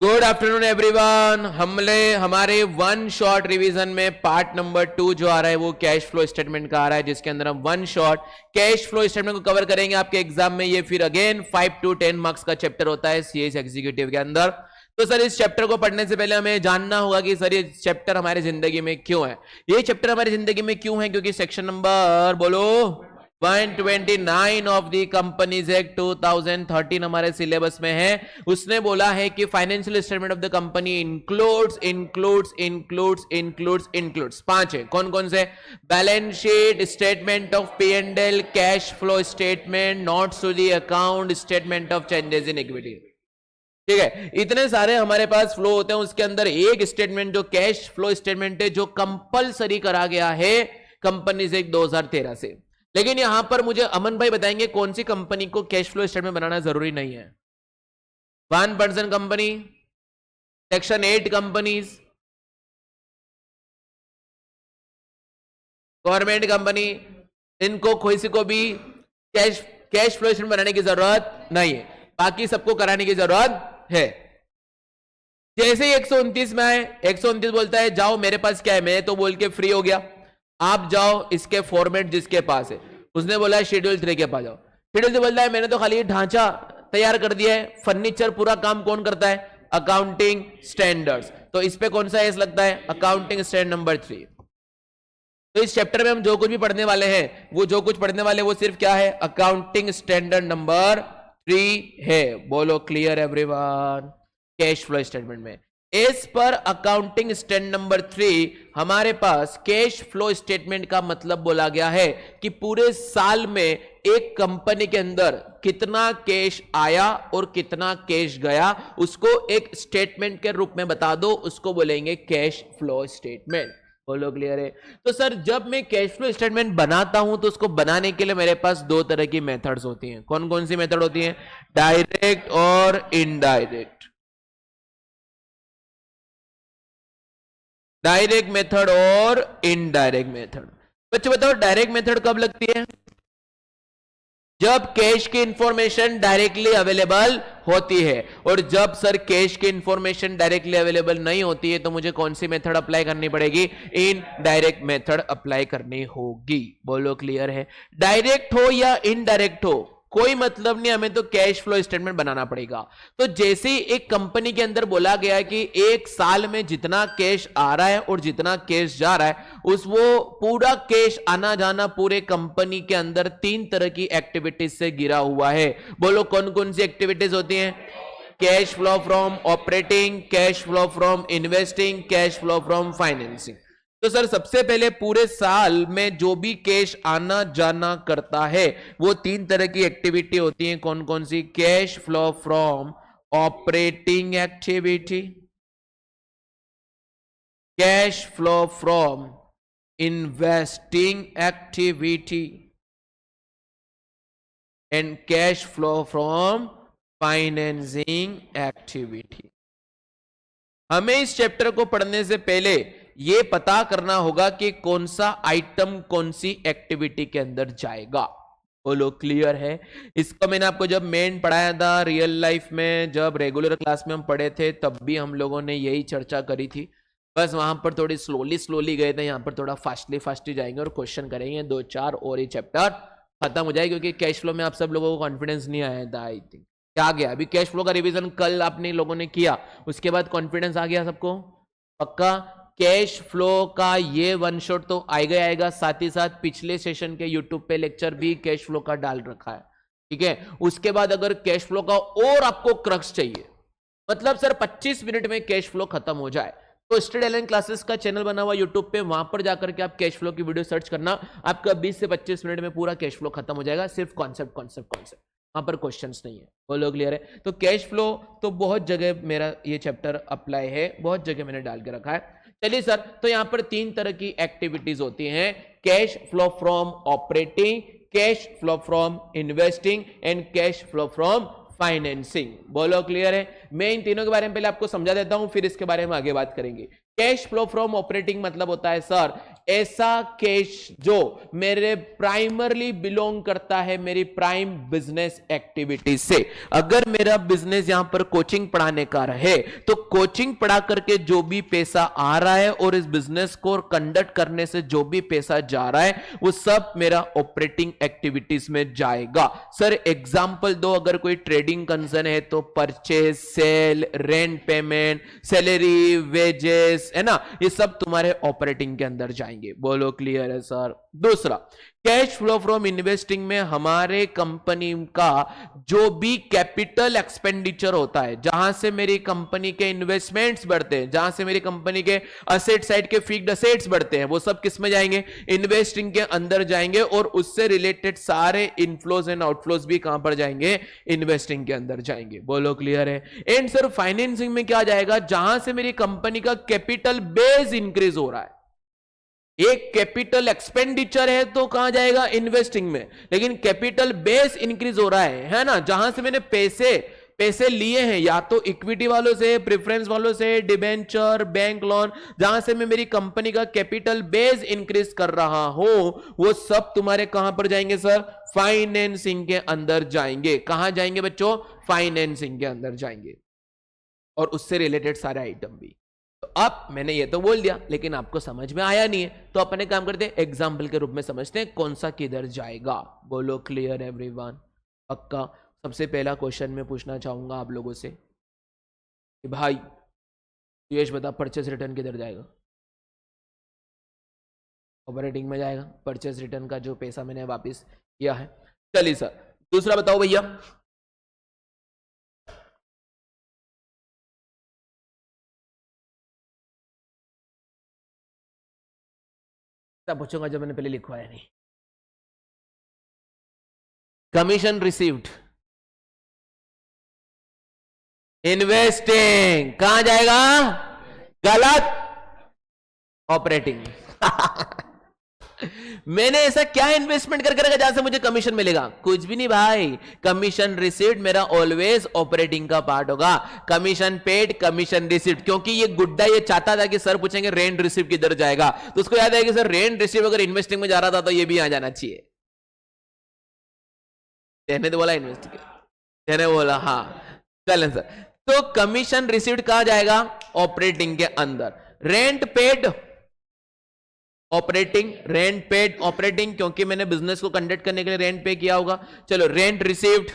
Good afternoon everyone. हमारे one shot revision में part number 2 जो आ रहा है वो कैश फ्लो स्टेटमेंट का आ रहा है, जिसके अंदर हम one shot cash flow statement को कवर करेंगे आपके एग्जाम में। ये फिर अगेन 5 to 10 मार्क्स का चैप्टर होता है सीएस एग्जीक्यूटिव के अंदर। तो सर इस चैप्टर को पढ़ने से पहले हमें जानना होगा कि सर ये चैप्टर हमारी जिंदगी में क्यों है। ये चैप्टर हमारी जिंदगी में क्यों है? क्योंकि सेक्शन नंबर बोलो 129 ऑफ द कंपनीज एक्ट 2013 हमारे सिलेबस में है। उसने बोला है कि financial statement of the company includes 5 है। कौन कौन से? Balance sheet, statement of P&L, cash flow statement, notes to the account, statement of changes in equity. ठीक है, इतने सारे हमारे पास फ्लो होते हैं। उसके अंदर एक स्टेटमेंट जो कैश फ्लो स्टेटमेंट है जो कंपलसरी करा गया है कंपनीज एक्ट 2013 से। लेकिन यहां पर मुझे अमन भाई बताएंगे कौन सी कंपनी को कैश फ्लो स्टेटमेंट बनाना जरूरी नहीं है। 1% company, section 8 companies, government company, इनको किसी को भी कैश फ्लो स्टेटमेंट बनाने की जरूरत नहीं है, बाकी सबको कराने की जरूरत है। जैसे 129 में आए, 129 बोलता है जाओ मेरे पास क्या है, मैं तो बोल के फ्री हो गया, आप जाओ इसके फॉर्मेट जिसके पास है। उसने बोला है शेड्यूल 3 के पास जाओ। शेड्यूल 3 बोलता है मैंने तो खाली ढांचा तैयार कर दिया है, फर्नीचर पूरा काम कौन करता है? Accounting standards. तो इस पे कौन सा एस लगता है? Accounting standard number 3। तो इस चैप्टर में हम जो कुछ भी पढ़ने वाले हैं वो सिर्फ क्या है? अकाउंटिंग स्टैंडर्ड नंबर 3 है। बोलो clear everyone. Cash flow statement में as per accounting standard number 3 हमारे पास कैश फ्लो स्टेटमेंट का मतलब बोला गया है कि पूरे साल में एक कंपनी के अंदर कितना कैश आया और कितना कैश गया, उसको एक स्टेटमेंट के रूप में बता दो, उसको बोलेंगे कैश फ्लो स्टेटमेंट। बोलो क्लियर है? तो सर जब मैं कैश फ्लो स्टेटमेंट बनाता हूं तो उसको बनाने के लिए मेरे पास दो तरह की मेथड्स होती हैं। कौन कौन सी मेथड होती है? डायरेक्ट और इनडायरेक्ट। डायरेक्ट मेथड और इनडायरेक्ट मेथड। बच्चे बताओ डायरेक्ट मेथड कब लगती है? जब कैश की इंफॉर्मेशन डायरेक्टली अवेलेबल होती है। और जब सर कैश की इंफॉर्मेशन डायरेक्टली अवेलेबल नहीं होती है तो मुझे कौन सी मेथड अप्लाई करनी पड़ेगी? इनडायरेक्ट मेथड अप्लाई करनी होगी। बोलो क्लियर है? डायरेक्ट हो या इनडायरेक्ट हो कोई मतलब नहीं, हमें तो कैश फ्लो स्टेटमेंट बनाना पड़ेगा। तो जैसे ही एक कंपनी के अंदर बोला गया है कि एक साल में जितना कैश आ रहा है और जितना कैश जा रहा है, वो पूरा कैश आना जाना पूरे कंपनी के अंदर 3 तरह की एक्टिविटीज से गिरा हुआ है। बोलो कौन कौन सी एक्टिविटीज होती हैं? Cash flow from operating, cash flow from investing, cash flow from financing. तो सर सबसे पहले पूरे साल में जो भी कैश आना जाना करता है वो 3 तरह की एक्टिविटी होती है। कौन कौन सी? Cash flow from operating activity, cash flow from investing activity and cash flow from financing activity. हमें इस चैप्टर को पढ़ने से पहले ये पता करना होगा कि कौन सा आइटम कौन सी एक्टिविटी के अंदर जाएगा। बोलो क्लियर है? इसको मैंने आपको जब मेन पढ़ाया था रियल लाइफ में, जब रेगुलर क्लास में हम पढ़े थे तब भी हम लोगों ने यही चर्चा करी थी। बस वहां पर थोड़ी स्लोली गए थे, यहाँ पर थोड़ा फास्टली जाएंगे और क्वेश्चन करेंगे 2-4 और ये चैप्टर खत्म हो जाएगा। क्योंकि कैश फ्लो में आप सब लोगों को कॉन्फिडेंस नहीं आया था। आई थिंक क्या गया? अभी कैश फ्लो का रिवीजन कल आपने लोगों ने किया, उसके बाद कॉन्फिडेंस आ गया सबको? पक्का? कैश फ्लो का ये वन शॉट तो आएगा, साथ ही साथ पिछले सेशन के यूट्यूब पे लेक्चर भी कैश फ्लो का डाल रखा है। ठीक है, उसके बाद अगर कैश फ्लो का और आपको क्रक्स चाहिए, मतलब सर 25 मिनट में कैश फ्लो खत्म हो जाए, तो स्टडी एलाइन क्लासेस का चैनल बना हुआ यूट्यूब पे, वहां पर जाकर के आप कैश फ्लो की वीडियो सर्च करना, आपका 20 से 25 मिनट में पूरा कैश फ्लो खत्म हो जाएगा। सिर्फ कॉन्सेप्ट, वहां पर क्वेश्चंस नहीं है। बोलो क्लियर है? तो कैश फ्लो तो बहुत जगह मेरा ये चैप्टर अप्लाई है, बहुत जगह मैंने डाल के रखा है। चलिए सर, तो यहां पर 3 तरह की एक्टिविटीज होती हैं। Cash flow from operating, cash flow from investing and cash flow from financing. बोलो क्लियर है? मैं इन तीनों के बारे में पहले आपको समझा देता हूं, फिर इसके बारे में आगे बात करेंगे। कैश फ्लो फ्रॉम ऑपरेटिंग मतलब होता है सर ऐसा कैश जो मेरे प्राइमरली बिलोंग करता है मेरी प्राइम बिजनेस एक्टिविटी से। अगर मेरा बिजनेस यहां पर कोचिंग पढ़ाने का रहे तो कोचिंग पढ़ा करके जो भी पैसा आ रहा है और इस बिजनेस को कंडक्ट करने से जो भी पैसा जा रहा है वो सब मेरा ऑपरेटिंग एक्टिविटीज में जाएगा। सर एग्जांपल दो, अगर कोई ट्रेडिंग कंसर्न है तो purchase, sale, rent payment, salary, wages, है ना, ये सब तुम्हारे ऑपरेटिंग के अंदर जाएंगे। बोलो क्लियर है सर। दूसरा, कैश फ्लो फ्रॉम इन्वेस्टिंग में हमारे कंपनी का जो भी कैपिटल एक्सपेंडिचर होता है, जहां से मेरी कंपनी के इन्वेस्टमेंट्स बढ़ते हैं, जहां से मेरी कंपनी के असेट साइड के फिक्स्ड असेट्स बढ़ते हैं, वो सब किस में जाएंगे? इन्वेस्टिंग के अंदर जाएंगे। और उससे रिलेटेड सारे इनफ्लोज एंड आउटफ्लोज भी कहां पर जाएंगे? इन्वेस्टिंग के अंदर जाएंगे। बोलो क्लियर है। एंड सर फाइनेंसिंग में क्या जाएगा? जहां से मेरी कंपनी का कैपिटल बेस इंक्रीज हो रहा है। एक कैपिटल एक्सपेंडिचर है तो कहां जाएगा? इन्वेस्टिंग में। लेकिन कैपिटल बेस इंक्रीज हो रहा है ना, जहां से मैंने पैसे लिए हैं, या तो इक्विटी वालों से, प्रेफरेंस वालों से, डिबेंचर, बैंक लोन, जहां से मैं मेरी कंपनी का कैपिटल बेस इंक्रीज कर रहा हूं, वो सब तुम्हारे कहां पर जाएंगे सर? फाइनेंसिंग के अंदर जाएंगे। कहां जाएंगे बच्चों? फाइनेंसिंग के अंदर जाएंगे। और उससे रिलेटेड सारे आइटम भी। तो अब मैंने ये तो बोल दिया, लेकिन आपको समझ में आया नहीं है, तो अपने काम करते हैं, एग्जाम्पल के रूप में समझते हैं कौन सा किधर जाएगा। बोलो क्लियर एवरीवन? पक्का। सबसे पहला क्वेश्चन मैं पूछना चाहूंगा आप लोगों से कि भाई यश बता, परचेस रिटर्न किधर जाएगा? ऑपरेटिंग में जाएगा। परचेस रिटर्न का जो पैसा मैंने वापस किया है। चलिए सर, दूसरा बताओ भैया। पूछूंगा जो मैंने पहले लिखवाया नहीं। कमीशन रिसीव्ड, इन्वेस्टिंग कहां जाएगा? गलत, ऑपरेटिंग। मैंने ऐसा क्या इन्वेस्टमेंट करके रखा जहां से मुझे कमीशन मिलेगा? कुछ भी नहीं भाई। कमीशन रिसीव्ड मेरा ऑलवेज ऑपरेटिंग का पार्ट होगा। Commission paid, commission received. क्योंकि ये गुड्डा ये चाहता था कि सर पूछेंगे रेंट रिसीव किधर जाएगा, तो उसको याद है कि सर रेंट रिसीव अगर इन्वेस्टिंग में जा रहा था तो ये भी आ जाना चाहिए। कहने तो बोला इन्वेस्ट, कहने बोला हाँ। चलें सर, तो कमीशन रिसीव्ड कहां जाएगा? ऑपरेटिंग के अंदर। Rent paid, operating. Rent paid, operating, क्योंकि मैंने बिजनेस को कंडक्ट करने के लिए रेंट पे किया होगा। चलो, रेंट रिसीव्ड,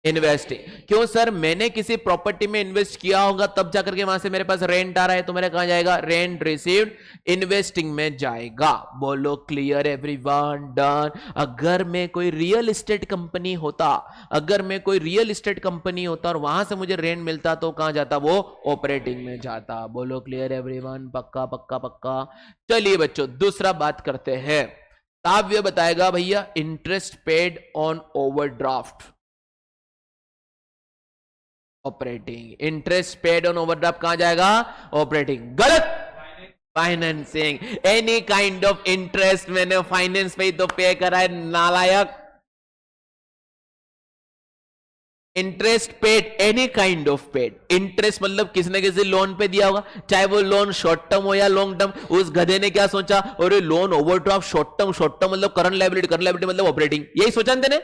इन्वेस्टिंग। क्यों सर? मैंने किसी प्रॉपर्टी में इन्वेस्ट किया होगा तब जाकर के वहां से मेरे पास रेंट आ रहा है, तो मेरा कहां जाएगा? रेंट रिसीव्ड, इन्वेस्टिंग में जाएगा। बोलो क्लियर एवरीवन? डन। अगर मैं कोई रियल एस्टेट कंपनी होता, और वहां से मुझे रेंट मिलता तो कहां जाता? वो ऑपरेटिंग में जाता। बोलो क्लियर एवरीवन? पक्का पक्का पक्का। चलिए बच्चों, दूसरा बात करते हैं। काव्य बताएगा भैया interest paid on overdraft, operating. Interest paid on overdraft कहां जाएगा? ऑपरेटिंग। गलत, financing. Any kind of interest मैंने फाइनेंस पे ही तो पे करा है, नालायक। Interest paid, any kind of paid. Interest मतलब किसी न किसी लोन पे दिया होगा, चाहे वो लोन शॉर्ट टर्म हो या लॉन्ग टर्म। उस गधे ने क्या सोचा? और ये लोन ओवरड्राफ्ट शॉर्ट टर्म मतलब करंट लायबिलिटी मतलब ऑपरेटिंग। यही सोचा ना तेने?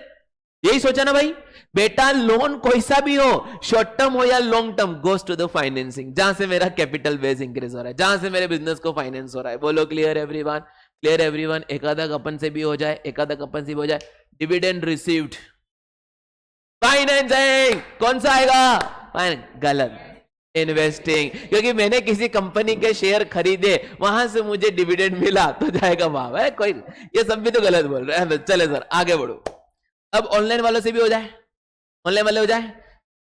यही सोचा ना भाई? बेटा लोन कोई सा भी हो, शॉर्ट टर्म हो या long term, goes to the financing, जहां से मेरा कैपिटल बेस इंक्रीज हो रहा है, जहां से मेरे बिजनेस को फाइनेंस हो रहा है। बोलो क्लियर एवरीवन? Clear everyone? एकादक अपन से भी हो जाए, एकादक अपन से भी हो जाए। Dividend received, financing. कौन सा आएगा? गलत, इन्वेस्टिंग। क्योंकि मैंने किसी कंपनी के शेयर खरीदे, वहां से मुझे डिविडेंड मिला तो जाएगा वहां। कोई ये सब भी तो गलत बोल रहे हैं। चले सर आगे बढ़ो। अब ऑनलाइन वालों से भी हो जाए, ऑनलाइन वाले हो जाए।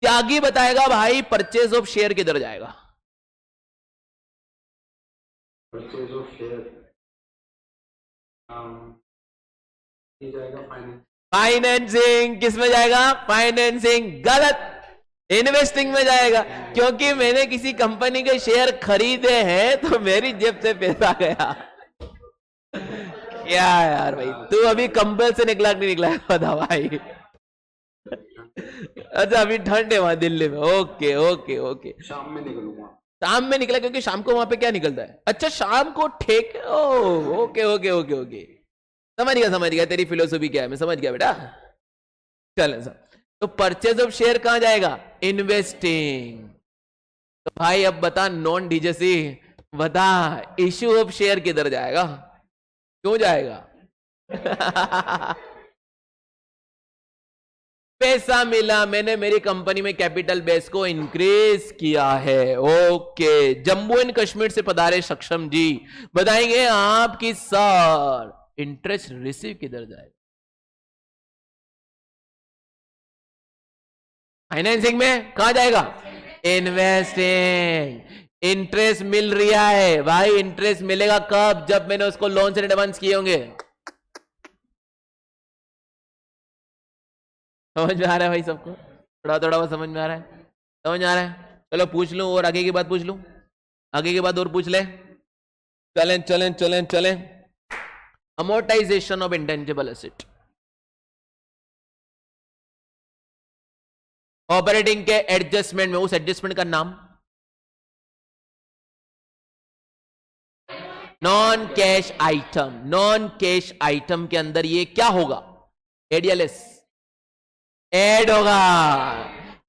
त्यागी बताएगा भाई परचेज ऑफ शेयर किधर जाएगा? परचेज ऑफ शेयर जाएगा फाइनेंसिंग। किस में जाएगा? फाइनेंसिंग। गलत, इन्वेस्टिंग में जाएगा। क्योंकि मैंने किसी कंपनी के शेयर खरीदे हैं तो मेरी जेब से पैसा गया। क्या यार भाई, तू अभी कंबल से निकला नहीं निकला बता भाई? अच्छा अभी ठंड है वहां दिल्ली में। ओके ओके ओके, शाम में निकलूंगा। शाम में निकला क्योंकि शाम को वहां पे क्या निकलता है? अच्छा, शाम को ठेक। ओके ओके ओके ओके, समझ गया तेरी फिलोसफी क्या है, मैं समझ गया बेटा। चल सर, तो परचेज ऑफ शेयर कहां जाएगा? इन्वेस्टिंग। तो भाई अब बता, नॉन डीजेसी बता, इश्यू ऑफ शेयर किधर जाएगा? क्यों जाएगा? पैसा मिला, मैंने मेरी कंपनी में कैपिटल बेस को इंक्रीज किया है। ओके, जम्मू एंड कश्मीर से पधारे सक्षम जी बताएंगे आपकी सर इंटरेस्ट रिसीव किधर जाएगा? फाइनेंसिंग में कहा जाएगा? इन्वेस्टिंग। इंटरेस्ट मिल रहा है भाई, इंटरेस्ट मिलेगा कब? जब मैंने उसको लोन से एडवांस किए होंगे। समझ में आ रहा है भाई सबको? थोड़ा थोड़ा वो समझ में आ रहा है? समझ में आ रहा है? चलो पूछ लूं, और आगे की बात पूछ लूं, आगे की बात और पूछ ले। चलें चलें चलें चलें। Amortisation of intangible asset, operating के एडजस्टमेंट में, उस एडजस्टमेंट का नाम non cash item. Non cash item के अंदर ये क्या होगा? एडीएलएस ऐड होगा,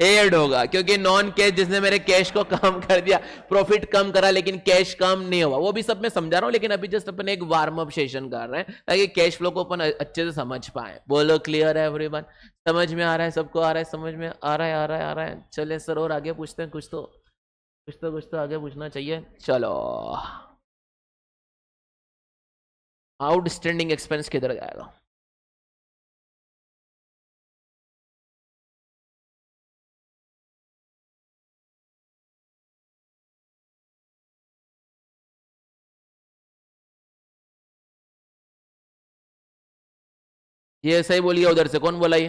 ऐड होगा, क्योंकि नॉन कैश जिसने मेरे कैश को कम कर दिया, प्रॉफिट कम करा लेकिन कैश कम नहीं हुआ। वो भी सब मैं समझा रहा हूं, लेकिन अभी जस्ट अपन एक वार्म अप सेशन कर रहे हैं ताकि कैश फ्लो को अपन अच्छे से समझ पाए। बोलो क्लियर है एवरीवन? समझ में आ रहा है सबको? आ रहा है? समझ में आ रहा है? आ रहा है? आ रहा है? चले सर, और आगे पूछते हैं, कुछ तो आगे पूछना चाहिए। चलो, आउटस्टैंडिंग एक्सपेंस किधर जाएगा? ये सही बोलिए, उधर से कौन बोला? ये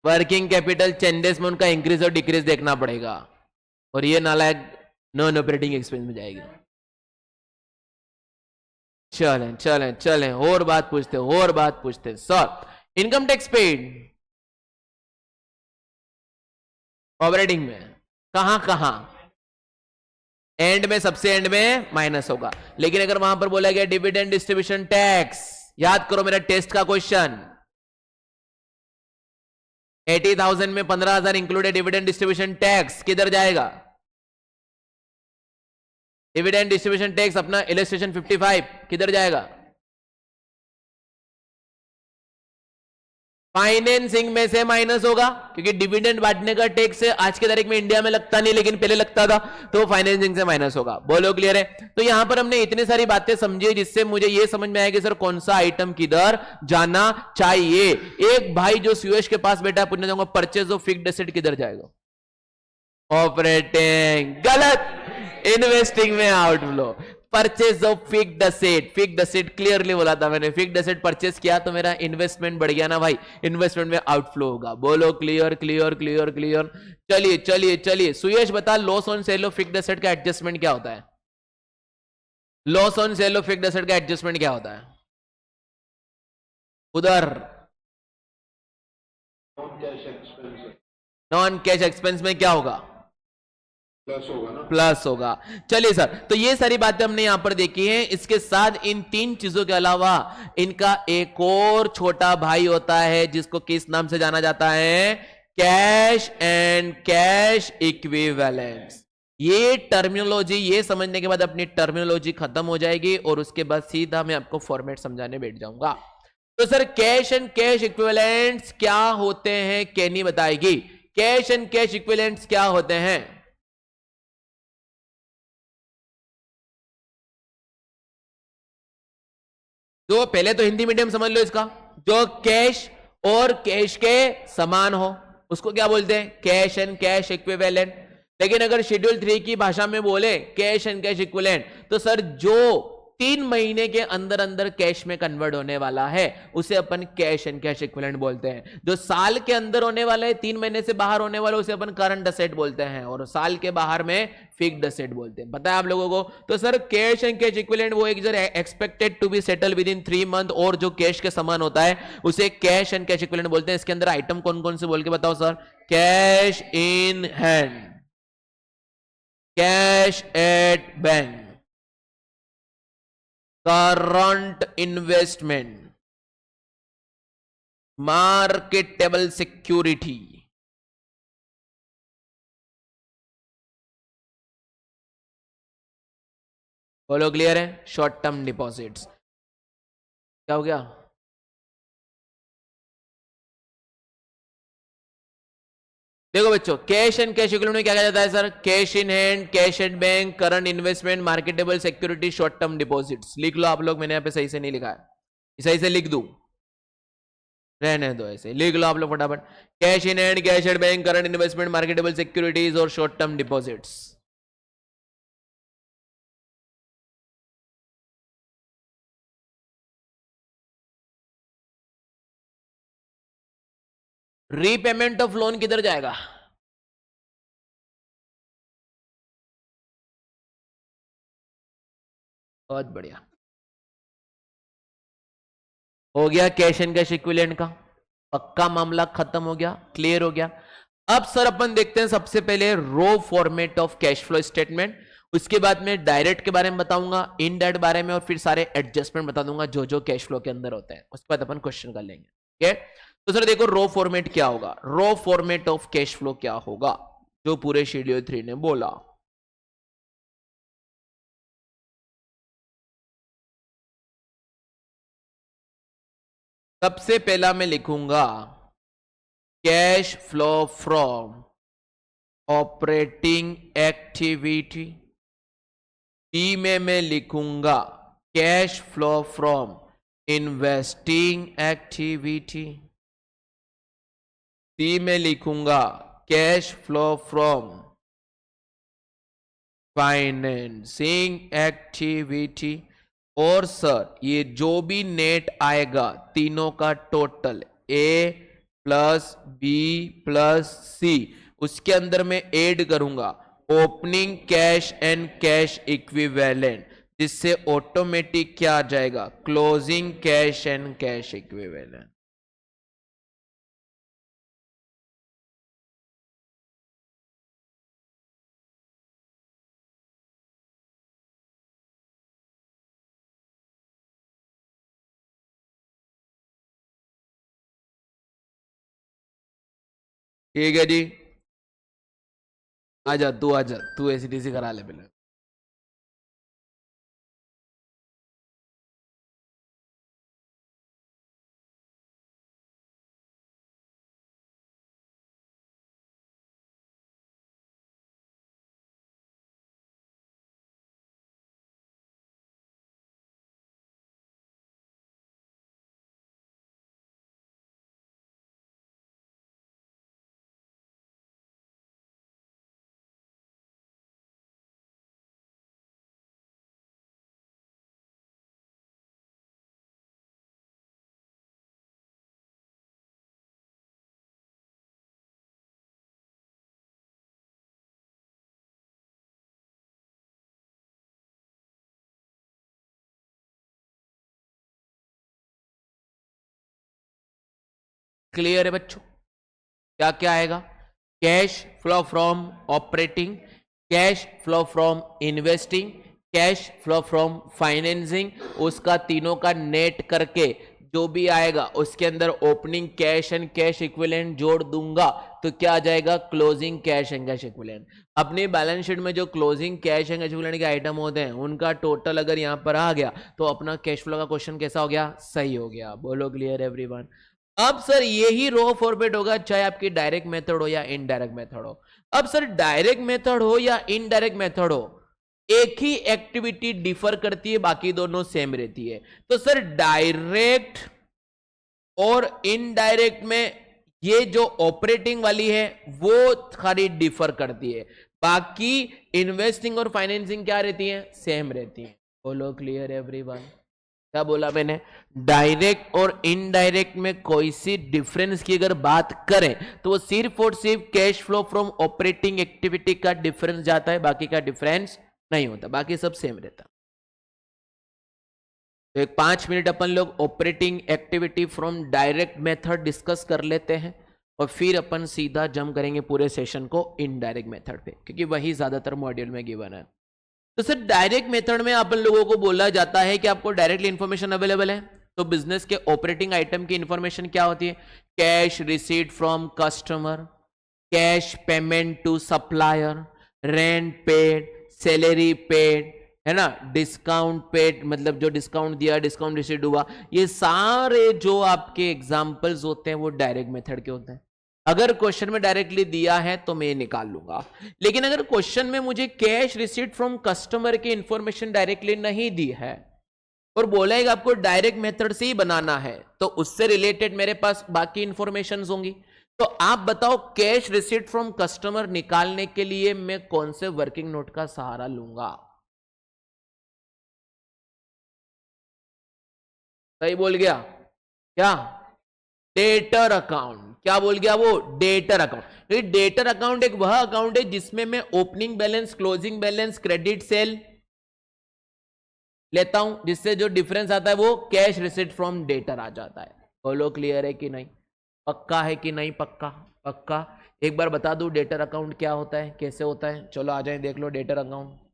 वर्किंग कैपिटल चेंजेस में उनका इंक्रीज और डिक्रीज देखना पड़ेगा, और ये नालायक नॉन ऑपरेटिंग एक्सपेंस में जाएगी। चलें चलें चलें, और बात पूछते sir, income tax paid operating में कहां? एंड में, सबसे एंड में माइनस होगा। लेकिन अगर वहां पर बोला गया डिविडेंड डिस्ट्रीब्यूशन टैक्स, याद करो मेरा टेस्ट का क्वेश्चन, 80,000 में 15,000 इंक्लूडेड डिविडेंड डिस्ट्रीब्यूशन टैक्स किधर जाएगा? डिविडेंड डिस्ट्रीब्यूशन टैक्स अपना इलस्ट्रेशन 55 किधर जाएगा? फाइनेंसिंग में से माइनस होगा, क्योंकि डिविडेंड बांटने का टैक्स आज के तारीख में इंडिया में लगता नहीं, लेकिन पहले लगता था, तो फाइनेंसिंग से माइनस होगा। बोलो क्लियर है? तो यहां पर हमने इतनी सारी बातें समझी जिससे मुझे यह समझ में आया कि सर कौन सा आइटम किधर जाना चाहिए। एक भाई जो सुयश के पास बैठा है, पूछना चाहूंगा परचेज ऑफ फिक्स्ड एसेट किधर जाएगा? ऑपरेटिंग। गलत, इन्वेस्टिंग में outflow. Purchase of fixed asset, fixed asset clearly बोला था मैंने, फिक्स्ड एसेट परचेज किया तो मेरा इन्वेस्टमेंट बढ़ गया ना भाई, इन्वेस्टमेंट में आउटफ्लो होगा। बोलो क्लियर क्लियर क्लियर क्लियर। चलिए चलिए चलिए, सुयश बता, loss on sale of fixed asset का एडजस्टमेंट क्या होता है? Loss on sale of fixed asset का एडजस्टमेंट क्या होता है? उधर non cash expense, non cash expense में क्या होगा? प्लस होगा ना? प्लस होगा। चलिए सर, तो ये सारी बातें हमने यहां पर देखी हैं। इसके साथ इन तीन चीजों के अलावा इनका एक और छोटा भाई होता है जिसको किस नाम से जाना जाता है? Cash and cash equivalents. ये टर्मिनोलॉजी, ये समझने के बाद अपनी टर्मिनोलॉजी खत्म हो जाएगी और उसके बाद सीधा मैं आपको फॉर्मेट समझाने बैठ जाऊंगा। तो sir cash and cash equivalents क्या होते हैं? कैनी बताएगी कैश एंड कैश इक्विवेलेंट्स क्या होते हैं। तो पहले तो हिंदी मीडियम समझ लो इसका, जो कैश और कैश के समान हो उसको क्या बोलते हैं? Cash and cash equivalent. लेकिन अगर शेड्यूल 3 की भाषा में बोले कैश एंड कैश इक्विवेलेंट, तो सर जो 3 महीने के अंदर अंदर कैश में कन्वर्ट होने वाला है उसे अपन कैश एंड कैश इक्विवेलेंट बोलते हैं। जो साल के अंदर होने वाला है, 3 महीने से बाहर होने वाला, उसे अपन करंट असेट बोलते हैं, और साल के बाहर में फिक्स्ड असेट बोलते हैं। पता है आप लोगों को? तो sir cash and cash equivalent वो एक जो expected to be settle within 3 month और जो कैश के समान होता है उसे कैश एंड कैश इक्विवेलेंट बोलते हैं। इसके अंदर आइटम कौन कौन से बोल के बताओ sir? Cash in hand, cash at bank, current investment, marketable security, बोलो क्लियर है? Short term deposits. क्या हो गया? देखो बच्चों, कैश एंड कैश इक्विवेलेंट में क्या कहा जाता है sir? Cash in hand, cash at bank, current investment, marketable security, short term deposits. लिख लो आप लोग, मैंने यहाँ पे सही से नहीं लिखा है, सही से लिख दूं? रहने दो ऐसे, लिख लो आप लोग फटाफट। Cash in hand, cash at bank, current investment, marketable securities और short term deposits. Repayment of loan किधर जाएगा? बहुत बढ़िया, हो गया कैश एंड कैश इक्विवेलेंट का पक्का मामला खत्म हो गया, क्लियर हो गया। अब सर अपन देखते हैं सबसे पहले row format of cash flow statement, उसके बाद में डायरेक्ट के बारे में बताऊंगा, इनडायरेक्ट बारे में, और फिर सारे एडजस्टमेंट बता दूंगा जो जो कैश फ्लो के अंदर होते हैं। उसके बाद अपन क्वेश्चन कर लेंगे, ठीक है? तो सर देखो रो फॉर्मेट क्या होगा, रो फॉर्मेट ऑफ कैश फ्लो क्या होगा, जो पूरे शेड्यूल 3 ने बोला। सबसे पहला मैं लिखूंगा cash flow from operating activity, T में मैं लिखूंगा cash flow from investing activity, C में लिखूंगा cash flow from financing activity, और सर ये जो भी नेट आएगा तीनों का total A plus B plus C, उसके अंदर मैं ऐड करूंगा opening cash and cash equivalent, जिससे ऑटोमेटिक क्या आ जाएगा? Closing cash and cash equivalent. ठीक है जी, आजा तू, आजा तू, एसीटीसी करा ले पहले। क्लियर है बच्चों? क्या क्या आएगा? Cash flow from operating, cash flow from investing, cash flow from financing, उसका तीनों का नेट करके जो भी आएगा उसके अंदर opening cash and cash equivalent जोड़ दूंगा, तो क्या आ जाएगा? Closing cash and cash equivalent. अपनी बैलेंस शीट में जो closing cash and cash equivalent के आइटम होते हैं उनका टोटल अगर यहां पर आ गया तो अपना कैश फ्लो का क्वेश्चन कैसा हो गया? सही हो गया। बोलो क्लियर एवरीवन? अब सर यही रो फॉर्मेट होगा चाहे आपकी डायरेक्ट मेथड हो या इनडायरेक्ट मेथड हो। अब सर डायरेक्ट मेथड हो या इनडायरेक्ट मेथड हो, एक ही एक्टिविटी डिफर करती है, बाकी दोनों सेम रहती है। तो सर डायरेक्ट और इनडायरेक्ट में ये जो ऑपरेटिंग वाली है वो खाली डिफर करती है, बाकी इन्वेस्टिंग और फाइनेंसिंग क्या रहती है? सेम रहती है। बोलो क्लियर एवरीवन? क्या बोला मैंने? डायरेक्ट और इनडायरेक्ट में कोई सी डिफरेंस की अगर बात करें तो वो सिर्फ और सिर्फ cash flow from operating activity का डिफरेंस जाता है, बाकी का डिफरेंस नहीं होता, बाकी सब सेम रहता। तो एक 5 मिनट अपन लोग operating activity from direct method discuss कर लेते हैं, और फिर अपन सीधा जंप करेंगे पूरे सेशन को इनडायरेक्ट मेथड पे, क्योंकि वही ज्यादातर मॉड्यूल में गिवन है। तो सर डायरेक्ट मेथड में अपन लोगों को बोला जाता है कि आपको डायरेक्टली इंफॉर्मेशन अवेलेबल है। तो बिजनेस के ऑपरेटिंग आइटम की इंफॉर्मेशन क्या होती है? Cash receipt from customer, cash payment to supplier, rent paid, salary paid, है ना, डिस्काउंट पेड, मतलब जो डिस्काउंट दिया, डिस्काउंट रिसीव हुआ, ये सारे जो आपके एग्जांपल्स होते हैं वो डायरेक्ट मेथड के होते हैं। अगर क्वेश्चन में डायरेक्टली दिया है तो मैं निकाल लूंगा, लेकिन अगर क्वेश्चन में मुझे कैश रिसीट फ्रॉम कस्टमर की इंफॉर्मेशन डायरेक्टली नहीं दी है और बोला है कि आपको डायरेक्ट मेथड से ही बनाना है, तो उससे रिलेटेड मेरे पास बाकी इंफॉर्मेशन होंगी। तो आप बताओ कैश रिसीट फ्रॉम कस्टमर निकालने के लिए मैं कौन से वर्किंग नोट का सहारा लूंगा? सही बोल गया क्या? Debtor account. क्या बोल गया वो? Debtor account. डेटर अकाउंट एक वह अकाउंट है जिसमें मैं opening balance, closing balance, credit sale लेता हूं, जिससे जो डिफरेंस आता है वो कैश रिसीट फ्रॉम डेटर आ जाता है। बोलो क्लियर है कि नहीं? पक्का है कि नहीं? पक्का पक्का। एक बार बता दूं डेटर अकाउंट क्या होता है, कैसे होता है? चलो आ जाए देख लो डेटर अकाउंट।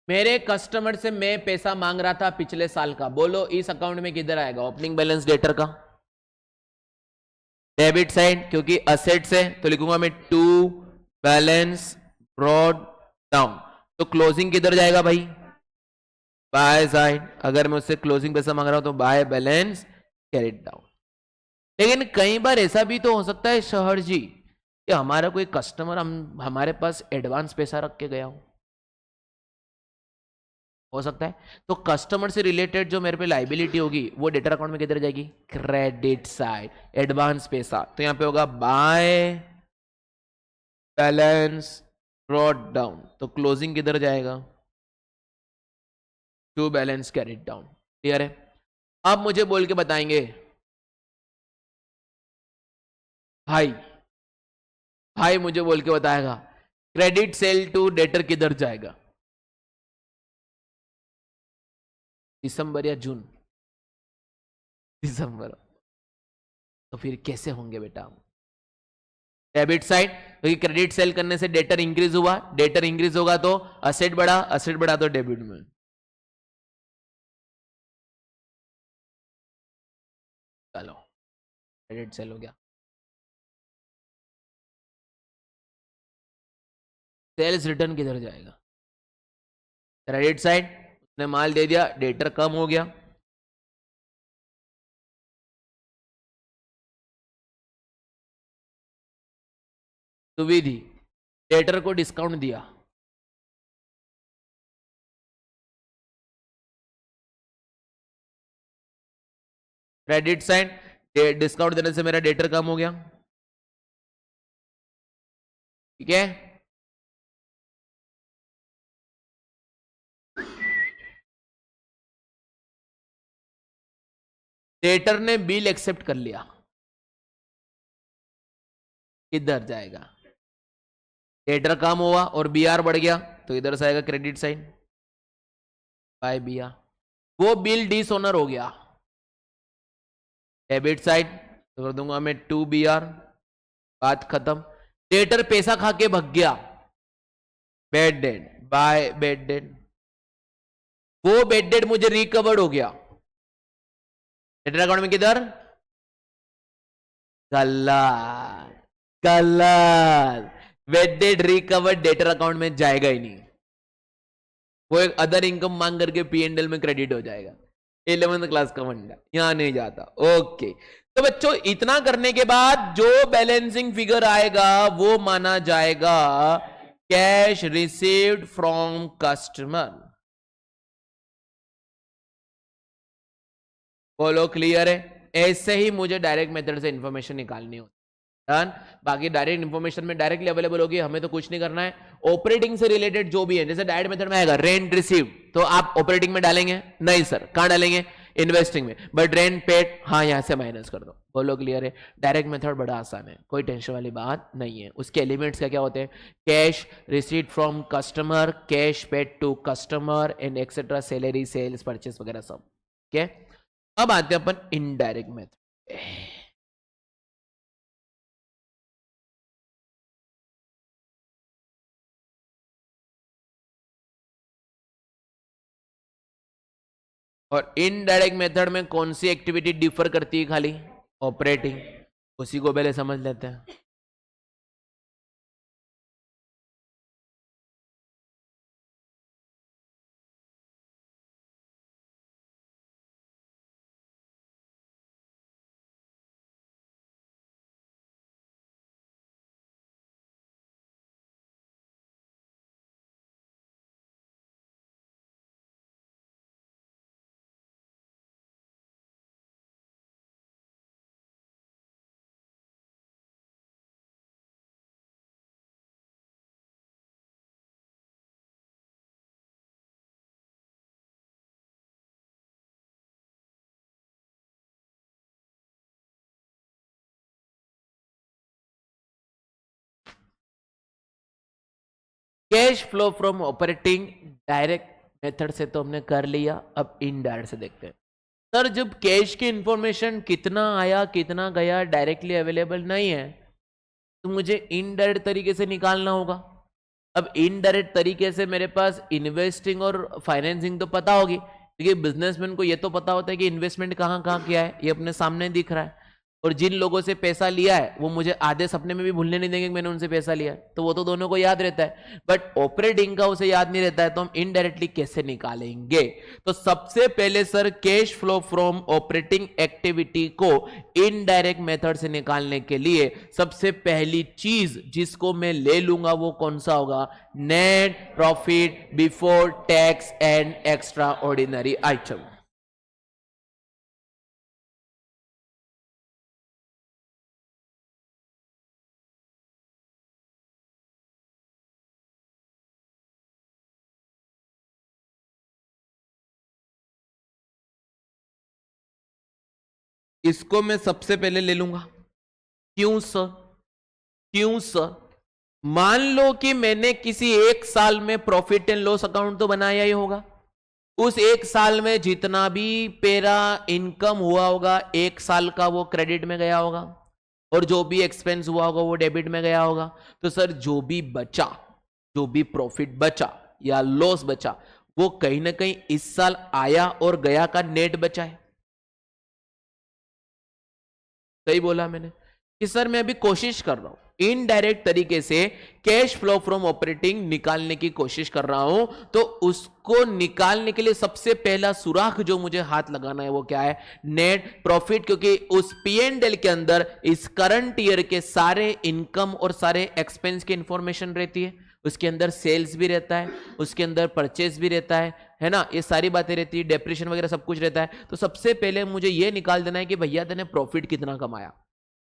मेरे कस्टमर से मैं पैसा मांग रहा था पिछले साल का, बोलो इस अकाउंट में किधर आएगा? ओपनिंग बैलेंस डेटर का डेबिट साइड, क्योंकि असेट्स है तो लिखूंगा मैं टू बैलेंस ब्रॉड डाउन। तो क्लोजिंग किधर जाएगा भाई? By side. अगर मैं उससे क्लोजिंग पैसा मांग रहा हूं तो बाय बैलेंस कैरिड डाउन। लेकिन कई बार ऐसा भी तो हो सकता है शहर जी कि हमारा कोई कस्टमर हमारे पास एडवांस पैसा रख के गया हो सकता है। तो कस्टमर से रिलेटेड जो मेरे पे लाइबिलिटी होगी वो डेटर अकाउंट में किधर जाएगी? क्रेडिट साइड, एडवांस पैसा। तो यहां पे होगा बाय बैलेंस ब्रॉड डाउन। तो क्लोजिंग किधर जाएगा? To balance carried down. Clear है? अब मुझे बोल के बताएंगे भाई मुझे बोल के बताएगा क्रेडिट सेल टू डेटर किधर जाएगा? दिसंबर या जून? दिसंबर। तो फिर कैसे होंगे बेटा? डेबिट साइड, क्योंकि क्रेडिट सेल करने से डेटर इंक्रीज हुआ, डेटर इंक्रीज होगा तो असेट बढ़ा, असेट बढ़ा तो डेबिट में। चलो क्रेडिट सेल हो गया। सेल्स रिटर्न किधर जाएगा? क्रेडिट साइड, उसने माल दे दिया, डेटर कम हो गया, सुविधि डेटर को डिस्काउंट दिया, क्रेडिट साइड, डिस्काउंट देने से मेरा डेटर कम हो गया। ठीक है? डेटर ने बिल एक्सेप्ट कर लिया, किधर जाएगा? डेटर कम हुआ और बीआर बढ़ गया तो इधर से आएगा क्रेडिट साइड बाय बीआर। वो बिल डिसऑनर हो गया, डेबिट साइड, तो कर दूंगा मैं टू बीआर। बात खत्म। डेटर पैसा खा के भग गया, bad date by bad debt. वो बैड डेट मुझे रिकवर्ड हो गया डेटर अकाउंट में, किधर? गलत गलत। Bad debt recovered debtor account में जाएगा ही नहीं, वो एक अदर इनकम मांग करके पीएनएल में क्रेडिट हो जाएगा। 11th क्लास का फंडा यहां नहीं जाता। ओके, तो बच्चों इतना करने के बाद जो बैलेंसिंग फिगर आएगा वो माना जाएगा कैश रिसीव्ड फ्रॉम कस्टमर। बोलो क्लियर है? ऐसे ही मुझे डायरेक्ट मेथड से इंफॉर्मेशन निकालनी होती है। डन। बाकी डायरेक्ट इंफॉर्मेशन में डायरेक्टली अवेलेबल होगी, हमें तो कुछ नहीं करना है। ऑपरेटिंग से रिलेटेड जो भी है, जैसे डायरेक्ट मेथड में आएगा रेंट रिसीव, तो आप ऑपरेटिंग में डालेंगे? नहीं सर। कहां डालेंगे? इन्वेस्टिंग में, बट रेंट पेड हाँ यहां से माइनस कर दो। बोलो क्लियर है? डायरेक्ट मेथड बड़ा आसान है, कोई टेंशन वाली बात नहीं है। उसके एलिमेंट्स क्या क्या होते हैं? Cash receipt from customer, cash paid to customer and etcetera, salary, sales, purchase वगैरह सब। ठीक है, अब आते हैं अपन इनडायरेक्ट मेथड। और इनडायरेक्ट मेथड में कौन सी एक्टिविटी डिफर करती है? खाली ऑपरेटिंग। उसी को पहले समझ लेते हैं। Cash flow from operating direct method से तो हमने कर लिया, अब इनडायरेक्ट से देखते हैं। सर जब कैश की इंफॉर्मेशन कितना आया कितना गया डायरेक्टली अवेलेबल नहीं है, तो मुझे इनडायरेक्ट तरीके से निकालना होगा। अब इनडायरेक्ट तरीके से मेरे पास इन्वेस्टिंग और फाइनेंसिंग तो पता होगी, क्योंकि बिजनेसमैन को ये तो पता होता है कि इन्वेस्टमेंट कहाँ कहाँ किया है, ये अपने सामने दिख रहा है। और जिन लोगों से पैसा लिया है वो मुझे आधे सपने में भी भूलने नहीं देंगे कि मैंने उनसे पैसा लिया है, तो वो तो दोनों को याद रहता है, बट ऑपरेटिंग का उसे याद नहीं रहता है, तो हम इनडायरेक्टली कैसे निकालेंगे? तो सबसे पहले sir cash flow from operating activity को इनडायरेक्ट मेथड से निकालने के लिए सबसे पहली चीज जिसको मैं ले लूंगा वो कौन सा होगा? Net profit before tax and extra ordinary item. इसको मैं सबसे पहले ले लूंगा। क्यों सर? क्यों सर? मान लो कि मैंने किसी एक साल में प्रॉफिट एंड लॉस अकाउंट तो बनाया ही होगा, उस एक साल में जितना भी मेरा इनकम हुआ होगा एक साल का वो क्रेडिट में गया होगा, और जो भी एक्सपेंस हुआ होगा वो डेबिट में गया होगा। तो सर जो भी बचा, जो भी प्रॉफिट बचा या लॉस बचा, वो कहीं ना कहीं इस साल आया और गया का नेट बचा है। सही बोला मैंने कि सर मैं अभी कोशिश कर रहा हूं इनडायरेक्ट तरीके से कैश फ्लो फ्रॉम ऑपरेटिंग निकालने की कोशिश कर रहा हूं, तो उसको निकालने के लिए सबसे पहला सुराख जो मुझे हाथ लगाना है वो क्या है? Net profit. क्योंकि उस पीएनएल के अंदर इस करंट ईयर के सारे इनकम और सारे एक्सपेंस की इंफॉर्मेशन रहती है, उसके अंदर सेल्स भी रहता है, उसके अंदर परचेज भी रहता है ना, ये सारी बातें रहती है, डेप्रिसिएशन वगैरह सब कुछ रहता है। तो सबसे पहले मुझे ये निकाल देना है कि भैया तूने प्रॉफिट कितना कमाया,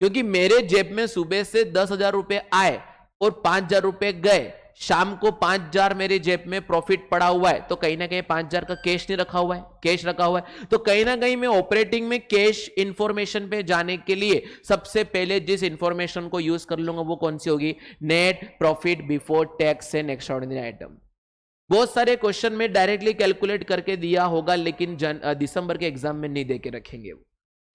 क्योंकि मेरे जेब में सुबह से 10,000 रुपए आए और 5,000 रुपए गए, शाम को 5,000 मेरे जेब में प्रॉफिट पड़ा हुआ है, तो कहीं ना कहीं 5,000 का कैश नहीं रखा हुआ है, कैश रखा हुआ है। तो कहीं ना कहीं मैं ऑपरेटिंग में कैश इंफॉर्मेशन पे जाने के लिए सबसे पहले जिस इंफॉर्मेशन को यूज कर लूंगा वो कौन सी होगी? Net profit before tax and extraordinary item. बहुत सारे क्वेश्चन में डायरेक्टली कैलकुलेट करके दिया होगा, लेकिन दिसंबर के एग्जाम में नहीं देके रखेंगे,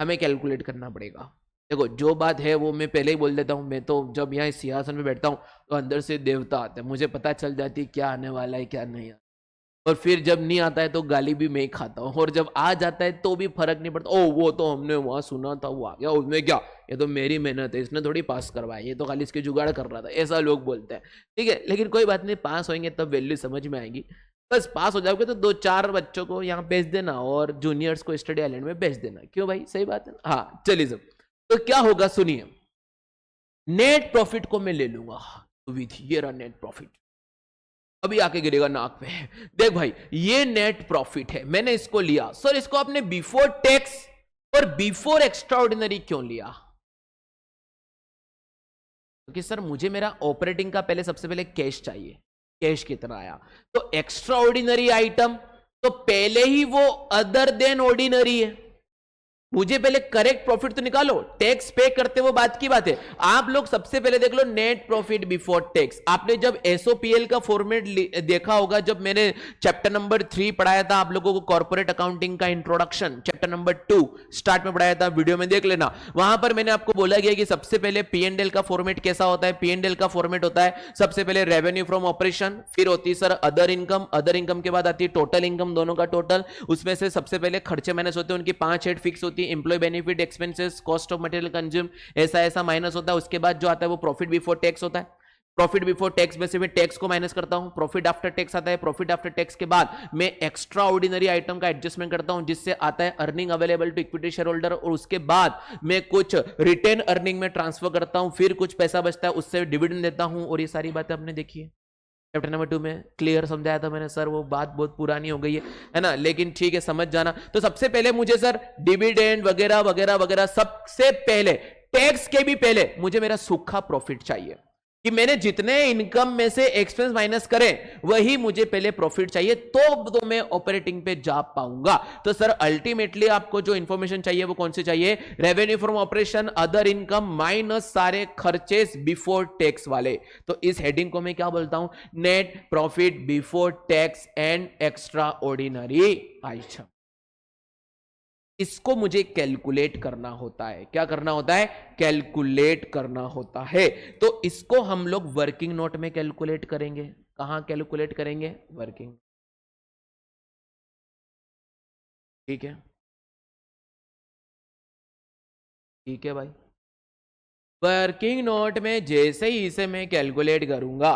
हमें कैलकुलेट करना पड़ेगा। देखो जो बात है वो मैं पहले ही बोल देता हूँ, मैं तो जब यहाँ सिंहासन में बैठता हूँ तो अंदर से देवता आते हैं, मुझे पता चल जाती है क्या आने वाला है क्या नहीं, और फिर जब नहीं आता है तो गाली भी मैं ही खाता हूँ, और जब आ जाता है तो भी फर्क नहीं पड़ता। ओ वो तो हमने वहां सुना था वो आ गया, उसमें क्या, ये तो मेरी मेहनत है, इसने थोड़ी पास करवाया, ये तो खाली इसके जुगाड़ कर रहा था, ऐसा लोग बोलते हैं। ठीक है, लेकिन कोई बात नहीं, पास होंगे तब वैल्यू समझ में आएगी। बस पास हो जाओगे तो 2-4 बच्चों को यहाँ भेज देना और जूनियर्स को स्टडी आइलैंड में भेज देना। क्यों भाई, सही बात है। हाँ चलिए सब, तो क्या होगा सुनिए, नेट प्रॉफिट को मैं ले लूंगा विथ ये रहा नेट प्रॉफिट, अभी आके गिरेगा नाक पे। देख भाई ये नेट प्रॉफिट है, मैंने इसको लिया। सर इसको आपने बिफोर टैक्स और बिफोर एक्स्ट्रा ऑर्डिनरी क्यों लिया? क्योंकि सर मुझे मेरा ऑपरेटिंग का पहले सबसे पहले कैश चाहिए, कैश कितना आया, तो एक्स्ट्रा ऑर्डिनरी आइटम तो पहले ही वो अदर देन ऑर्डिनरी है। मुझे पहले करेक्ट प्रॉफिट तो निकालो, टैक्स पे करते वो बात की बात है। आप लोग सबसे पहले देख लो नेट प्रॉफिट बिफोर टैक्स। आपने जब एसओपीएल का फॉर्मेट देखा होगा, जब मैंने चैप्टर नंबर 3 पढ़ाया था आप लोगों को, कॉर्पोरेट अकाउंटिंग का इंट्रोडक्शन, चैप्टर नंबर 2 स्टार्ट में पढ़ाया था, वीडियो में देख लेना। वहां पर मैंने आपको बोला गया कि सबसे पहले पी&एल का फॉर्मेट कैसा होता है। पी&एल का फॉर्मेट होता है सबसे पहले रेवेन्यू फ्रॉम ऑपरेशन, फिर होती है sir other income, other income के बाद आती है टोटल इनकम, दोनों का टोटल। उसमें से सबसे पहले खर्चे माइनस होते हैं, उनकी 5 हेड फिक्स होती है, employ benefit, expenses, cost of material consume, ऐसा ऐसा माइनस होता है। उसके बाद जो आता है वो प्रॉफिट बिफोर टैक्स होता है। प्रॉफिट बिफोर टैक्स में से मैं टैक्स को माइनस करता हूं, प्रॉफिट आफ्टर टैक्स आता है। प्रॉफिट आफ्टर टैक्स के बाद मैं एक्स्ट्रा ऑर्डिनरी आइटम का एडजस्टमेंट करता हूं, जिससे आता है earning available to equity shareholder, और उसके बाद मैं कुछ रिटेन अर्निंग में ट्रांसफर करता हूं, फिर कुछ पैसा बचता है उससे डिविडेंड देता हूं। और ये सारी बातें आपने देखी है चैप्टर नंबर 2 में, क्लियर समझाया था मैंने सर, वो बात बहुत पुरानी हो गई है ना, लेकिन ठीक है समझ जाना। तो सबसे पहले मुझे सर डिविडेंड वगैरह वगैरह वगैरह, सबसे पहले टैक्स के भी पहले मुझे मेरा सूखा प्रॉफिट चाहिए, कि मैंने जितने इनकम में से एक्सपेंस माइनस करें वही मुझे पहले प्रॉफिट चाहिए, तो मैं ऑपरेटिंग पे जा पाऊंगा। तो सर अल्टीमेटली आपको जो इंफॉर्मेशन चाहिए वो कौन सी चाहिए, revenue from operation, other income minus सारे खर्चेस बिफोर टैक्स वाले। तो इस हेडिंग को मैं क्या बोलता हूं, net profit before tax and extra ordinary item. इसको मुझे कैलकुलेट करना होता है। क्या करना होता है, कैलकुलेट करना होता है। तो इसको हम लोग वर्किंग नोट में कैलकुलेट करेंगे। कहां कैलकुलेट करेंगे, वर्किंग, ठीक है, ठीक है भाई। वर्किंग नोट में जैसे ही इसे मैं कैलकुलेट करूंगा,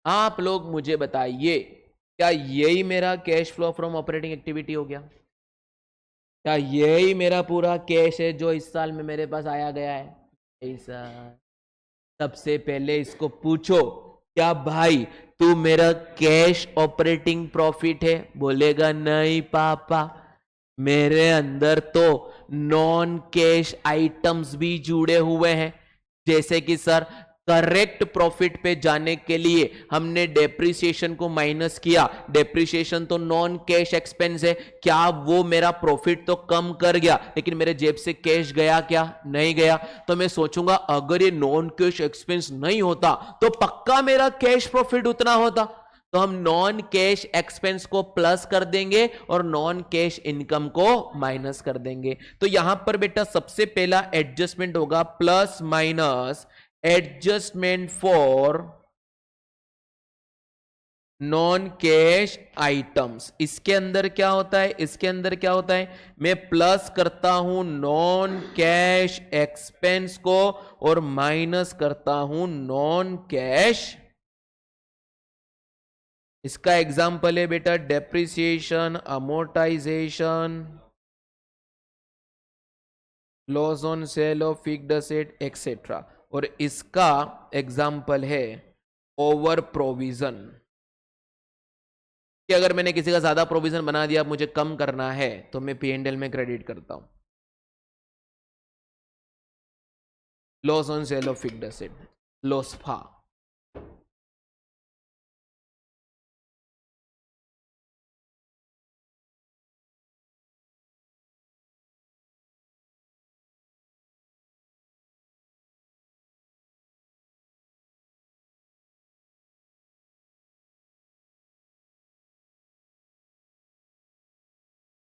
आप लोग मुझे बताइए क्या यही मेरा cash flow from operating activity हो गया? क्या यही मेरा पूरा कैश है जो इस साल में मेरे पास आया गया है? ऐसा सबसे पहले इसको पूछो, क्या भाई तू मेरा कैश ऑपरेटिंग प्रॉफिट है? बोलेगा नहीं पापा, मेरे अंदर तो नॉन कैश आइटम्स भी जुड़े हुए हैं। जैसे कि सर करेक्ट प्रॉफिट पे जाने के लिए हमने डेप्रिसिएशन को माइनस किया, डेप्रिसिएशन तो नॉन कैश एक्सपेंस है, क्या वो मेरा प्रॉफिट तो कम कर गया, लेकिन मेरे जेब से कैश गया क्या? नहीं गया। तो मैं सोचूंगा अगर ये नॉन कैश एक्सपेंस नहीं होता तो पक्का मेरा कैश प्रॉफिट उतना होता। तो हम नॉन कैश एक्सपेंस को प्लस कर देंगे और नॉन कैश इनकम को माइनस कर देंगे। तो यहां पर बेटा सबसे पहला एडजस्टमेंट होगा plus minus adjustment for non cash items. इसके अंदर क्या होता है, इसके अंदर क्या होता है, मैं प्लस करता हूं नॉन कैश एक्सपेंस को और माइनस करता हूं नॉन कैश। इसका एग्जाम्पल है बेटा depreciation, amortisation, loss on sale of fixed asset etcetera. और इसका एग्जाम्पल है ओवर प्रोविजन, कि अगर मैंने किसी का ज्यादा प्रोविजन बना दिया, मुझे कम करना है, तो मैं पी&एल में क्रेडिट करता हूं। Loss on sale of fixed asset, लोस्फा।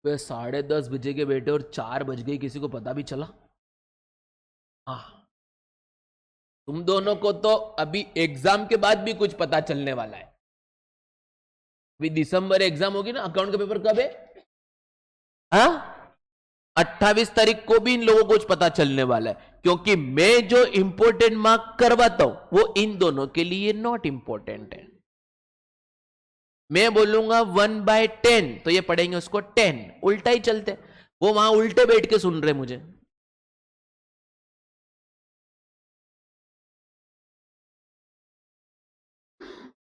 वे 10:30 बजे के बैठे और 4 बज गई, किसी को पता भी चला? हाँ, तुम दोनों को तो अभी एग्जाम के बाद भी कुछ पता चलने वाला है। अभी दिसंबर एग्जाम होगी ना, अकाउंट का पेपर कब है? हाँ, 28 तारीख को भी इन लोगों को कुछ पता चलने वाला है, क्योंकि मैं जो इंपोर्टेंट मार्क करवाता हूं वो इन दोनों के लिए नॉट इंपोर्टेंट है। मैं बोलूंगा 1/10 तो ये पढ़ेंगे उसको 10, उल्टा ही चलते, वो वहां उल्टे बैठ के सुन रहे मुझे।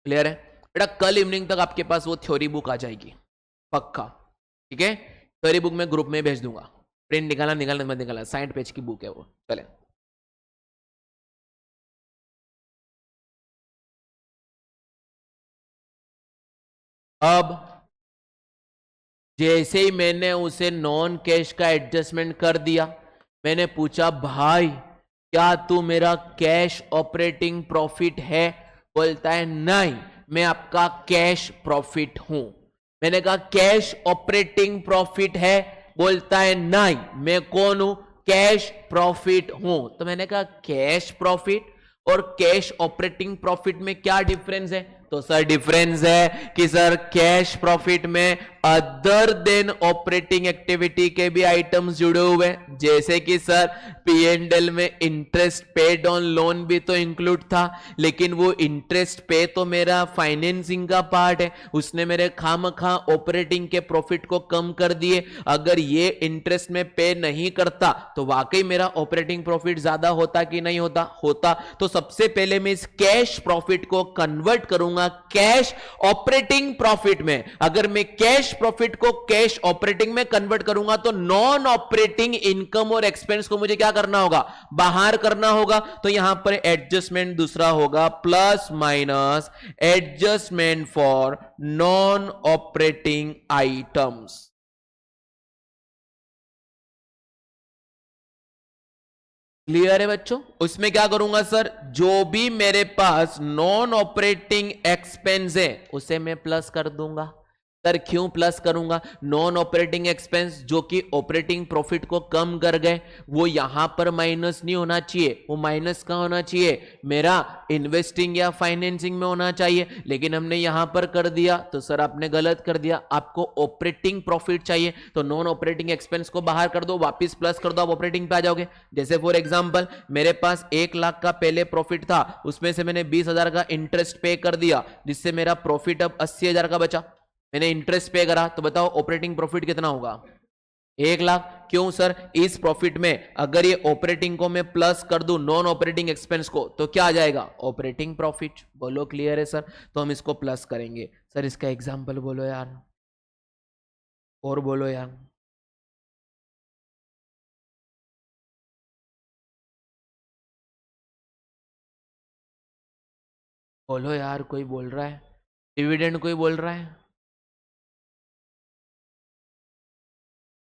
क्लियर है बेटा? कल इवनिंग तक आपके पास वो थ्योरी बुक आ जाएगी पक्का, ठीक है? थ्योरी बुक में ग्रुप में भेज दूंगा, प्रिंट निकालना निकालना मत निकालना, 60 पेज की बुक है वो। चले। अब जैसे ही मैंने उसे नॉन कैश का एडजस्टमेंट कर दिया, मैंने पूछा भाई क्या तू मेरा कैश ऑपरेटिंग प्रॉफिट है? बोलता है नहीं, मैं आपका कैश प्रॉफिट हूं। मैंने कहा कैश ऑपरेटिंग प्रॉफिट है? बोलता है नहीं, मैं कौन हूं? कैश प्रॉफिट हूं। तो मैंने कहा कैश प्रॉफिट और कैश ऑपरेटिंग प्रॉफिट में क्या डिफरेंस है? तो सर डिफरेंस है कि सर कैश प्रॉफिट में अदर देन ऑपरेटिंग एक्टिविटी के भी आइटम्स जुड़े हुए हैं, जैसे कि सर P&L में इंटरेस्ट पेड ऑन लोन भी तो इंक्लूड था, लेकिन वो इंटरेस्ट पे तो मेरा फाइनेंसिंग का पार्ट है, उसने मेरे खामखा ऑपरेटिंग के प्रॉफिट को कम कर दिए। अगर ये इंटरेस्ट में पे नहीं करता तो वाकई मेरा ऑपरेटिंग प्रॉफिट ज्यादा होता कि नहीं होता? होता। तो सबसे पहले मैं इस कैश प्रॉफिट को कन्वर्ट करूंगा कैश ऑपरेटिंग प्रॉफिट में। अगर मैं कैश प्रॉफिट को कैश ऑपरेटिंग में कन्वर्ट करूंगा तो नॉन ऑपरेटिंग इनकम और एक्सपेंस को मुझे क्या करना होगा? बाहर करना होगा। तो यहां पर एडजस्टमेंट दूसरा होगा, plus minus adjustment for non operating items. Clear है बच्चों? उसमें क्या करूंगा सर, जो भी मेरे पास नॉन ऑपरेटिंग एक्सपेंस है उसे मैं प्लस कर दूंगा। सर क्यों प्लस करूंगा? नॉन ऑपरेटिंग एक्सपेंस जो कि ऑपरेटिंग प्रॉफिट को कम कर गए, वो यहां पर माइनस नहीं होना चाहिए। वो माइनस कहां होना चाहिए? मेरा इन्वेस्टिंग या फाइनेंसिंग में होना चाहिए, लेकिन हमने यहां पर कर दिया। तो सर आपने गलत कर दिया। आपको ऑपरेटिंग प्रॉफिट चाहिए तो नॉन ऑपरेटिंग एक्सपेंस को बाहर कर दो, वापिस प्लस कर दो, आप ऑपरेटिंग पे आ जाओगे। जैसे फॉर एग्जांपल मेरे पास 1 लाख का पहले प्रॉफिट था, उसमें से मैंने 20,000 का इंटरेस्ट पे कर दिया, जिससे मेरा प्रॉफिट अब 80,000 का बचा। मैंने इंटरेस्ट पे करा, तो बताओ ऑपरेटिंग प्रॉफिट कितना होगा? 1 लाख। क्यों सर? इस प्रॉफिट में अगर ये ऑपरेटिंग को मैं प्लस कर दूं नॉन ऑपरेटिंग एक्सपेंस को, तो क्या आ जाएगा? Operating profit. बोलो क्लियर है सर? तो हम इसको प्लस करेंगे। सर इसका एग्जांपल बोलो यार, और बोलो यार। बोलो यार, कोई बोल रहा है? डिविडेंड कोई बोल रहा है?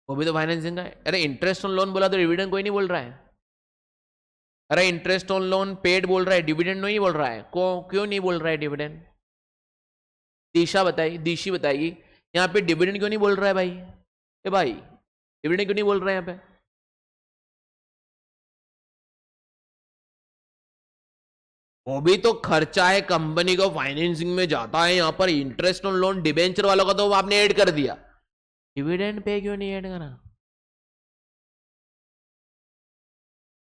वो भी तो फाइनेंसिंग का है। अरे इंटरेस्ट ऑन लोन बोला तो डिविडेंड कोई नहीं बोल रहा है। अरे इंटरेस्ट ऑन लोन पेड बोल रहा है, डिविडेंड नहीं बोल रहा है। क्यों नहीं बोल रहा है डिविडेंड? दिशा बताइए, दिशी बताइए, यहाँ पे डिविडेंड क्यों नहीं बोल रहा है भाई? ए भाई डिविडेंड क्यों नहीं बोल रहा है यहाँ पे? वो भी तो खर्चा है, कंपनी को फाइनेंसिंग में जाता है। यहाँ पर इंटरेस्ट ऑन लोन डिबेंचर वालों का तो आपने ऐड कर दिया, डिविडेंड पे क्यों नहीं ऐड करा?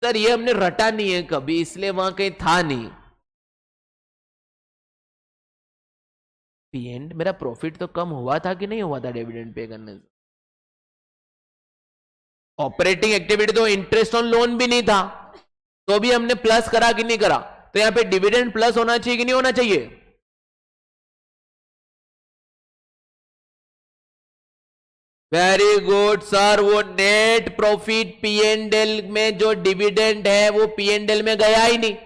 सर ये हमने रटा नहीं है कभी, इसलिए वहां कहीं था नहीं। एंड मेरा प्रॉफिट तो कम हुआ था कि नहीं हुआ था डिविडेंड पे करने से? ऑपरेटिंग एक्टिविटी तो इंटरेस्ट ऑन लोन भी नहीं था, तो भी हमने प्लस करा कि नहीं करा? तो यहां पे डिविडेंड प्लस होना चाहिए कि नहीं होना चाहिए? Very good sir. वो नेट प्रॉफिट P&L में जो डिविडेंड है वो P&L में गया ही नहीं।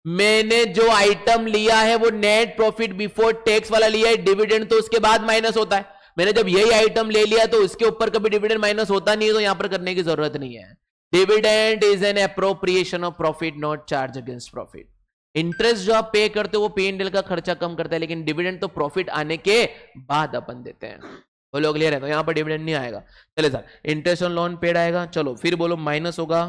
मैंने जो आइटम लिया है वो नेट प्रॉफिट बिफोर टैक्स वाला लिया है, डिविडेंड तो उसके बाद माइनस होता है। मैंने जब यही आइटम ले लिया तो उसके ऊपर कभी डिविडेंड माइनस होता नहीं है, तो यहां पर करने की जरूरत नहीं है। Dividend is an appropriation of profit, not charge against profit. Interest जो आप पे करते हो वो P&L का खर्चा कम करता है, लेकिन डिविडेंड तो प्रॉफिट आने के बाद अपन देते हैं। वो लोग क्लियर है? तो यहां पर डिविडेंड नहीं आएगा। चले sir, interest on loan paid आएगा। चलो फिर बोलो माइनस होगा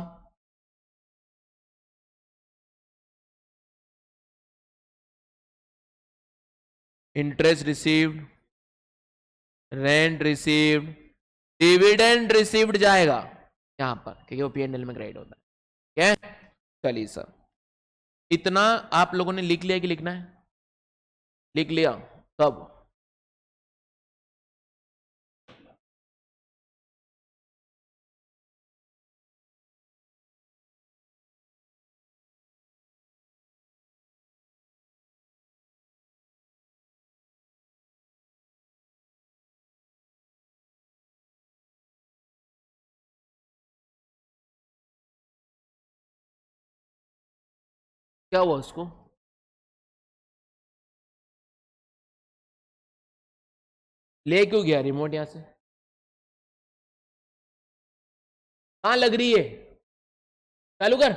interest received, rent received, dividend received जाएगा यहां पर, क्योंकि वो P&L में क्रेडिट होता है। क्या? चलिए सर, इतना आप लोगों ने लिख लिया कि लिखना है? लिख लिया? कब? क्या हुआ उसको? ले क्यों गया रिमोट यहां से? कहां लग रही है? चालू कर।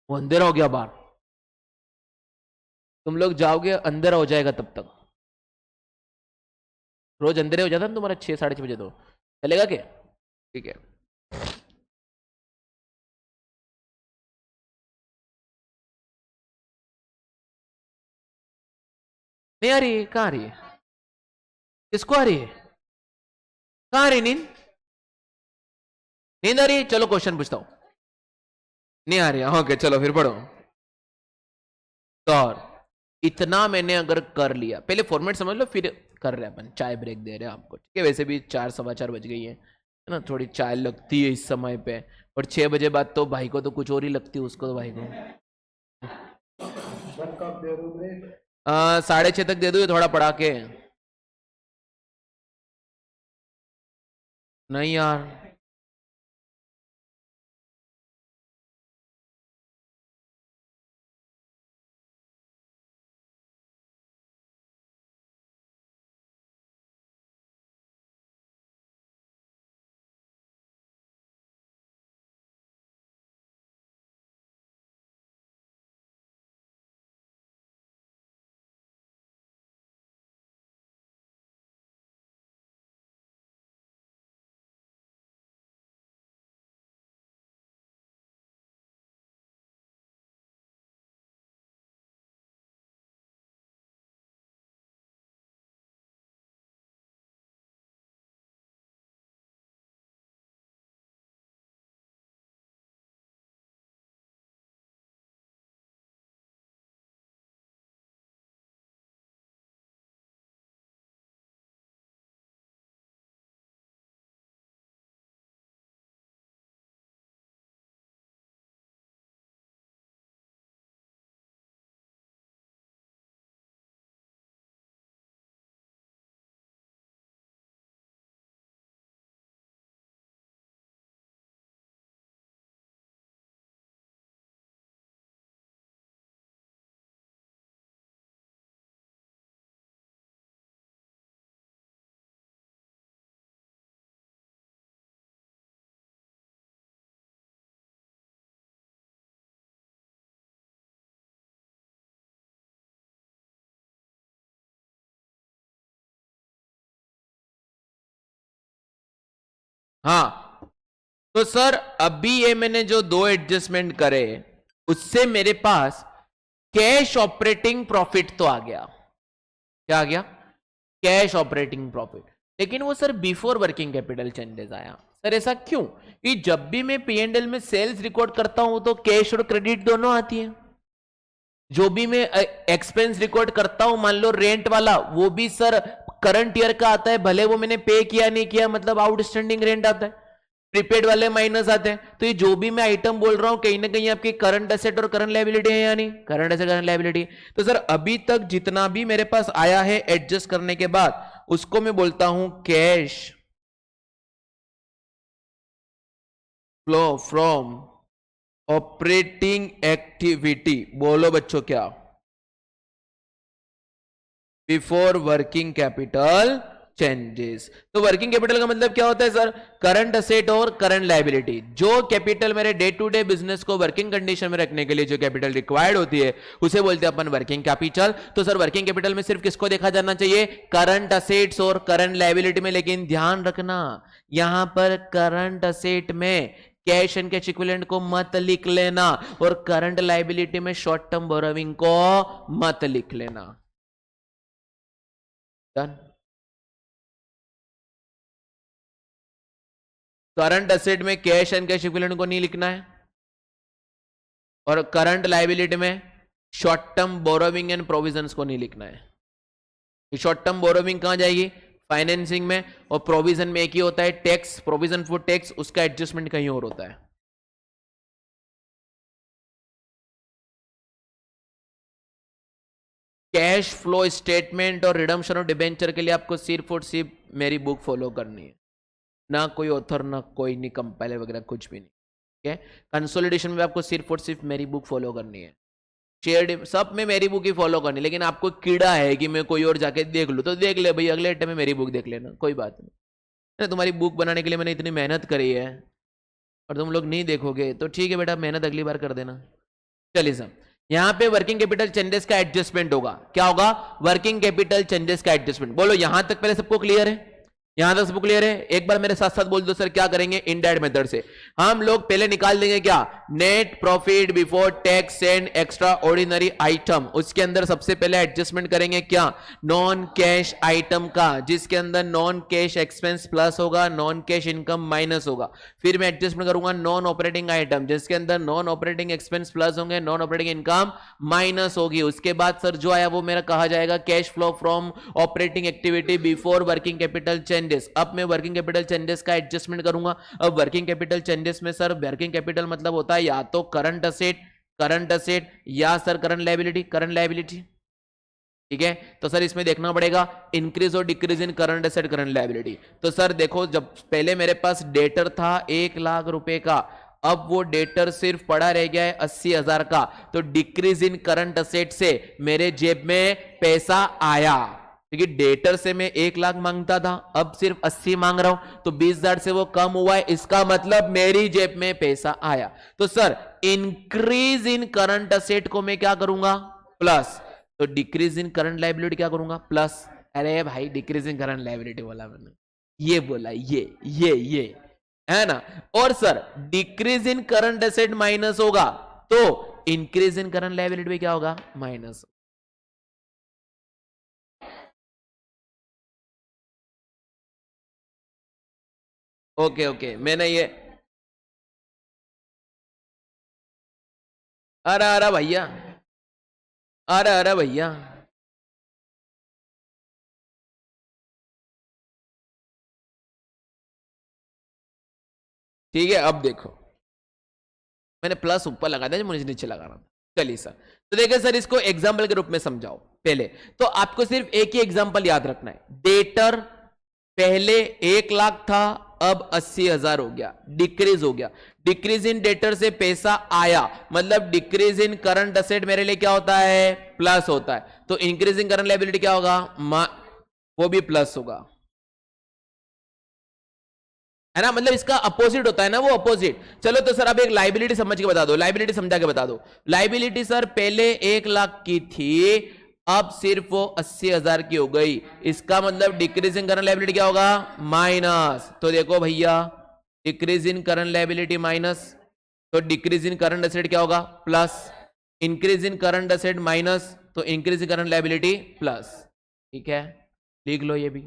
वो अंधेरा हो गया बाहर, तुम लोग जाओगे अंधेरा हो जाएगा तब तक। रोज अंधेरे हो जाता ना तुम्हारा 6 साढ़े 6 बजे, तो चलेगा क्या? ठीक है। नहीं आ रही है? कहाँ आ रही है? किसको आ रही है? कहाँ आ रही नींद? नींद आ रही है? चलो क्वेश्चन पूछता हूं। नहीं आ रही है? ओके चलो फिर पढ़ो। तो और इतना मैंने अगर कर लिया, पहले फॉर्मेट समझ लो फिर कर रहे हैं अपन, चाय ब्रेक दे रहे हैं आपको, ठीक है? वैसे भी 4 सवा 4 बज गई है ना, थोड़ी चाय लगती है इस समय पे, और 6 बजे बाद तो भाई को तो कुछ और ही लगती है, उसको तो भाई को सर कब दे रहे हो ब्रेक? 6:30 तक दे दो, ये थोड़ा पढ़ा के। नहीं यार, हाँ तो सर अभी ये मैंने जो 2 एडजस्टमेंट करे, उससे मेरे पास कैश ऑपरेटिंग प्रॉफिट तो आ गया। क्या आ गया? Cash operating profit. लेकिन वो sir before working capital changes आया। सर ऐसा क्यों? कि जब भी मैं P&L में सेल्स रिकॉर्ड करता हूं तो कैश और क्रेडिट दोनों आती है। जो भी मैं एक्सपेंस रिकॉर्ड करता हूं, मान लो रेंट वाला, वो भी सर करंट ईयर का आता है, भले वो मैंने पे किया नहीं किया, मतलब आउटस्टैंडिंग रेंट आता है। प्रीपेड वाले माइनस आते हैं। तो ये जो भी मैं आइटम बोल रहा हूं कहीं ना कहीं आपकी करंट एसेट और करंट लायबिलिटी है, यानी करंट एसेट करंट लायबिलिटी। तो सर अभी तक जितना भी मेरे पास आया है एडजस्ट करने के बाद, उसको मैं बोलता हूं cash flow from operating activity. बोलो बच्चों क्या? Before working capital changes. तो वर्किंग कैपिटल का मतलब क्या होता है सर? करंट असेट और करंट लायबिलिटी। जो कैपिटल मेरे डे टू डे बिजनेस को वर्किंग कंडीशन में रखने के लिए जो कैपिटल रिक्वायर्ड होती है, उसे बोलते हैं अपन वर्किंग कैपिटल। तो सर वर्किंग कैपिटल में सिर्फ किसको देखा जाना चाहिए? करंट असेट्स और करंट लायबिलिटी में। लेकिन ध्यान रखना, यहां पर करंट असेट में कैश एंड कैश इक्विवेलेंट को मत लिख लेना, और करंट लायबिलिटी में शॉर्ट टर्म बोरोविंग को मत लिख लेना। डन। करंट एसेट में कैश एंड कैश इक्विवेलेंट को नहीं लिखना है, और करंट लायबिलिटी में short term borrowing and provisions को नहीं लिखना है। शॉर्ट टर्म बोरोविंग कहां जाएगी? फाइनेंसिंग में। और प्रोविजन में एक ही होता है, टैक्स, प्रोविजन फॉर टैक्स, उसका एडजस्टमेंट कहीं और होता है। कैश फ्लो स्टेटमेंट और रिडम्पशन ऑफ डिबेंचर के लिए आपको सिर्फ और सिर्फ मेरी बुक फॉलो करनी है, ना कोई ऑथर, ना कोई नहीं कंपाइलर वगैरह, कुछ भी नहीं। ठीक है, कंसोलिडेशन में आपको सिर्फ और सिर्फ मेरी बुक फॉलो करनी है, शेयर्ड सब में मेरी बुक ही फॉलो करनी। लेकिन आपको कीड़ा है कि मैं कोई और जाके देख लूँ, तो देख ले भाई, अगले अट्टे में मेरी बुक देख लेना, कोई बात नहीं है। तुम्हारी बुक बनाने के लिए मैंने इतनी मेहनत करी है और तुम लोग नहीं देखोगे तो ठीक है बेटा, मेहनत अगली बार कर देना। चलिए सर, यहां पे वर्किंग कैपिटल चेंजेस का एडजस्टमेंट होगा। क्या होगा? वर्किंग कैपिटल चेंजेस का एडजस्टमेंट। बोलो यहां तक पहले सबको क्लियर है? यहां तक सबको क्लियर है? एक बार मेरे साथ साथ बोल दो सर, क्या करेंगे? इनडायरेक्ट मेथड से हम लोग पहले निकाल देंगे क्या? Net profit before tax and extra ordinary item. उसके अंदर सबसे पहले एडजस्टमेंट करेंगे क्या? नॉन कैश आइटम का, जिसके अंदर नॉन कैश एक्सपेंस प्लस होगा, नॉन कैश इनकम माइनस होगा। फिर मैं एडजस्टमेंट करूंगा नॉन ऑपरेटिंग आइटम, जिसके अंदर नॉन ऑपरेटिंग एक्सपेंस प्लस होंगे, नॉन ऑपरेटिंग इनकम माइनस होगी। उसके बाद सर जो आया वो मेरा कहा जाएगा cash flow from operating activity before working capital changes. अब मैं वर्किंग कैपिटल चेंजेस का एडजस्टमेंट करूंगा। अब वर्किंग कैपिटल चेंजेस में सर वर्किंग कैपिटल मतलब होता है या तो करंट असेट या सर करंट लायबिलिटी। ठीक है, तो सर इसमें देखना पड़ेगा इंक्रीज और decrease in current asset current liability. तो सर देखो, जब पहले मेरे पास डेटर था 1,00,000 रुपए का, अब वो डेटर सिर्फ पड़ा रह गया है 80,000 का, तो डिक्रीज इन करंट असेट से मेरे जेब में पैसा आया। क्योंकि डेटर से मैं 1,00,000 मांगता था, अब सिर्फ 80 मांग रहा हूं, तो 20,000 से वो कम हुआ है, इसका मतलब मेरी जेब में पैसा आया। तो sir increase in current asset को मैं क्या करूंगा? प्लस। तो डिक्रीज इन करंट लायबिलिटी क्या करूंगा? प्लस। अरे भाई डिक्रीज इन करंट लायबिलिटी बोला मैंने, ये बोला, ये है ना। और sir decrease in current asset minus होगा, तो इंक्रीज इन करंट लायबिलिटी में क्या होगा? माइनस। ओके, मैंने ये अरे भैया, अरे भैया, ठीक है। अब देखो, मैंने प्लस ऊपर लगा दिया, मुझे नीचे लगाना था। चलिए सर, तो देखिए सर, इसको एग्जाम्पल के रूप में समझाओ। पहले तो आपको सिर्फ एक ही एग्जाम्पल याद रखना है। डेटर पहले 1,00,000 था, अब 80,000 हो गया, डिक्रीज हो गया। डिक्रीज इन डेटर से पैसा आया, मतलब डिक्रीज इन करंट असेट मेरे लिए क्या होता है? प्लस होता है। तो इंक्रीज इन करंट लायबिलिटी क्या होगा? वो भी प्लस होगा, है ना। मतलब इसका अपोजिट होता है ना, वो अपोजिट। चलो तो सर अब एक लाइबिलिटी समझ के बता दो, लाइबिलिटी समझा के बता दो। लाइबिलिटी सर पहले 1,00,000 की थी, अब सिर्फ वो 80,000 की हो गई, इसका मतलब डिक्रीज इन करंट लायबिलिटी क्या होगा? माइनस। तो देखो भैया, decrease in current liability minus, तो डिक्रीज इन करंट एसेट क्या होगा? Plus. Increase in current asset minus, तो increase in current liability plus. ठीक है, लिख लो, ये भी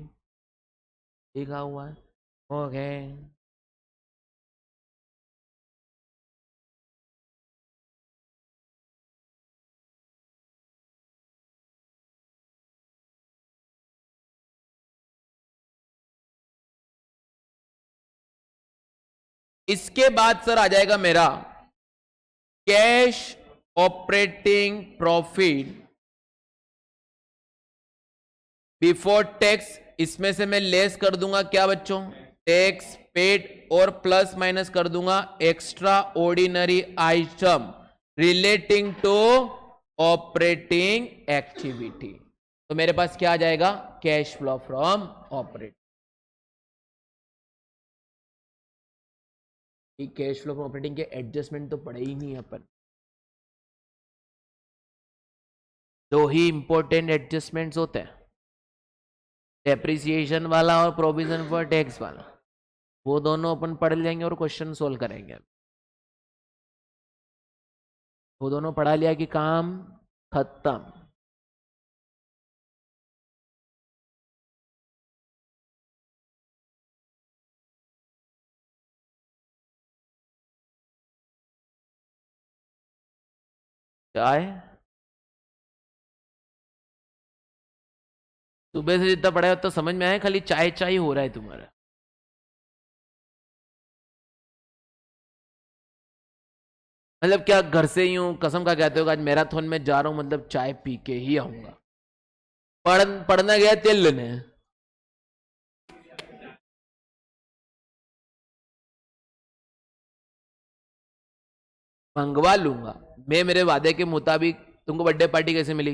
लिखा हुआ है। ओके, इसके बाद सर आ जाएगा मेरा cash operating profit before tax. इसमें से मैं लेस कर दूंगा क्या बच्चों? टैक्स पेड, और प्लस माइनस कर दूंगा extraordinary item relating to operating activity. तो मेरे पास क्या आ जाएगा? Cash flow from operating. Cash flow from operating के एडजस्टमेंट तो पड़े ही नहीं अपन। दो ही इंपॉर्टेंट एडजस्टमेंट्स होते हैं, डेप्रिसिएशन वाला और प्रोविजन फॉर टैक्स वाला। वो दोनों अपन पढ़ लेंगे और क्वेश्चन सोल्व करेंगे। वो दोनों पढ़ा लिया कि काम खत्म। चाय सुबह से जितना पढ़ा है उतना समझ में आया, खाली चाय चाय हो रहा है तुम्हारा। मतलब क्या घर से ही हूँ, कसम का कहते हो आज मैराथन में जा रहा हूँ, मतलब चाय पी के ही आऊंगा। पढ़ना गया तेल लेने, मंगवा लूंगा मैं मेरे वादे के मुताबिक। तुमको बर्थडे पार्टी कैसे मिली?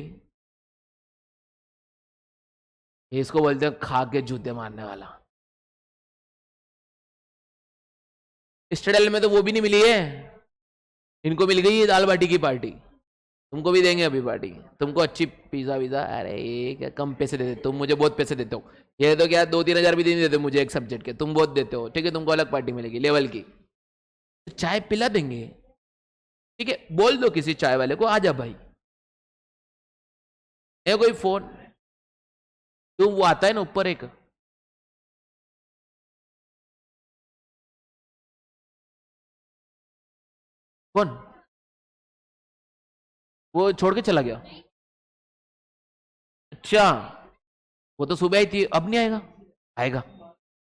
इसको बोलते हैं खा के जूते मारने वाला। स्टेडल में तो वो भी नहीं मिली है, इनको मिल गई है दाल बाटी की पार्टी। तुमको भी देंगे अभी पार्टी, तुमको अच्छी पिज्जा विज़ा। अरे ये क्या कम पैसे देते, तुम मुझे बहुत पैसे देते हो। ये तो क्या 2-3 हजार भी नहीं देते मुझे एक सब्जेक्ट के, तुम बहुत देते हो। ठीक है, तुमको अलग पार्टी मिलेगी लेवल की, तो चाय पिला देंगे। ठीक है, बोल दो किसी चाय वाले को, आजा भाई। है कोई फोन? तो वो आता है ना ऊपर एक, कौन वो छोड़ के चला गया? अच्छा, वो तो सुबह आई थी, अब नहीं आएगा? आएगा,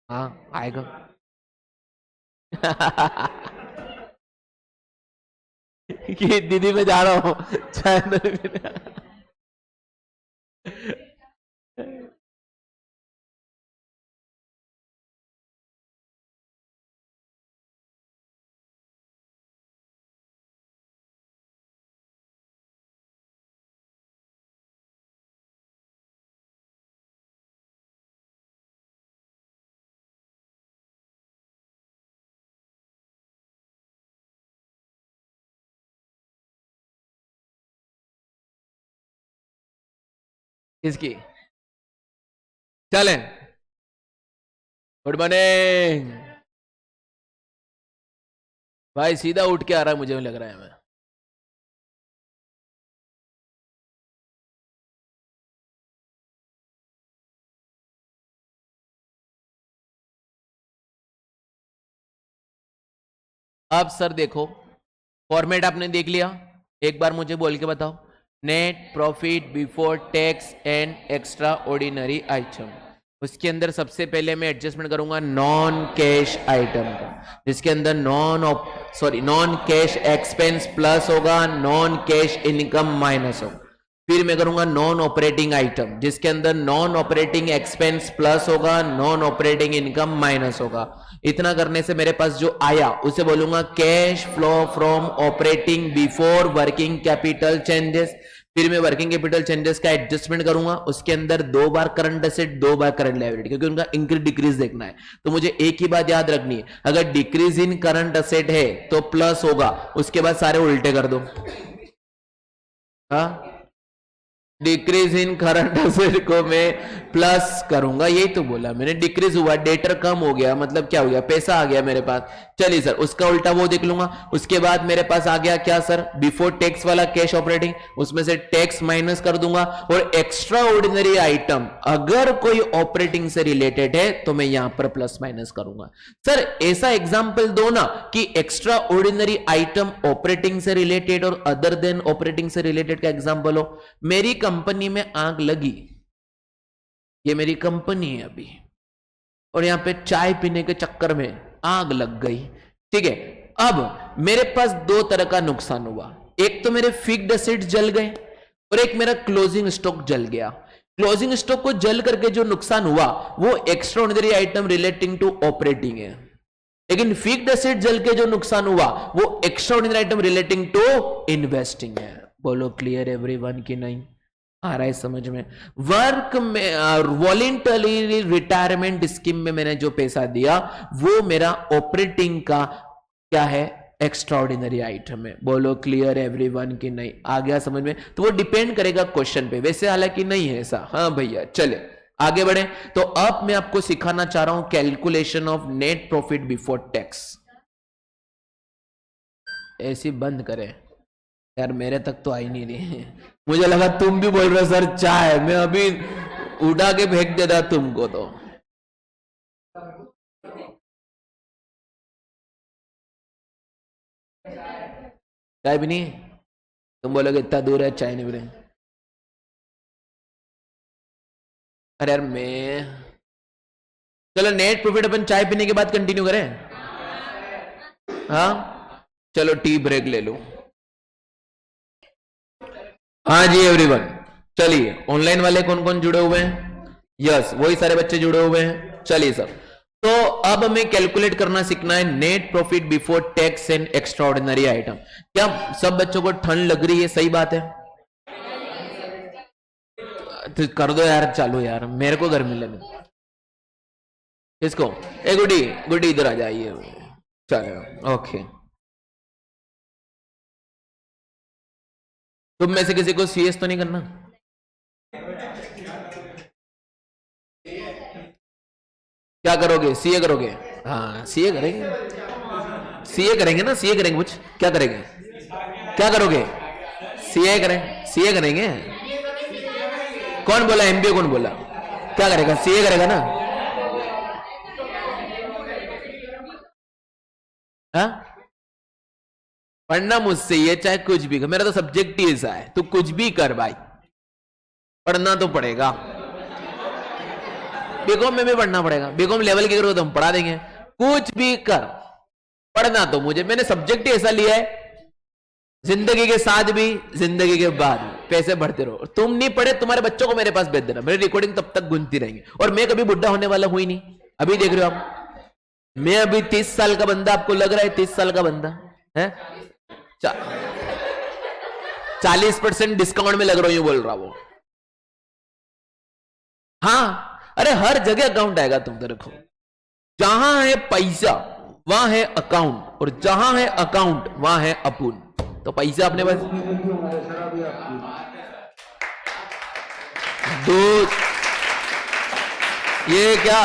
हाँ आएगा। कि दीदी मैं जा रहा हूं चाय किसकी? चलें, गुड मॉर्निंग भाई। सीधा उठ के आ रहा है, मुझे लग रहा है। मैं अब सर देखो, फॉर्मेट आपने देख लिया, एक बार मुझे बोल के बताओ। Net profit before tax and extra ordinary item, उसके अंदर सबसे पहले मैं एडजस्टमेंट करूंगा नॉन कैश आइटम का, जिसके अंदर नॉन कैश एक्सपेंस प्लस होगा, नॉन कैश इनकम माइनस होगा। फिर मैं करूंगा नॉन ऑपरेटिंग आइटम, जिसके अंदर नॉन ऑपरेटिंग एक्सपेंस प्लस होगा, नॉन ऑपरेटिंग इनकम माइनस होगा। इतना करने से मेरे पास जो आया उसे बोलूंगा cash flow from operating before working capital changes. फिर मैं वर्किंग कैपिटल चेंजेस का एडजस्टमेंट करूंगा, उसके अंदर 2 बार करंट एसेट 2 बार करंट लायबिलिटी, क्योंकि उनका इंक्रीज डिक्रीज देखना है। तो मुझे एक ही बात याद रखनी है, अगर डिक्रीज इन करंट एसेट है तो प्लस होगा, उसके बाद सारे उल्टे कर दो। हाँ, डिक्रीज इन करंट एसेट को मैं प्लस करूंगा, यही तो बोला मैंने। डिक्रीज हुआ, डेटर कम हो गया, मतलब क्या हो गया, पैसा आ गया मेरे पास। चलिए सर, उसका उल्टा वो देख लूंगा। उसके बाद मेरे पास आ गया क्या सर, बिफोर टैक्स वाला कैश ऑपरेटिंग, उसमें से टैक्स माइनस कर दूंगा। और एक्स्ट्रा ऑर्डिनरी आइटम अगर कोई ऑपरेटिंग से रिलेटेड है तो मैं यहां पर प्लस माइनस करूंगा। सर ऐसा एग्जाम्पल दो ना कि एक्स्ट्रा ऑर्डिनरी आइटम ऑपरेटिंग से रिलेटेड और अदर देन ऑपरेटिंग से रिलेटेड का एग्जाम्पल हो। मेरी कंपनी में आग लगी, ये मेरी कंपनी है अभी, और यहां पे चाय पीने के चक्कर में आग लग गई। ठीक है, अब मेरे पास 2 तरह का नुकसान हुआ, एक तो मेरे फिक्स्ड एसेट जल गए और एक मेरा क्लोजिंग स्टॉक जल गया। क्लोजिंग स्टॉक को जल करके जो नुकसान हुआ वो extraordinary item relating to operating है, लेकिन फिक्स्ड एसेट जल के जो नुकसान हुआ वो extraordinary item relating to investing है। बोलो क्लियर एवरीवन की नहीं आ रहा है समझ में? वर्क में वॉलेंटरी रिटायरमेंट स्कीम में मैंने जो पैसा दिया वो मेरा ऑपरेटिंग का क्या है, एक्स्ट्रा ऑर्डिनरी आइटम है। बोलो क्लियर एवरीवन की नहीं आ गया समझ में? तो वो डिपेंड करेगा क्वेश्चन पे, वैसे हालांकि नहीं है ऐसा। हाँ भैया चले आगे बढ़े। तो अब मैं आपको सिखाना चाह रहा हूं calculation of net profit before tax. ऐसी बंद करें यार, मेरे तक तो आई नहीं रही। मुझे लगा तुम भी बोल रहे हो सर चाय, मैं अभी उड़ा के फेंक देता तुमको। तो चाय भी नहीं, तुम बोलोगे इतना दूर है चाय नहीं भी नहीं। अरे यार मैं, चलो नेट प्रॉफिट अपन चाय पीने के बाद कंटिन्यू करें। हाँ चलो टी ब्रेक ले लो। हाँ जी एवरीवन, चलिए ऑनलाइन वाले कौन कौन जुड़े हुए हैं? यस, वही सारे बच्चे जुड़े हुए हैं। चलिए सर, तो अब हमें कैलकुलेट करना सीखना है net profit before tax and extra ordinary item. क्या सब बच्चों को ठंड लग रही है? सही बात है, तो कर दो यार चालू यार, मेरे को गर्मी लगे। किसको? ए गुड्डी, गुड्डी इधर आ जाइए। चलो ओके, तुम में से किसी को सीएस तो नहीं करना? क्या करोगे? सीए करोगे? हाँ सीए करेंगे, सीए करेंगे ना, सीए करेंगे। कुछ क्या करेंगे? क्या करोगे? सीए करें, सीए करेंगे। कौन बोला एमबीए? कौन बोला? क्या करेगा? सीए करेगा ना? हाँ, पढ़ना मुझसे ये चाहे कुछ भी कर, मेरा तो सब्जेक्ट ही ऐसा है, तू कुछ भी कर भाई, पढ़ना तो पड़ेगा। बीकॉम में भी पढ़ना पड़ेगा, बीकॉम लेवल की करो तो हम पढ़ा देंगे। कुछ भी कर, पढ़ना तो मुझे, मैंने सब्जेक्ट ही ऐसा लिया है, जिंदगी के साथ भी जिंदगी के बाद भी पैसे बढ़ते रहो। तुम नहीं पढ़े, तुम्हारे बच्चों को मेरे पास भेज देना, मेरी रिकॉर्डिंग तब तक गुंजती रहेंगी। और मैं कभी बुढ़ा होने वाला हुई नहीं, अभी देख रहे हो आप, मैं अभी 30 साल का बंदा, आपको लग रहा है 30 साल का बंदा है? 40% डिस्काउंट में लग रहा हूं, बोल रहा वो। हाँ, अरे हर जगह अकाउंट आएगा, तुम तो रखो। जहां है पैसा वहां है अकाउंट, और जहां है अकाउंट वहां है अपुन। तो पैसा अपने पास दूध, ये क्या,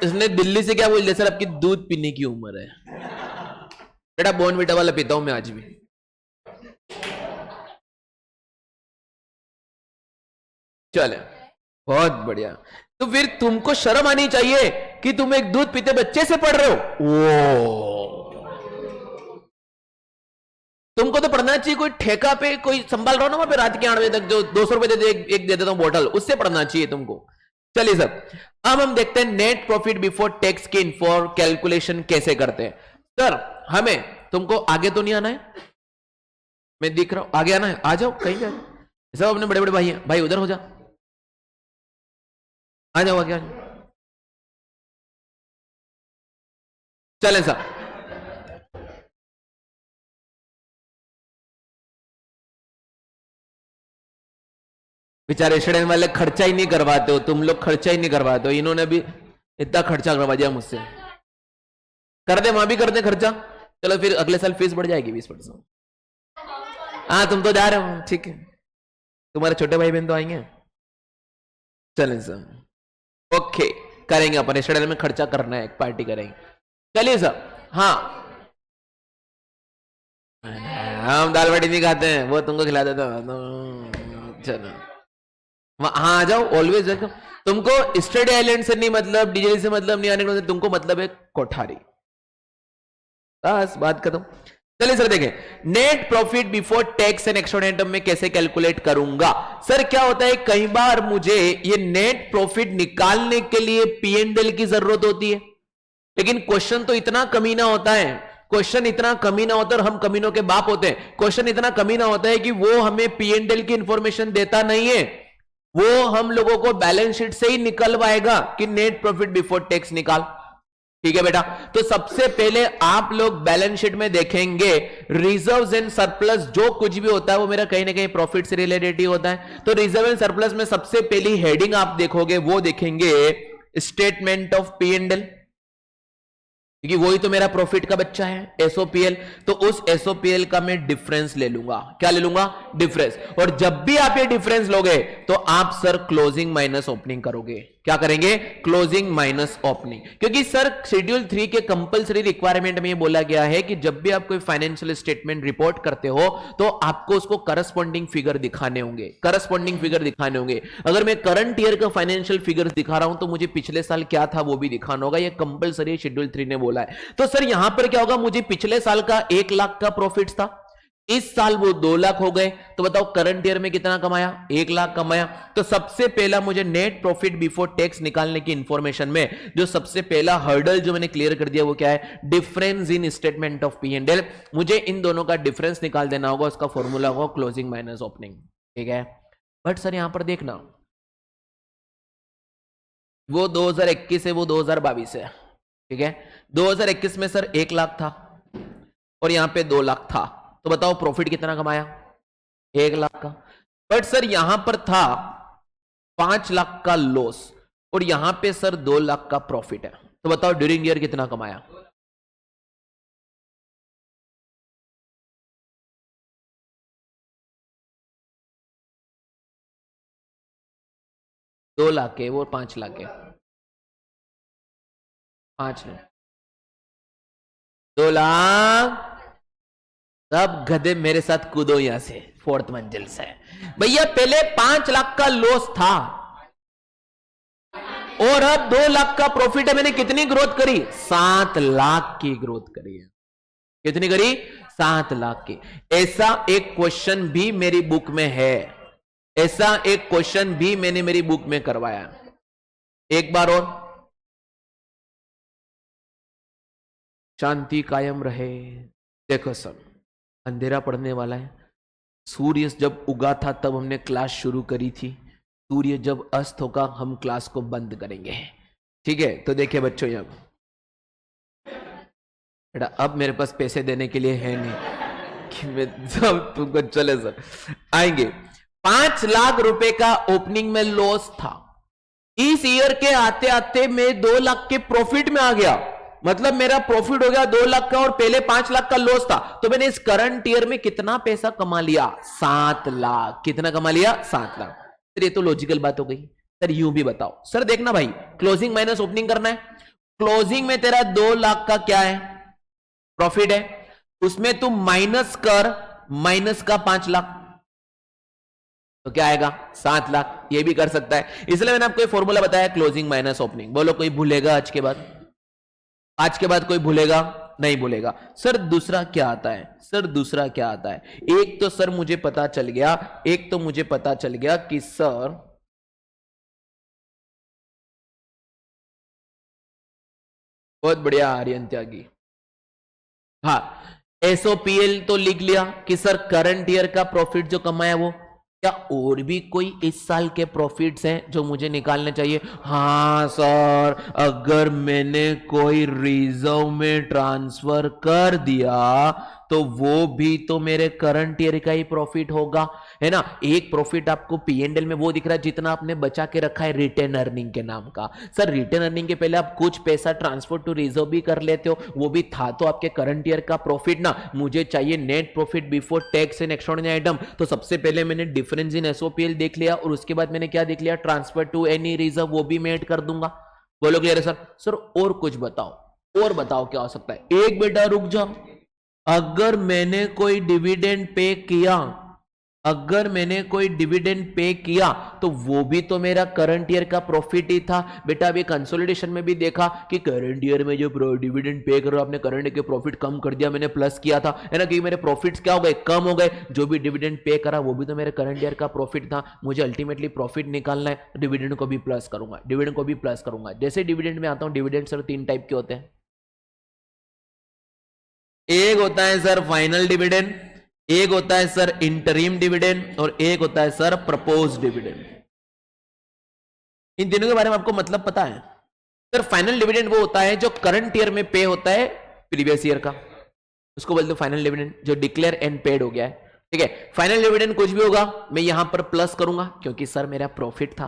इसने दिल्ली से क्या बोल दिया सर? आपकी दूध पीने की उम्र है। बेटा बॉर्नविटा वाला पीता हूं मैं आज भी। चले, बहुत बढ़िया। तो फिर तुमको शर्म आनी चाहिए कि तुम एक दूध पीते बच्चे से पढ़ रहे हो। ओ, तुमको तो पढ़ना चाहिए कोई ठेका पे कोई संभाल रहा हो ना वहां पे, रात के 8 बजे तक, जो 200 रुपए दे एक दे देता हूं बोतल, उससे पढ़ना चाहिए तुमको। चलिए सर, अब हम देखते हैं नेट प्रॉफिट बिफोर टैक्स की इन्फॉर कैलकुलेशन कैसे करते हैं। सर हमें, तुमको आगे तो नहीं आना है, मैं दिख रहा हूं, आगे आना है, आ जाओ कहीं जाओ, सब अपने बड़े बड़े भाई हैं, भाई उधर हो जा, आ जाओ आगे, आ जाओ। चलें सर, बेचारे स्टूडेंट वाले खर्चा ही नहीं करवाते हो, तुम लोग खर्चा ही नहीं करवाते हो, इन्होंने भी इतना खर्चा करवा दिया मुझसे। कर दे, वहां भी कर दे खर्चा। चलो फिर अगले साल फीस बढ़ जाएगी 20%। हाँ तुम तो जा रहे हो, ठीक है, तुम्हारे छोटे भाई बहन तो आएंगे। चलें सर, ओके, करेंगे अपन स्टूडेंट में खर्चा करना है, एक पार्टी करेंगे। चलिए सर, हाँ हम दाल बाटी नहीं खाते हैं, वो तुमको खिला देता हूं। चलो हाँ आ जाओ, ऑलवेज वेलकम। तुमको स्टडी आइलैंड से नहीं मतलब, डीजे से मतलब नहीं, आने का मतलब तुमको मतलब है कोठारी, बस बात खत्म। चलिए सर देखें, net profit before tax and extra item में कैसे कैलकुलेट करूंगा। सर क्या होता है, कई बार मुझे ये नेट प्रॉफिट निकालने के लिए पीएनएल की जरूरत होती है, लेकिन क्वेश्चन तो इतना कमीना होता है, क्वेश्चन इतना कमीना होता है, और हम कमीनों के बाप होते हैं। क्वेश्चन इतना कमीना होता है कि वो हमें पीएनएल की इंफॉर्मेशन देता नहीं है, वो हम लोगों को बैलेंस शीट से ही निकलवाएगा कि नेट प्रॉफिट बिफोर टैक्स निकाल। ठीक है बेटा, तो सबसे पहले आप लोग बैलेंस शीट में देखेंगे रिजर्व्स एंड सरप्लस, जो कुछ भी होता है वो मेरा कहीं ना कहीं प्रॉफिट से रिलेटेड ही होता है। तो रिजर्व एंड सरप्लस में सबसे पहली हेडिंग आप देखोगे, वो देखेंगे statement of P and L, क्योंकि वही तो मेरा प्रॉफिट का बच्चा है, एसओपीएल। तो उस एसओपीएल का मैं डिफरेंस ले लूंगा। क्या ले लूंगा? डिफरेंस। और जब भी आप ये डिफरेंस लोगे तो आप सर क्लोजिंग माइनस ओपनिंग करोगे। क्या करेंगे? Closing minus opening. क्योंकि सर शेड्यूल 3 के कंपलसरी रिक्वायरमेंट में ये बोला गया है कि जब भी आप कोई फाइनेंशियल स्टेटमेंट रिपोर्ट करते हो तो आपको उसको करस्पॉन्डिंग फिगर दिखाने होंगे, करस्पॉन्डिंग फिगर दिखाने होंगे। अगर मैं करंट ईयर का फाइनेंशियल फिगर दिखा रहा हूं तो मुझे पिछले साल क्या था वो भी दिखाना होगा, ये कंपलसरी शेड्यूल 3 ने बोला है। तो सर यहां पर क्या होगा, मुझे पिछले साल का 1 लाख का प्रॉफिट था, इस साल वो 2 लाख हो गए, तो बताओ करंट ईयर में कितना कमाया? 1 लाख कमाया। तो सबसे पहला मुझे नेट प्रॉफिट बिफोर टैक्स निकालने की इंफॉर्मेशन में जो सबसे पहला हर्डल जो मैंने क्लियर कर दिया वो क्या है? Difference in statement of P and L. मुझे इन दोनों का डिफरेंस निकाल देना होगा, उसका फॉर्मूला होगा क्लोजिंग माइनस ओपनिंग। ठीक है, बट सर यहां पर देखना, वो 2021 है, वो 2022 है, ठीक है। 2021 में सर 1 लाख था और यहां पे 2 लाख था, तो बताओ प्रॉफिट कितना कमाया? 1 लाख का। बट सर यहां पर था 5 लाख का लॉस और यहां पे सर 2 लाख का प्रॉफिट है, तो बताओ ड्यूरिंग ईयर कितना कमाया? 2 लाख के, वो 5 लाख के, 5 लाख, 2 लाख। सब गधे मेरे साथ कूदो यहां से, 4th मंजिल से। भैया पहले 5 लाख का लॉस था और अब 2 लाख का प्रॉफिट है। मैंने कितनी ग्रोथ करी? 7 लाख की ग्रोथ करी है। कितनी करी? 7 लाख की। ऐसा एक क्वेश्चन भी मेरी बुक में है, ऐसा एक क्वेश्चन भी मैंने मेरी बुक में करवाया। एक बार और, शांति कायम रहे। देखो सब अंधेरा पड़ने वाला है। सूर्य जब उगा था तब हमने क्लास शुरू करी थी, सूर्य जब अस्त होगा हम क्लास को बंद करेंगे, ठीक है। तो देखिए बच्चों, यहां बेटा अब मेरे पास पैसे देने के लिए है नहीं कि मैं सब तुमको चले सर आएंगे। 5 लाख रुपए का ओपनिंग में लॉस था, इस ईयर के आते आते मैं 2 लाख के प्रॉफिट में आ गया। मतलब मेरा प्रॉफिट हो गया 2 लाख का और पहले 5 लाख का लॉस था। तो मैंने इस करंट ईयर में कितना पैसा कमा लिया? 7 लाख। कितना कमा लिया? 7 लाख। सर ये तो लॉजिकल बात हो गई। सर यूं भी बताओ। सर देखना भाई, क्लोजिंग माइनस ओपनिंग करना है। क्लोजिंग में तेरा 2 लाख का क्या है? प्रॉफिट है। उसमें तू माइनस कर, माइनस का 5 लाख, तो क्या आएगा? 7 लाख। ये भी कर सकता है, इसलिए मैंने आपको ये फॉर्मूला बताया, क्लोजिंग माइनस ओपनिंग। बोलो कोई भूलेगा आज के बाद? आज के बाद कोई भूलेगा? नहीं भूलेगा। सर दूसरा क्या आता है? सर दूसरा क्या आता है? एक तो सर मुझे पता चल गया, एक तो मुझे पता चल गया कि सर बहुत बढ़िया आर्यन त्यागी, हाँ एसओपीएल तो लिख लिया कि सर करंट ईयर का प्रॉफिट जो कमाया वो। क्या और भी कोई इस साल के प्रॉफिट्स हैं जो मुझे निकालने चाहिए? हाँ सर, अगर मैंने कोई रिजर्व में ट्रांसफर कर दिया तो वो भी तो मेरे करंट ईयर का ही प्रॉफिट होगा, है ना। एक प्रॉफिट आपको पीएनएल में वो दिख रहा है जितना आपने बचा के रखा है रिटेन अर्निंग के नाम का। सर रिटेन अर्निंग के पहले आप कुछ पैसा ट्रांसफर टू रिजर्व भी कर लेते हो, वो भी था तो आपके करंट ईयर का प्रॉफिट ना। मुझे चाहिए net profit before tax and extraordinary item. तो सबसे पहले मैंने डिफरेंस इन एसओपीएल देख लिया और उसके बाद मैंने क्या देख लिया? ट्रांसफर टू एनी रिजर्व, वो भी मैं ऐड कर दूंगा। बोलो क्लियर है सर? सर और कुछ बताओ, और बताओ क्या हो सकता है? एक बेटा रुक जाओ, अगर मैंने कोई डिविडेंड पे किया, अगर मैंने कोई डिविडेंड पे किया तो वो भी तो मेरा करंट ईयर का प्रॉफिट ही था। बेटा अभी कंसोलिडेशन में भी देखा कि करंट ईयर में जो डिविडेंड पे करो आपने करंट ईयर के प्रॉफिट कम कर दिया, मैंने प्लस किया था, है ना, कि मेरे प्रॉफिट्स क्या हो गए? कम हो गए। जो भी डिविडेंड पे करा वो भी तो मेरे करंट ईयर का प्रॉफिट था। मुझे अल्टीमेटली प्रॉफिट निकालना है, डिविडेंड को भी प्लस करूंगा, डिविडेंड को भी प्लस करूंगा। जैसे डिविडेंड में आता हूं, डिविडेंड सर 3 टाइप के होते हैं। एक होता है सर फाइनल डिविडेंड, एक होता है सर इंटरिम डिविडेंड और एक होता है सर प्रपोज डिविडेंड। इन तीनों के बारे में आपको मतलब पता है? सर फाइनल डिविडेंड वो होता है जो करंट ईयर में पे होता है प्रीवियस ईयर का, उसको बोलते हैं फाइनल डिविडेंड, जो डिक्लेयर एंड पेड हो गया है, ठीक है। फाइनल डिविडेंड कुछ भी होगा मैं यहां पर प्लस करूंगा क्योंकि सर मेरा प्रॉफिट था,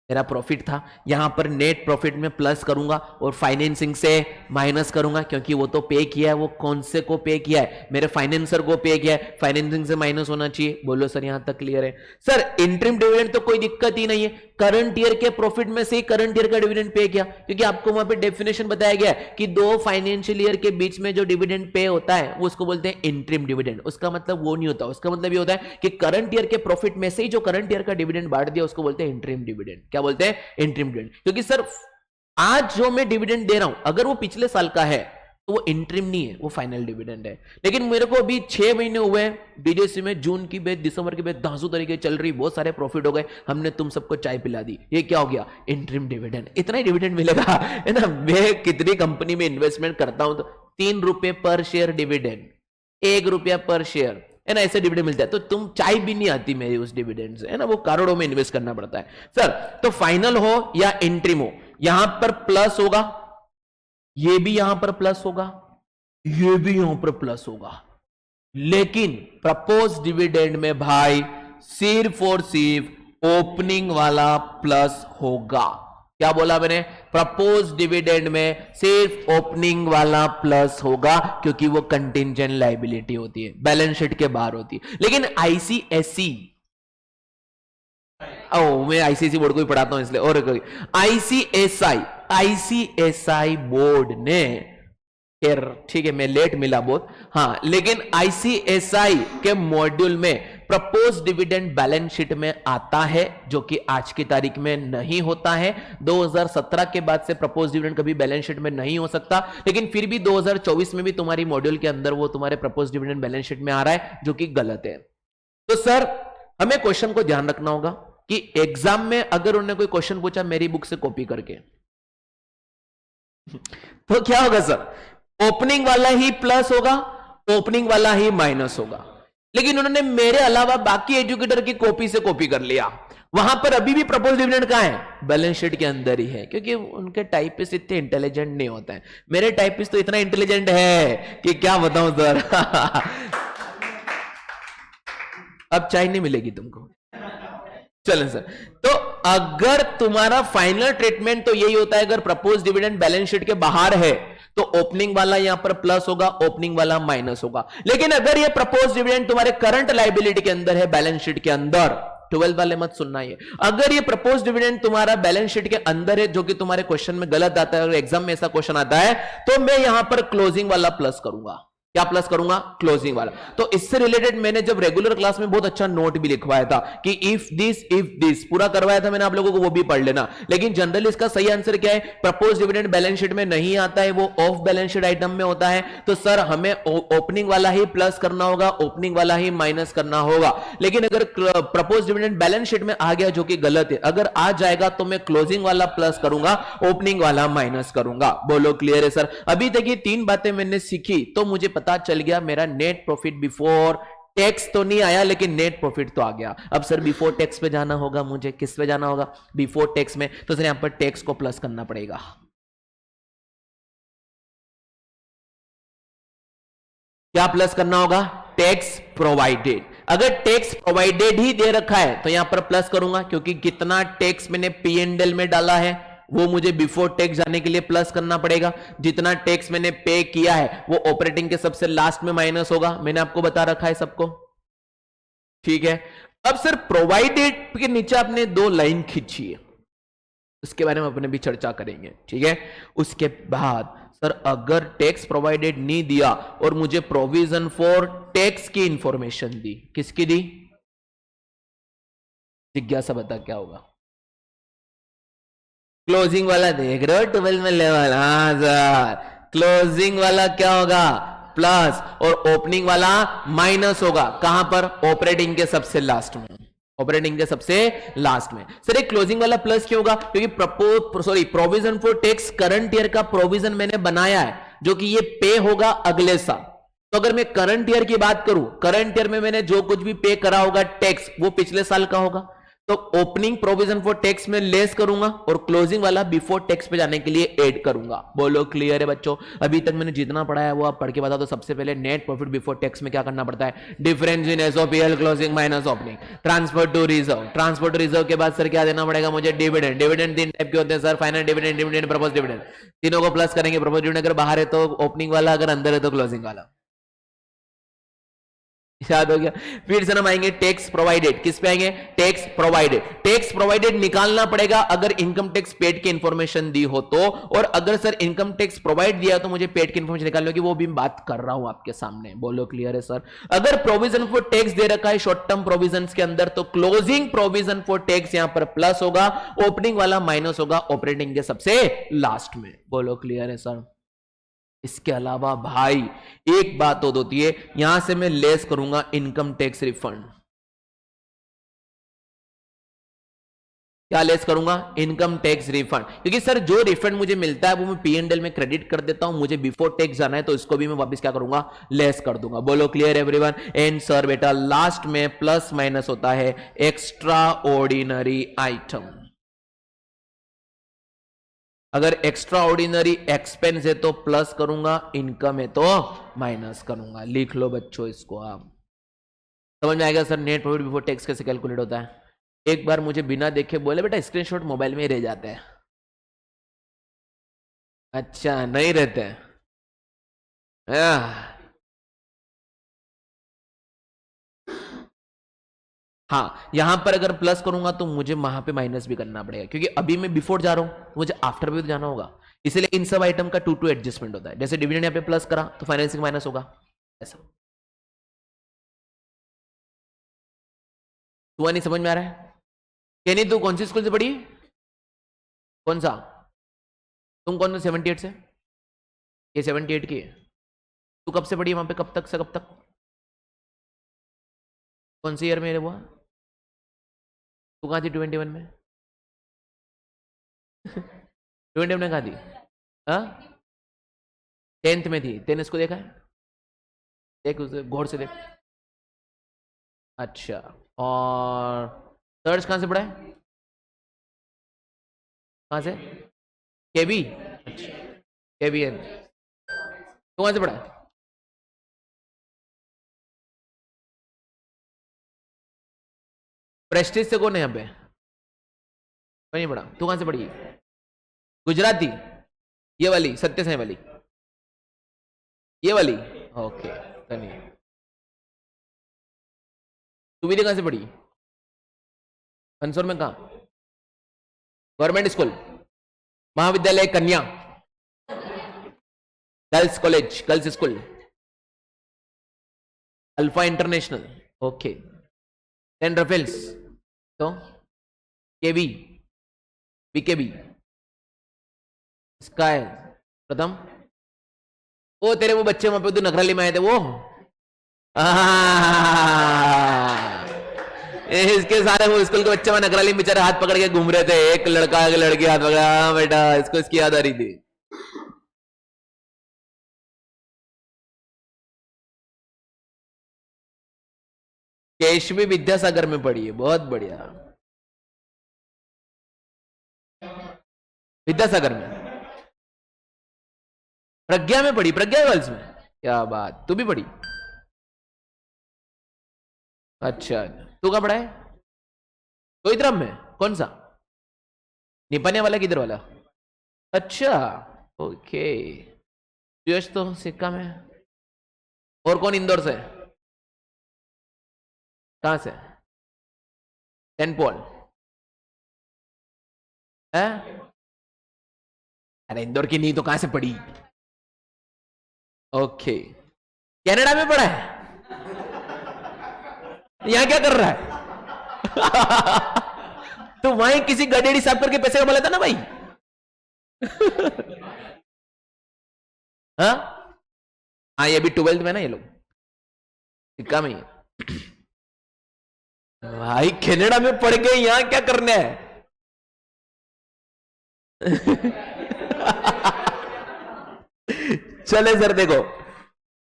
मेरा प्रॉफिट था। यहां पर नेट प्रॉफिट में प्लस करूंगा और फाइनेंसिंग से माइनस करूंगा क्योंकि वो तो पे किया है। वो कौन से को पे किया है? मेरे फाइनेंसर को पे किया है, फाइनेंसिंग से माइनस होना चाहिए। बोलो सर यहां तक क्लियर है? सर इंटरिम डिविडेंड तो कोई दिक्कत ही नहीं है, करंट ईयर के प्रॉफिट में से ही करंट ईयर का डिविडेंड पे किया, क्योंकि आपको वहां पे डेफिनेशन बताया गया है कि 2 फाइनेंशियल ईयर के बीच में जो डिविडेंड पे होता है वो उसको बोलते हैं इंटरिम डिविडेंड। उसका मतलब वो नहीं होता, उसका मतलब ये होता है कि करंट ईयर के प्रॉफिट में से ही जो करंट ईयर का डिविडेंड बांट दिया उसको बोलते हैं इंटरिम डिविडेंड। क्या बोलते हैं? Interim dividend. क्योंकि सर आज जो मैं डिविडेंड दे रहा हूं अगर वो पिछले साल का है तो वो इंटरिम नहीं है, वो फाइनल डिविडेंड है। लेकिन मेरे को अभी 6 महीने हुए डीजेसी में, जून की बेच, दिसंबर की बेच धांसू तरीके चल रही, बहुत सारे प्रॉफिट हो गए, हमने तुम सबको चाय पिला दी, ये क्या हो गया? Interim dividend. इतना ही डिविडेंड मिलेगा, है ना। मैं कितनी कंपनी में इन्वेस्टमेंट करता हूं तो 3 रुपए पर शेयर डिविडेंड, 1 रुपया पर शेयर, है ना, ऐसे डिविडेंड मिलता है, तो तुम चाय भी नहीं आती मेरी उस डिविडेंड से, है ना, वो करोड़ों में इन्वेस्ट करना पड़ता है सर। तो फाइनल हो या इंट्रीम हो, यहां पर प्लस होगा, ये भी यहां पर प्लस होगा, ये भी यहां पर प्लस होगा, लेकिन प्रपोज डिविडेंड में भाई सिर्फ और सिर्फ ओपनिंग वाला प्लस होगा। क्या बोला मैंने? प्रपोज डिविडेंड में सिर्फ ओपनिंग वाला प्लस होगा, क्योंकि वो कंटिंजेंट लायबिलिटी होती है, बैलेंस शीट के बाहर होती है। लेकिन आईसीएसई, मैं आईसीएसई बोर्ड को भी पढ़ाता हूं इसलिए, और आईसीएसआई बोर्ड ने, खैर ठीक है मैं लेट मिला बहुत, हाँ, लेकिन आईसीएसआई के मॉड्यूल में प्रपोज डिविडेंड बैलेंस शीट में आता है, जो कि आज की तारीख में नहीं होता है। 2017 के बाद से प्रपोज डिविडेंड कभी बैलेंस शीट में नहीं हो सकता, लेकिन फिर भी 2024 में भी तुम्हारी मॉड्यूल के अंदर वो तुम्हारे प्रपोज डिविडेंड बैलेंस शीट में आ रहा है, जो कि गलत है। तो सर हमें क्वेश्चन को ध्यान रखना होगा कि एग्जाम में अगर उन्होंने कोई क्वेश्चन पूछा मेरी बुक से कॉपी करके, तो क्या होगा सर? ओपनिंग वाला ही प्लस होगा, ओपनिंग वाला ही माइनस होगा। लेकिन उन्होंने मेरे अलावा बाकी एजुकेटर की कॉपी से कॉपी कर लिया, वहां पर अभी भी प्रपोज डिविडेंड कहां है? बैलेंस शीट के अंदर ही है, क्योंकि उनके टाइपिस्ट इतने इंटेलिजेंट नहीं होते हैं। मेरे टाइपिस्ट तो इतना इंटेलिजेंट है कि क्या बताऊं सर। अब चाय नहीं मिलेगी तुमको, चलें सर। तो अगर तुम्हारा फाइनल ट्रीटमेंट तो यही होता है, अगर प्रपोज डिविडेंड बैलेंस शीट के बाहर है तो ओपनिंग वाला यहां पर प्लस होगा, ओपनिंग वाला माइनस होगा। लेकिन अगर ये प्रपोज डिविडेंड तुम्हारे करंट लायबिलिटी के अंदर है, बैलेंस शीट के अंदर, 12 वाले मत सुनना ये, अगर ये प्रपोज डिविडेंड तुम्हारा बैलेंस शीट के अंदर है, जो कि तुम्हारे क्वेश्चन में गलत आता है, अगर एग्जाम में ऐसा क्वेश्चन आता है, तो मैं यहां पर क्लोजिंग वाला प्लस करूंगा। क्या प्लस करूंगा? क्लोजिंग वाला। तो इससे रिलेटेड मैंने जब रेगुलर क्लास में बहुत अच्छा नोट भी लिखवाया था कि इफ दिस पूरा करवाया था मैंने आप लोगों को, वो भी पढ़ लेना। लेकिन जनरली इसका सही आंसर क्या है? प्रपोज डिविडेंड बैलेंस शीट में नहीं आता है, वो ऑफ बैलेंस शीट आइटम में होता है। तो सर हमें ओपनिंग वाला ही प्लस करना होगा, ओपनिंग वाला ही माइनस करना होगा। लेकिन अगर प्रपोज डिविडेंड बैलेंस शीट में आ गया, जो कि गलत है, अगर आ जाएगा तो मैं क्लोजिंग वाला प्लस करूंगा, ओपनिंग वाला माइनस करूंगा। बोलो क्लियर है सर? अभी तक ये 3 बातें मैंने सीखी तो मुझे पता चल गया मेरा नेट प्रॉफिट बिफोर टैक्स तो नहीं आया, लेकिन नेट प्रॉफिट तो आ गया। अब सर बिफोर टैक्स पे जाना होगा, मुझे किस पे जाना होगा? बिफोर टैक्स में। तो सर यहां पर टैक्स को प्लस करना पड़ेगा। क्या प्लस करना होगा? Tax provided. अगर टैक्स प्रोवाइडेड ही दे रखा है तो यहां पर प्लस करूंगा, क्योंकि कितना टैक्स मैंने P&L में डाला है वो मुझे बिफोर टैक्स जाने के लिए प्लस करना पड़ेगा। जितना टैक्स मैंने पे किया है वो ऑपरेटिंग के सबसे लास्ट में माइनस होगा, मैंने आपको बता रखा है सबको, ठीक है। अब सर प्रोवाइडेड के नीचे आपने 2 लाइन खींची है, उसके बारे में अपने भी चर्चा करेंगे, ठीक है। उसके बाद सर अगर टैक्स प्रोवाइडेड नहीं दिया और मुझे प्रोविजन फॉर टैक्स की इंफॉर्मेशन दी, किसकी दी? जिज्ञासा बता क्या होगा? क्लोजिंग वाला देख रहे हो 12 में लेवल, हाँ सर, क्लोजिंग वाला क्या होगा? प्लस, और ओपनिंग वाला माइनस होगा। कहां पर? ऑपरेटिंग के सबसे लास्ट में, ऑपरेटिंग के सबसे लास्ट में। सर एक क्लोजिंग वाला प्लस क्यों होगा? क्योंकि provision for tax current year का प्रोविजन मैंने बनाया है, जो कि ये पे होगा अगले साल। तो अगर मैं करंट ईयर की बात करूं, करंट ईयर में मैंने जो कुछ भी पे करा होगा टैक्स, वो पिछले साल का होगा। तो ओपनिंग प्रोविजन फॉर टैक्स में लेस करूंगा और क्लोजिंग वाला बिफोर टैक्स पे जाने के लिए ऐड करूंगा। बोलो क्लियर है बच्चों? अभी तक मैंने जितना पढ़ाया वो आप पढ़ के बता दो। सबसे पहले नेट प्रॉफिट बिफोर टैक्स में क्या करना पड़ता है? Difference in SOPL closing minus opening, transfer to reserve, transfer to reserve के बाद सर क्या देना पड़ेगा मुझे? डिविडेंड। डिविडेंड 3 टाइप के होते हैं sir, final dividend, dividend, propose dividend. तीनों को प्लस करेंगे। प्रपोज डिविडेंड अगर बाहर है तो ओपनिंग वाला, अगर अंदर है तो क्लोजिंग वाला। याद हो गया? फिर से हम आएंगे टैक्स प्रोवाइडेड। किस पे आएंगे? Tax provided. टैक्स प्रोवाइडेड निकालना पड़ेगा अगर इनकम टैक्स पेड की इंफॉर्मेशन दी हो तो, और अगर सर इनकम टैक्स प्रोवाइड दिया तो मुझे पेड की इंफॉर्मेशन निकालनी होगी, वो भी बात कर रहा हूं आपके सामने। बोलो क्लियर है सर? अगर प्रोविजन फॉर टैक्स दे रखा है शॉर्ट टर्म प्रोविजन के अंदर, तो क्लोजिंग प्रोविजन फॉर टैक्स यहां पर प्लस होगा, ओपनिंग वाला माइनस होगा, ऑपरेटिंग के सबसे लास्ट में। बोलो क्लियर है सर? इसके अलावा भाई एक बात और होती है, यहां से मैं लेस करूंगा इनकम टैक्स रिफंड। क्या लेस करूंगा? इनकम टैक्स रिफंड, क्योंकि सर जो रिफंड मुझे मिलता है वो मैं P&L में क्रेडिट कर देता हूं, मुझे बिफोर टैक्स जाना है तो इसको भी मैं वापस क्या करूंगा? लेस कर दूंगा। बोलो क्लियर एवरीवन? एंड सर बेटा लास्ट में प्लस माइनस होता है एक्स्ट्रा ऑर्डिनरी आइटम। अगर एक्स्ट्रा ऑर्डिनरी एक्सपेंस है तो प्लस करूंगा, इनकम है तो माइनस करूंगा। लिख लो बच्चों इसको, आप समझ में आएगा sir net profit before tax कैसे कैलकुलेट होता है। एक बार मुझे बिना देखे बोले बेटा स्क्रीनशॉट मोबाइल में ही रह जाते हैं। अच्छा नहीं रहते हैं। हाँ यहां पर अगर प्लस करूंगा तो मुझे वहां पे माइनस भी करना पड़ेगा, क्योंकि अभी मैं बिफोर जा रहा हूं, मुझे आफ्टर भी तो जाना होगा। इसलिए इन सब आइटम का 2-2 एडजस्टमेंट होता है। जैसे डिविडेंड यहाँ पे प्लस करा तो फाइनेंसिंग माइनस होगा, ऐसा। तू नहीं समझ में आ रहा है? नहीं तू कौन सी स्कूल से पढ़ी? कौन सा? तुम कौन सा 78 से? ये 78 की है। तू कब से पढ़ी वहां पे? कब तक से कब तक? कौन सी ईयर में वो? तू कहाँ थी 21 में? 21 में कहाँ थी? हाँ 10th में थी। तेने इसको देखा है? देख उसे गौर से देख। अच्छा और सर्च कहाँ से पढ़ा है? कहाँ से? केबी? अच्छा केबीएन। तो कहाँ से पढ़ा है? प्रेस्टीज से कौन है यहाँ पे? कोई नहीं पढ़ा। तू कहाँ से पढ़ी? गुजराती? ये वाली सत्य साई वाली? ये वाली? ओके चलिए। तू भी कहाँ से पढ़ी? मंसूर में कहाँ? Government school? महाविद्यालय कन्या? Girls college? Girls school? Alpha international? Okay then Raffles? तो केबी? बीकेबी? स्काई? प्रथम? वो तेरे वो बच्चे वहां पे तो नखराली में आए थे वो? इसके सारे वो स्कूल के बच्चे वहां नखराली में बेचारे हाथ पकड़ के घूम रहे थे। एक लड़का एक लड़की हाथ पकड़ा। बेटा इसको इसकी याद आ रही थी। केशवी विद्यासागर में पढ़ी है, बहुत बढ़िया। विद्यासागर में? प्रज्ञा में पढ़ी? प्रज्ञा गर्ल्स में? क्या बात, तू भी पढ़ी? अच्छा तू कहाँ पढ़ा है? कोईद्रम में? कौन सा? निपानिया वाला किधर वाला? अच्छा ओके। यश तो सिक्का में। और कौन इंदौर से? कहां से? सेंट पॉल है? अरे इंदौर की नहीं तो कहां से पढ़ी? ओके कनाडा में पढ़ा है? यहां क्या कर रहा है? तो वहीं किसी गडेड़ी साहब करके पैसे कमा लेता ना भाई। हाँ हाँ ये भी 12th में ना ये लोग सिक्का में ही है। भाई कनाडा में पढ़ गए यहां क्या करना है? चले सर देखो,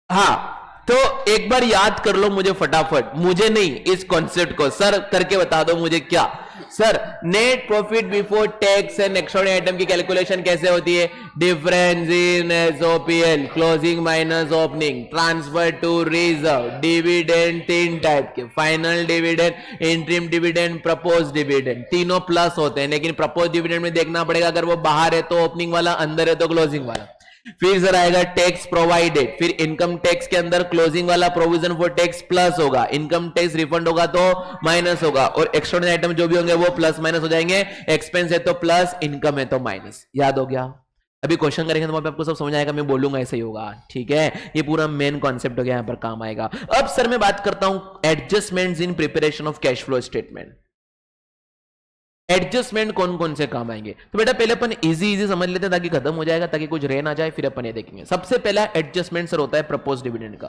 हाँ तो एक बार याद कर लो मुझे फटाफट, मुझे नहीं इस कॉन्सेप्ट को सर करके बता दो मुझे। क्या sir net profit before tax and extraordinary item की कैलकुलेशन कैसे होती है? Difference in SOPL, closing minus opening, transfer to reserve, dividend 3 type के, final dividend, interim dividend, propose dividend. तीनों प्लस होते हैं, लेकिन प्रपोज डिविडेंड में देखना पड़ेगा अगर वो बाहर है तो ओपनिंग वाला, अंदर है तो क्लोजिंग वाला। फिर सर आएगा टैक्स प्रोवाइडेड, फिर इनकम टैक्स के अंदर क्लोजिंग वाला प्रोविजन फॉर टैक्स प्लस होगा, इनकम टैक्स रिफंड होगा तो माइनस होगा, और एक्स्ट्राऑर्डिनरी आइटम जो भी होंगे वो प्लस माइनस हो जाएंगे। एक्सपेंस है तो प्लस, इनकम है तो माइनस। याद हो गया? अभी क्वेश्चन करेंगे तो वहां पे आपको सब समझ आएगा, मैं बोलूंगा ऐसे ही होगा, ठीक है? ये पूरा मेन कॉन्सेप्ट हो गया, यहां पर काम आएगा। अब सर मैं बात करता हूं adjustments in preparation of cash flow statement. Adjustment कौन कौन से काम आएंगे? तो बेटा पहले अपन इजी समझ लेते हैं ताकि खत्म हो जाएगा, ताकि कुछ रह ना जाए, फिर अपन ये देखेंगे। सबसे पहला एडजस्टमेंट सर होता है प्रपोज डिविडेंड का।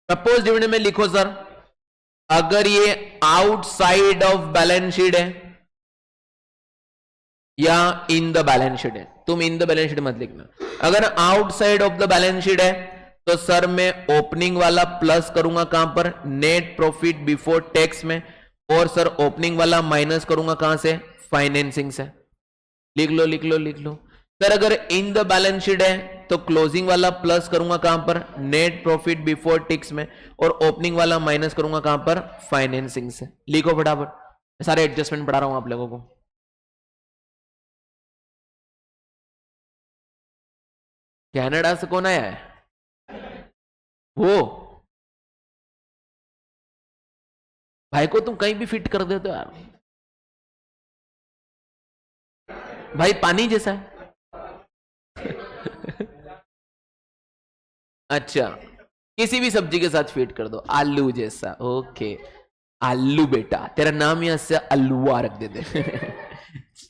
प्रपोज डिविडेंड में लिखो सर अगर ये आउटसाइड ऑफ बैलेंस शीट है या इन द बैलेंस शीट है, तुम इन द बैलेंस शीट मत लिखना। अगर outside of the balance sheet है तो सर मैं ओपनिंग वाला प्लस करूंगा कहां पर, नेट प्रॉफिट बिफोर टैक्स में, और सर ओपनिंग वाला माइनस करूंगा कहां से, फाइनेंसिंग से। लिख लो लिख लो लिख लो। सर अगर इन द बैलेंस शीट है तो क्लोजिंग वाला प्लस करूंगा कहां पर, नेट प्रॉफिट बिफोर टैक्स में, और ओपनिंग वाला माइनस करूंगा कहां पर, फाइनेंसिंग से। लिखो फटाफट, सारे एडजस्टमेंट पढ़ा रहा हूं आप लोगों को। कनाडा से कौन आया है वो भाई को तुम कहीं भी फिट कर देते हो यार, भाई पानी जैसा है। अच्छा, किसी भी सब्जी के साथ फिट कर दो, आलू जैसा। ओके आलू बेटा, तेरा नाम यहां से अलुआ रख देते।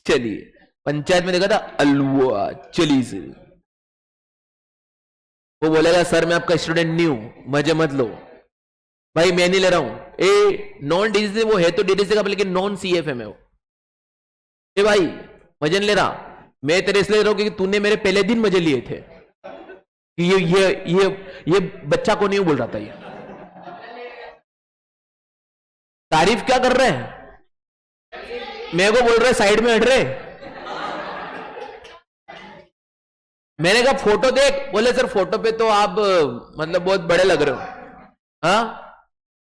चलिए, पंचायत में देखा था अलुआ, चलिए से वो बोलेगा सर मैं आपका स्टूडेंट नहीं हूं, मजे मत लो। भाई मैं नहीं ले रहा हूं, ए नॉन डीडीसी वो है तो डीडीसी का लेकिन नॉन सीएफएम है वो। ए भाई मजे नहीं ले रहा, मैं तेरे इसलिए ले रहा हूं क्योंकि तूने मेरे पहले दिन मजे लिए थे कि ये बच्चा को नहीं बोल रहा था। ये तारीफ क्या कर रहे हैं, मेरे को बोल रहे साइड में हट रहे। मैंने कहा फोटो देख, बोले सर फोटो पे तो आप मतलब बहुत बड़े लग रहे हो। हाँ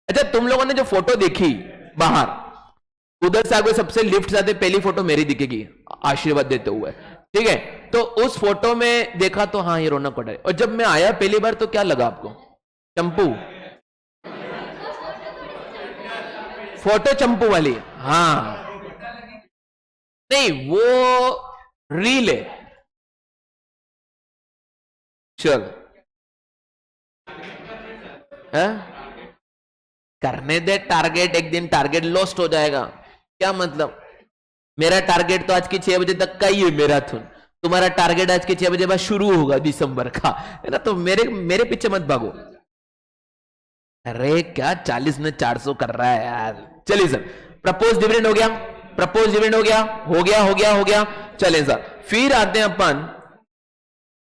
अच्छा, तुम लोगों ने जो फोटो देखी बाहर, उधर से आगे सबसे लिफ्ट जाते पहली फोटो मेरी दिखेगी आशीर्वाद देते हुए, ठीक है। तो उस फोटो में देखा तो हाँ ये रौनक कोठारी, और जब मैं आया पहली बार तो क्या लगा आपको, चंपू, फोटो चंपू वाली। हाँ नहीं वो रील है। चल है? करने दे टारगेट, एक दिन टारगेट लॉस्ट हो जाएगा। क्या मतलब, मेरा टारगेट तो आज की 6 बजे तक का ही है मैराथन, तुम्हारा टारगेट आज के 6 बजे बाद शुरू होगा दिसंबर का, है ना। तो मेरे पीछे मत भागो। अरे क्या 40 में 400 कर रहा है यार। चलिए सर, प्रपोज डिविडेंड हो गया, प्रपोज डिविडेंड हो गया, हो गया हो गया हो गया। चलें सर, फिर आते हैं अपन,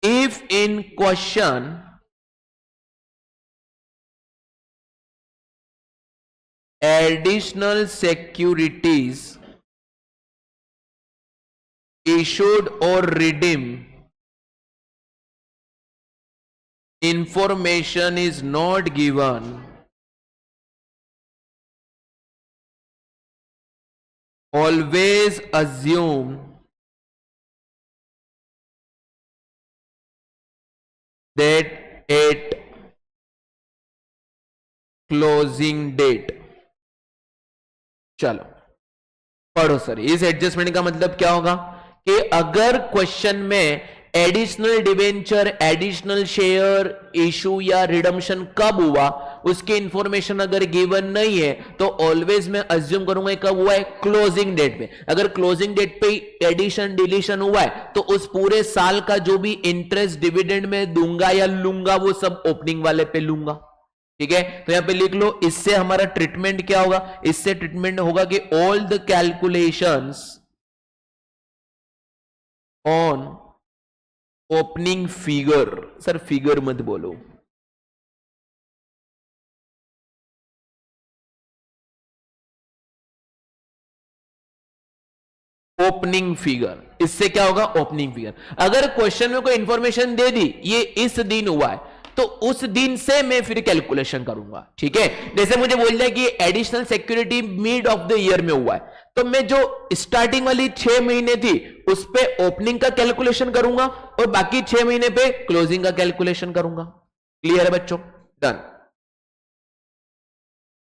if in question additional securities issued or redeemed, information is not given, always assume that at closing date। चलो पढ़ो सर, इस एडजस्टमेंट का मतलब क्या होगा कि अगर क्वेश्चन में additional debenture, additional share issue या रिडम्पशन कब हुआ उसकी इंफॉर्मेशन अगर गिवन नहीं है तो ऑलवेज मैं अज्यूम करूंगा कब हुआ है, क्लोजिंग डेट पे। अगर क्लोजिंग डेट पे एडिशन डिलीशन हुआ है तो उस पूरे साल का जो भी इंटरेस्ट डिविडेंड में दूंगा या लूंगा वो सब ओपनिंग वाले पे लूंगा, ठीक है। तो यहां पे लिख लो, इससे हमारा ट्रीटमेंट क्या होगा, इससे ट्रीटमेंट होगा कि all the calculations on opening figure. Sir figure मत बोलो, ओपनिंग फिगर। इससे क्या होगा, ओपनिंग फिगर। अगर क्वेश्चन में कोई इंफॉर्मेशन दे दी ये इस दिन हुआ है तो उस दिन से मैं फिर कैलकुलेशन करूंगा, ठीक है। जैसे मुझे बोल दिया कि additional security mid of the year में हुआ है तो मैं जो स्टार्टिंग वाली 6 महीने थी उस पे ओपनिंग का कैलकुलेशन करूंगा और बाकी 6 महीने पे क्लोजिंग का कैलकुलेशन करूंगा। क्लियर है बच्चों, done.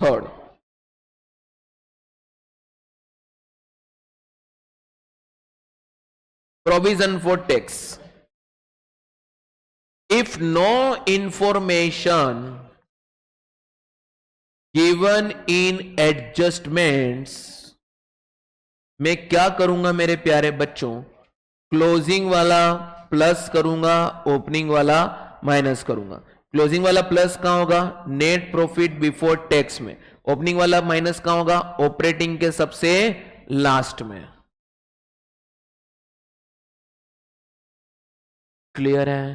Third, provision for tax. If no information given in adjustments, मैं क्या करूंगा मेरे प्यारे बच्चों, क्लोजिंग वाला प्लस करूंगा, ओपनिंग वाला माइनस करूंगा। क्लोजिंग वाला प्लस कहां होगा, नेट प्रॉफिट बिफोर टैक्स में, ओपनिंग वाला माइनस कहां होगा? ऑपरेटिंग के सबसे लास्ट में। क्लियर है?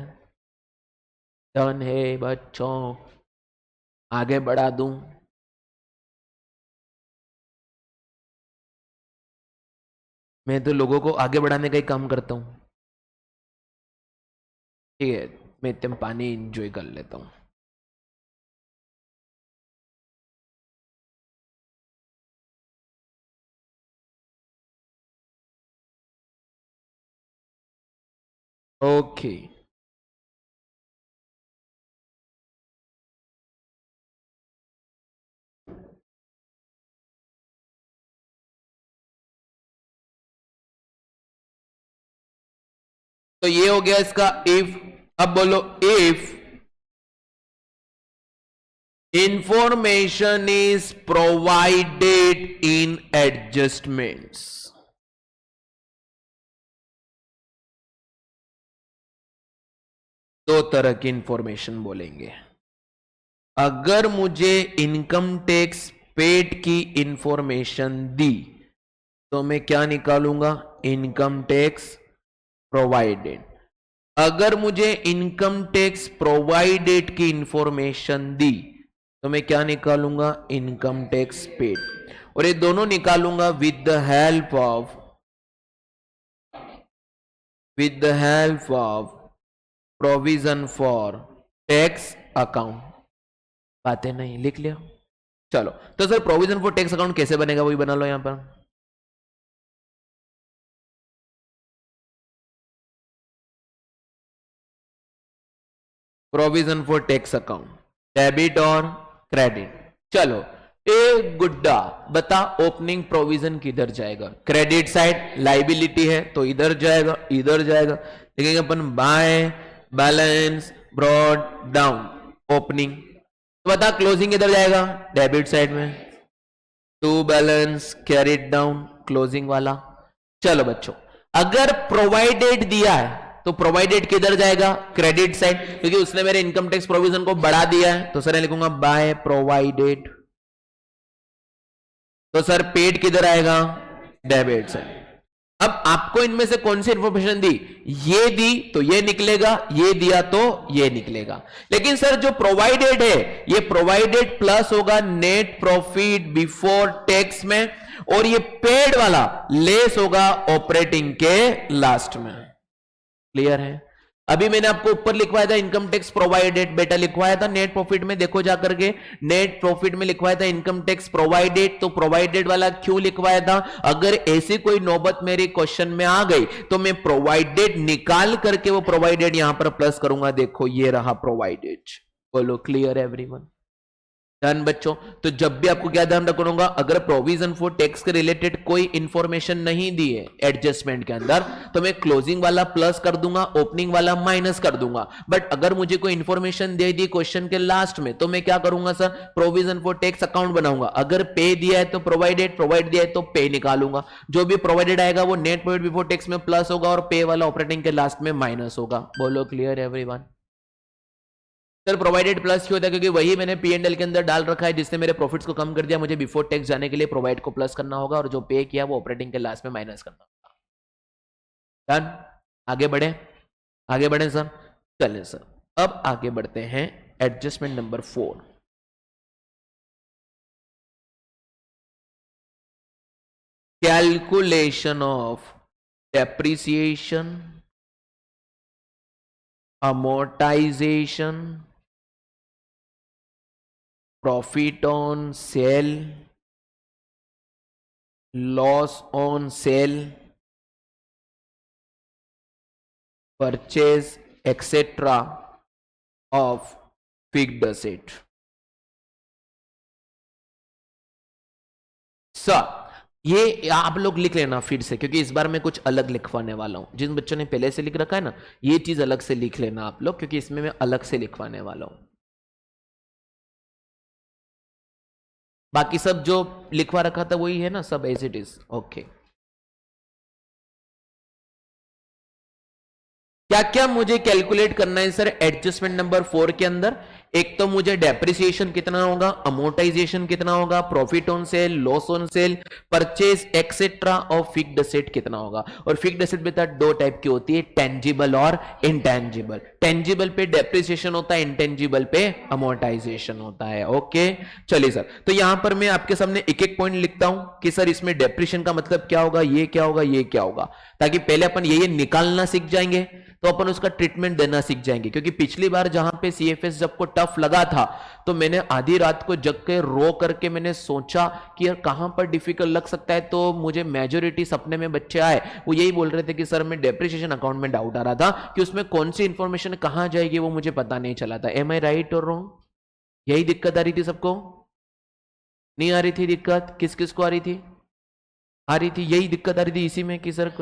डन है बच्चों, आगे बढ़ा दूं? मैं तो लोगों को आगे बढ़ाने का ही काम करता हूं। ठीक है, मैं इतने पानी इंजॉय कर लेता हूं। ओके, तो ये हो गया इसका इफ। अब बोलो if information is provided in adjustments. दो तरह की इंफॉर्मेशन बोलेंगे। अगर मुझे इनकम टैक्स पेड की इंफॉर्मेशन दी तो मैं क्या निकालूंगा? Income tax provided. अगर मुझे इनकम टैक्स प्रोवाइडेड की इंफॉर्मेशन दी तो मैं क्या निकालूंगा? Income tax paid. और ये दोनों निकालूंगा with the help of provision for tax account. बातें नहीं लिख लिया? चलो, तो sir provision for tax account कैसे बनेगा वही बना लो यहां पर। Provision for tax account, debit और क्रेडिट। चलो, ए गुड्डा बता, ओपनिंग प्रोविजन किधर जाएगा? क्रेडिट साइड लाइबिलिटी है तो इधर जाएगा, इधर जाएगा। देखेंगे अपन by balance brought down opening. तो बता क्लोजिंग किधर जाएगा? डेबिट साइड में। To balance carried down closing वाला। चलो बच्चों, अगर प्रोवाइडेड दिया है तो प्रोवाइडेड किधर जाएगा? क्रेडिट साइड, क्योंकि उसने मेरे इनकम टैक्स प्रोविजन को बढ़ा दिया है। तो सर मैं लिखूंगा बाय प्रोवाइडेड। तो सर पेड किधर आएगा? Debit side. अब आपको इनमें से कौन सी इंफॉर्मेशन दी? ये दी तो ये निकलेगा, ये दिया तो ये निकलेगा। लेकिन सर जो प्रोवाइडेड है, ये प्रोवाइडेड प्लस होगा नेट प्रॉफिट बिफोर टैक्स में, और ये पेड वाला लेस होगा ऑपरेटिंग के लास्ट में। क्लियर है? अभी मैंने आपको ऊपर लिखवाया था इनकम टैक्स प्रोवाइडेड, बेटा लिखवाया था नेट प्रॉफिट में। देखो जाकर के, नेट प्रॉफिट में लिखवाया था इनकम टैक्स प्रोवाइडेड। तो प्रोवाइडेड वाला क्यों लिखवाया था? अगर ऐसी कोई नौबत मेरे क्वेश्चन में आ गई तो मैं प्रोवाइडेड निकाल करके वो प्रोवाइडेड यहां पर प्लस करूंगा। देखो ये रहा प्रोवाइडेड। बोलो क्लियर एवरीवन? डन बच्चों। तो जब भी आपको क्या ध्यान रखूंगा, अगर प्रोविजन फॉर टैक्स के रिलेटेड कोई इंफॉर्मेशन नहीं दी है एडजस्टमेंट के अंदर, तो मैं क्लोजिंग वाला प्लस कर दूंगा, ओपनिंग वाला माइनस कर दूंगा। बट अगर मुझे कोई इंफॉर्मेशन दे दी क्वेश्चन के लास्ट में, तो मैं क्या करूंगा sir? Provision for tax account बनाऊंगा। अगर पे दिया है तो प्रोवाइडेड, प्रोवाइड दिया है तो पे निकालूंगा। जो भी प्रोवाइडेड आएगा वो नेट प्रॉफिट बिफोर टैक्स में प्लस होगा और पे वाला ऑपरेटिंग के लास्ट में माइनस होगा। बोलो clear everyone? Sir provided plus क्यों होता है? क्योंकि वही मैंने पी एंड एल के अंदर डाल रखा है जिसने मेरे प्रॉफिट्स को कम कर दिया। मुझे बिफोर टैक्स जाने के लिए प्रोवाइड को प्लस करना होगा और जो पे किया वो ऑपरेटिंग के लास्ट में माइनस करना होगा। डन? आगे बढ़े? आगे बढ़े सर? चलें सर, अब आगे बढ़ते हैं adjustment number 4। Calculation of depreciation, amortization, profit on sale, loss on sale, purchase etc. of fixed asset। Sir ये आप लोग लिख लेना फिर से, क्योंकि इस बार मैं कुछ अलग लिखवाने वाला हूं। जिन बच्चों ने पहले से लिख रखा है ना, ये चीज अलग से लिख लेना आप लोग, क्योंकि इसमें मैं अलग से लिखवाने वाला हूं। बाकी सब जो लिखवा रखा था वही है ना, सब एज इट इज। ओके, क्या क्या मुझे कैलकुलेट करना है सर एडजस्टमेंट नंबर 4 के अंदर? एक तो मुझे डेप्रिसिएशन कितना होगा, अमोर्टाइजेशन कितना होगा, profit on cell, loss on cell, purchase etcetera और फिक्स्ड एसेट कितना होगा। और फिक्स्ड एसेट बेटा दो टाइप की होती है, टेंजिबल और इंटेंजिबल। टेंजिबल पे डेप्रिसिएशन होता है, इंटेंजिबल पे अमोर्टाइजेशन होता है। ओके चलिए सर, तो यहां पर मैं आपके सामने एक एक पॉइंट लिखता हूं कि सर इसमें डेप्रिसिएशन का मतलब क्या होगा, ये क्या होगा, ये क्या होगा, ताकि पहले अपन ये निकालना सीख जाएंगे तो अपन उसका ट्रीटमेंट देना सीख जाएंगे। क्योंकि पिछली बार जहां पे सीएफएस जब को टफ लगा था तो मैंने आधी रात को जग के रो करके मैंने सोचा कि यार कहां पर डिफिकल्ट लग सकता है, तो मुझे मेजोरिटी सपने में बच्चे आए वो यही बोल रहे थे कि सर मैं डेप्रिसिएशन अकाउंट में डाउट आ रहा था कि उसमें कौन सी इंफॉर्मेशन कहां जाएगी वो मुझे पता नहीं चला था। एम आई राइट और रॉन्ग? यही दिक्कत आ रही थी सबको? नहीं आ रही थी दिक्कत? किस किस को आ रही थी? आ रही थी, यही दिक्कत आ रही थी इसी में कि सर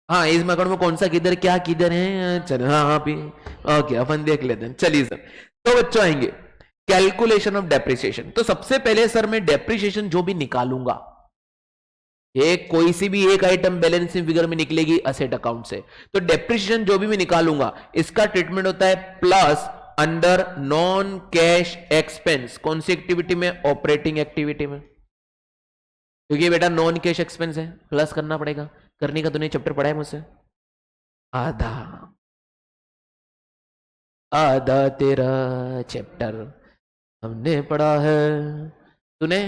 हाँ इस अकाउंट में कौन सा किधर क्या किधर है, चलो हाँ हाँ भी ओके अपन देख लेते हैं। चलिए सर, तो बच्चों आएंगे कैलकुलेशन ऑफ डेप्रिसिएशन। तो सबसे पहले सर मैं डेप्रिसिएशन जो भी निकालूंगा, एक कोई सी भी एक आइटम बैलेंसिंग फिगर में निकलेगी असेट अकाउंट से, तो डेप्रिसिएशन जो भी मैं निकालूंगा इसका ट्रीटमेंट होता है plus under non cash expense. कौन सी एक्टिविटी में? ऑपरेटिंग एक्टिविटी में, क्योंकि बेटा नॉन कैश एक्सपेंस है, प्लस करना पड़ेगा। करने का तूने चैप्टर पढ़ा है मुझसे? आधा आधा तेरा चैप्टर हमने पढ़ा है, तूने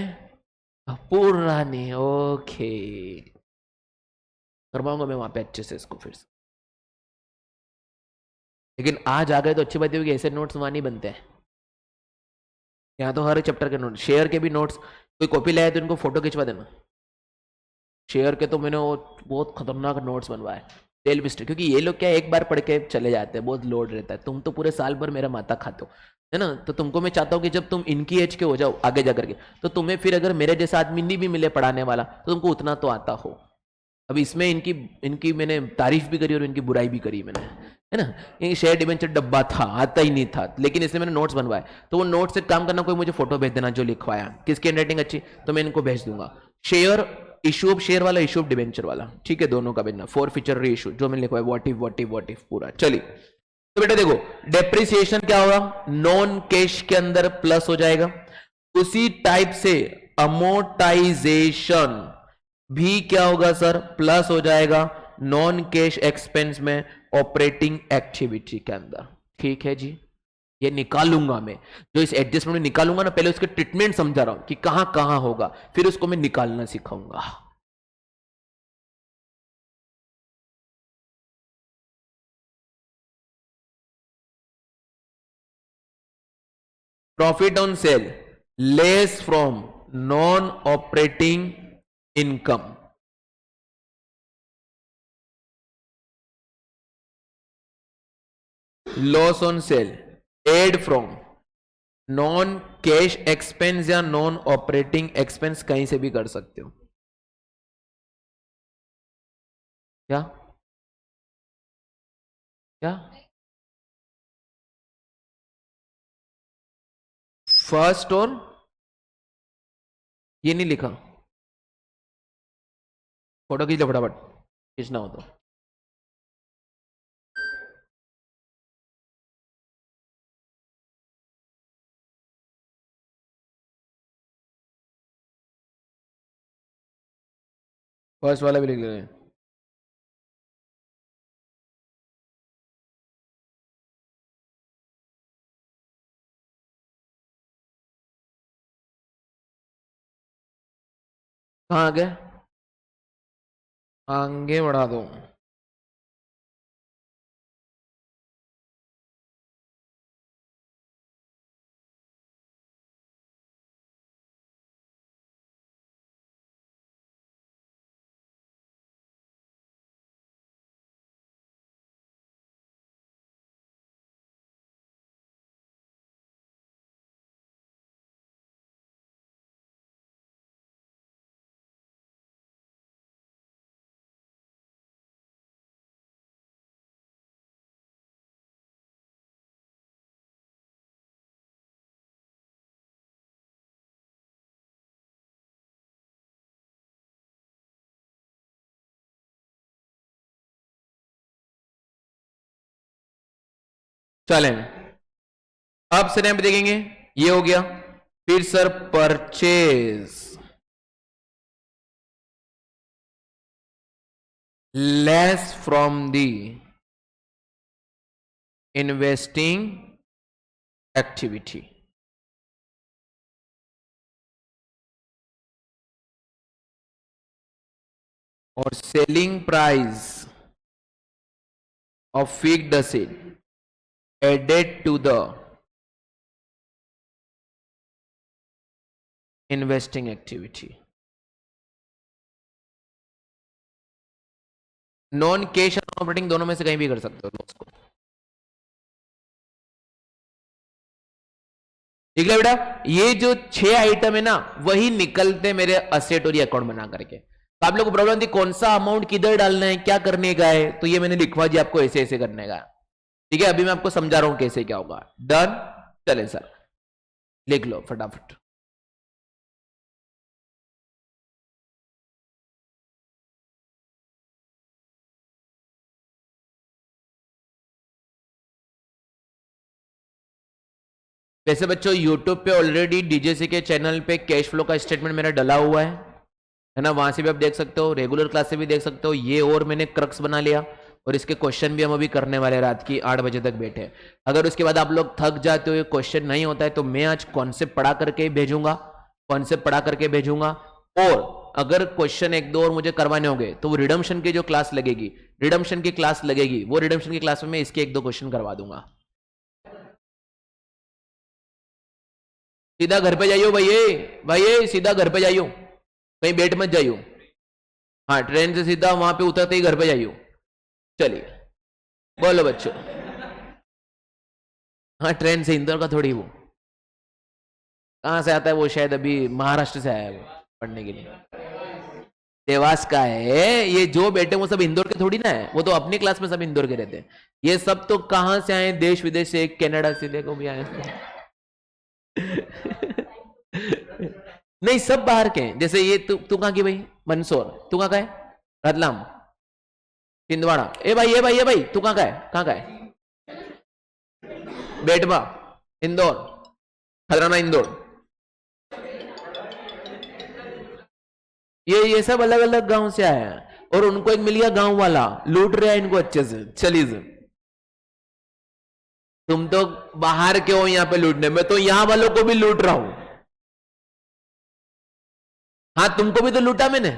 पूरा नहीं। ओके करवाऊंगा मैं वहां पे अच्छे से इसको फिर से, लेकिन आज आ गए तो अच्छी बात होगी, ऐसे नोट्स वहां नहीं बनते हैं। यहाँ तो हर चैप्टर के नोट्स, शेयर के भी नोट्स, कोई कॉपी लाया तो इनको फोटो खिंचवा देना। शेयर के तो मैंने वो बहुत खतरनाक नोट्स बनवाए, टेल मिस्टेक, क्योंकि ये लोग क्या एक बार पढ़ के चले जाते हैं, बहुत लोड रहता है। तुम तो पूरे साल भर मेरा माथा खाते हो, है ना, तो तुमको मैं चाहता हूँ कि जब तुम इनकी एज के हो जाओ आगे जा करके, तो तुम्हें फिर अगर मेरे जैसा आदमी नहीं भी मिले पढ़ाने वाला तो तुमको उतना तो आता हो। अब इसमें इनकी इनकी मैंने तारीफ भी करी और इनकी बुराई भी करी मैंने, है ना। ये शेयर डिबेंचर डब्बा था, आता ही नहीं था, लेकिन इसलिए मैंने नोट्स बनवाए। तो वो नोट्स से काम करना, कोई मुझे फोटो भेज देना जो लिखवाया, किसकी हैंडराइटिंग अच्छी तो मैं इनको भेज दूंगा। शेयर इशू ऑफ शेयर वाला, इशू ऑफ डिबेंचर वाला, ठीक है, दोनों का भेजना। फॉर फीचर री इशू जो मैंने लिखवाया, व्हाट इफ पूरा। चलिए तो बेटा देखो, डेप्रिसिएशन क्या होगा, नॉन कैश के अंदर प्लस हो जाएगा। उसी टाइप से अमोर्टाइजेशन भी क्या होगा सर, प्लस हो जाएगा नॉन कैश एक्सपेंस में, ऑपरेटिंग एक्टिविटी के अंदर। ठीक है जी, ये निकालूंगा मैं, जो इस एडजस्टमेंट में निकालूंगा ना, पहले उसके ट्रीटमेंट समझा रहा हूं कि कहां कहां होगा, फिर उसको मैं निकालना सिखाऊंगा। Profit on sale less from non operating income, loss on sale add from non cash expense या नॉन ऑपरेटिंग एक्सपेंस, कहीं से भी कर सकते हो। क्या क्या फर्स्ट और ये नहीं लिखा, फोटो खींच लो फटाफट, खींचना हो तो। फर्स्ट वाला भी लिख ले। कहाँ आ गए, आगे बढ़ा दो। चलें अब सर यहां पे देखेंगे ये हो गया, फिर sir purchase less from the investing activity, और selling price of fixed asset added to the investing activity. Non cash और ऑपरेटिंग दोनों में से कहीं भी कर सकते हो लॉस को। ठीक है बेटा, ये जो 6 आइटम है ना वही निकलते मेरे असेट और ये अकाउंट बना करके। तो आप लोग को प्रॉब्लम थी कौन सा अमाउंट किधर डालना है, क्या करने का है, तो ये मैंने लिखवा दिया आपको ऐसे ऐसे करने का। ठीक है, अभी मैं आपको समझा रहा हूं कैसे क्या होगा। डन, चले सर लिख लो फटाफट। वैसे बच्चों YouTube पे ऑलरेडी डीजेसी के चैनल पे कैश फ्लो का स्टेटमेंट मेरा डला हुआ है ना, वहां से भी आप देख सकते हो, रेगुलर क्लास से भी देख सकते हो। ये और मैंने क्रक्स बना लिया, और इसके क्वेश्चन भी हम अभी करने वाले रात की 8 बजे तक बैठे। अगर उसके बाद आप लोग थक जाते हो, ये क्वेश्चन नहीं होता है, तो मैं आज कॉन्सेप्ट पढ़ा करके भेजूंगा, कॉन्सेप्ट पढ़ा करके भेजूंगा। और अगर क्वेश्चन 1-2 और मुझे करवाने होंगे तो वो रिडम्पशन की जो क्लास लगेगी, रिडम्पशन की क्लास लगेगी, वो रिडम्पशन की क्लास में मैं इसके 1-2 क्वेश्चन करवा दूंगा। सीधा घर पे जाइयो भाई, सीधा घर पे जाइयो, कहीं बैठ मत जाइयो। हाँ, ट्रेन से सीधा वहां पे उतरते ही घर पे जाइयो। चलिए बोलो बच्चों। हाँ, ट्रेन से इंदौर का थोड़ी, वो कहां से आता है, वो शायद अभी महाराष्ट्र से आया है वो पढ़ने के लिए, देवास का है। ये जो बेटे वो सब इंदौर के थोड़ी ना है, वो तो अपनी क्लास में सब इंदौर के रहते हैं। ये सब तो कहां से आए, देश विदेश से, कनाडा से देखो भी आए नहीं, सब बाहर के हैं। जैसे ये तू कहां की भाई, मंदसौर, तू कहां का है, रतलाम, छिंदवाड़ा। ए भाई तू कहां का है, बेटवा, इंदौर, खदराना इंदौर। ये सब अलग अलग गांव से आया है, और उनको एक मिल गया गांव वाला, लूट रहा है इनको अच्छे से। चलिए, तुम तो बाहर के हो यहाँ पे लूटने में, तो यहां वालों को भी लूट रहा हूं। हाँ, तुमको भी तो लूटा मैंने।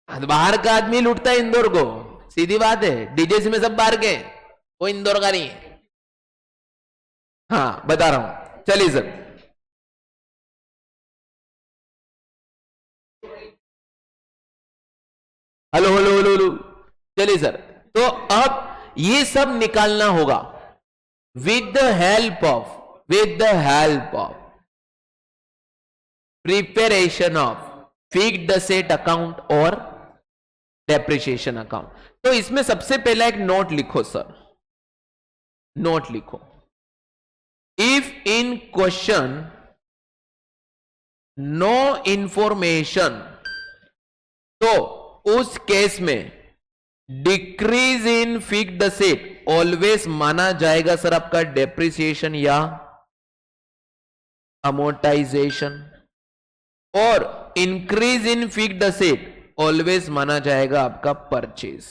बाहर का आदमी लूटता है इंदौर को, सीधी बात है। डीजेसी में सब बाहर के, वो इंदौर का नहीं है। हाँ, बता रहा हूं, चलिए sir. Hello hello hello hello, चलिए सर। तो अब ये सब निकालना होगा with the help of preparation of fixed asset account और डेप्रिसिएशन अकाउंट। तो इसमें सबसे पहला एक नोट लिखो सर, नोट लिखो। If in question no information, तो उस केस में decrease in fixed asset always माना जाएगा सर आपका डेप्रिसिएशन या अमोर्टाइजेशन, और increase in fixed asset always माना जाएगा आपका परचेज।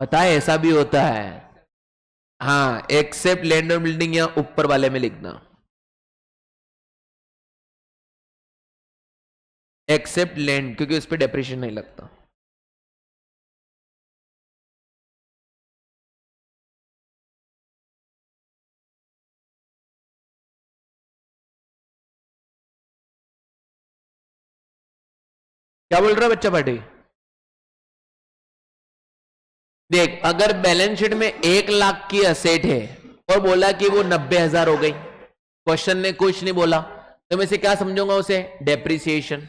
पता है ऐसा भी होता है। हाँ, एक्सेप्ट लैंड और बिल्डिंग या ऊपर वाले में लिखना, एक्सेप्ट लैंड, क्योंकि उस पर डेप्रिसिएशन नहीं लगता। क्या बोल रहा है बच्चा पार्टी? देख, अगर बैलेंस शीट में 1 लाख की असेट है और बोला कि वो 90,000 हो गई, क्वेश्चन ने कुछ नहीं बोला, तो मैं इसे क्या समझूंगा, उसे डेप्रिसिएशन।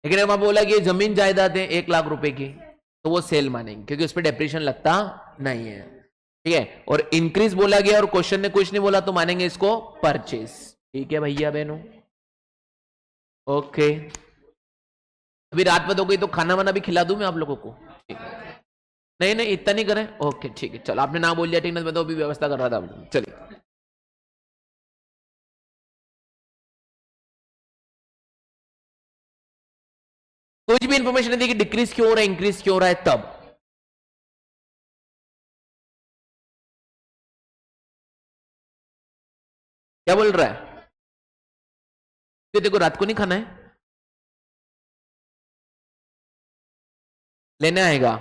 लेकिन वहां बोला कि जमीन जायदाद है 1 लाख रुपए की, तो वो सेल मानेंगे, क्योंकि उस पर डेप्रिसिएशन लगता नहीं है। ठीक है, और इंक्रीज बोला गया और क्वेश्चन ने कुछ नहीं बोला, तो मानेंगे इसको परचेज। ठीक है भैया बहनों, ओके। अभी रात में हो गई तो खाना वाना भी खिला दूं मैं आप लोगों को। ठीक है। नहीं नहीं इतना नहीं करें, ओके ठीक है, चलो आपने ना बोल दिया, ठीक है, मैं तो अभी व्यवस्था कर रहा था, चलिए। कुछ भी इंफॉर्मेशन नहीं दी कि डिक्रीज क्यों हो रहा है, इंक्रीज क्यों हो रहा है, तब क्या बोल रहा है कि देखो रात को नहीं खाना है, लेने आएगा।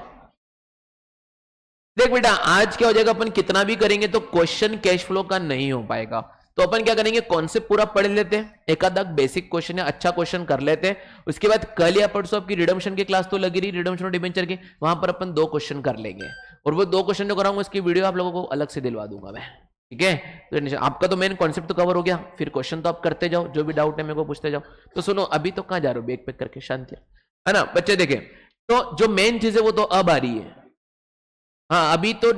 देख बेटा आज क्या हो जाएगा, अपन कितना भी करेंगे तो क्वेश्चन कैश फ्लो का नहीं हो पाएगा, तो अपन क्या करेंगे, कॉन्सेप्ट पूरा पढ़ लेते हैं, एक आधा बेसिक क्वेश्चन है, अच्छा क्वेश्चन कर लेते हैं, उसके बाद कल या परसों आपकी रिडम्पशन की क्लास तो लगी रही, रिडम्पशन और डिबेंचर की, वहां पर अपन 2 क्वेश्चन कर लेंगे, और वो 2 क्वेश्चन जो कराऊंगा उसकी वीडियो आप लोगों को अलग से दिलवा दूंगा मैं, ठीक है। तो आपका तो मेन कॉन्सेप्ट तो कवर हो गया, फिर क्वेश्चन तो आप करते जाओ, जो भी डाउट है मेरे को पूछते जाओ। तो सुनो अभी तो कहां जा रहे हो, बैग पैक करके, शांति है ना बच्चे। देखें तो जो मेन चीज है वो तो अब आ रही है, हाँ अभी तो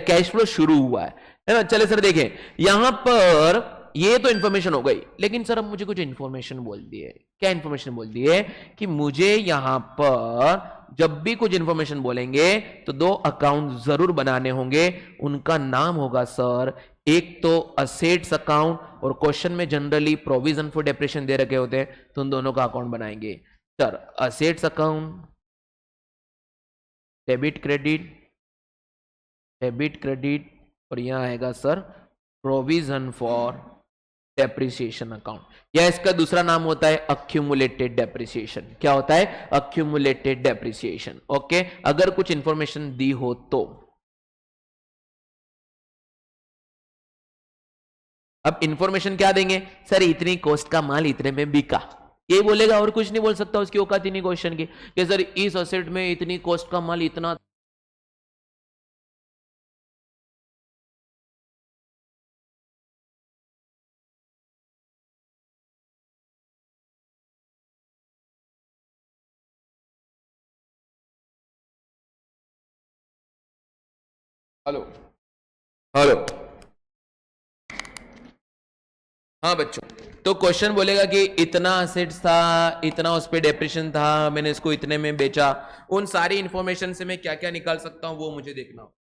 कैश फ्लो शुरू हुआ है ना। चले सर देखें यहां पर ये तो इंफॉर्मेशन हो गई, लेकिन सर अब मुझे कुछ इंफॉर्मेशन बोल दी है। क्या इंफॉर्मेशन बोल दी है कि मुझे यहां पर जब भी कुछ इंफॉर्मेशन बोलेंगे तो 2 अकाउंट जरूर बनाने होंगे, उनका नाम होगा सर, एक तो असेट्स अकाउंट, और क्वेश्चन में जनरली प्रोविजन फॉर डेप्रिसिएशन दे रखे होते हैं, तो उन दोनों का अकाउंट बनाएंगे sir, assets account, debit credit, debit credit, और यहां आएगा sir provision for depreciation account, या इसका दूसरा नाम होता है अक्यूमुलेटेड डेप्रिसिएशन। क्या होता है, अक्यूमुलेटेड डेप्रिसिएशन। ओके, अगर कुछ इंफॉर्मेशन दी हो तो अब इंफॉर्मेशन क्या देंगे सर, इतनी कॉस्ट का माल इतने में बिका, ये बोलेगा और कुछ नहीं बोल सकता, उसकी औकात ही नहीं क्वेश्चन की कि सर इस असेट में इतनी कॉस्ट का माल इतना। हेलो हेलो, हाँ बच्चों, तो क्वेश्चन बोलेगा कि इतना असेट्स था, इतना उस पे डेप्रिसिएशन था, मैंने इसको इतने में बेचा, उन सारी इंफॉर्मेशन से मैं क्या क्या निकाल सकता हूं वो मुझे देखना हो।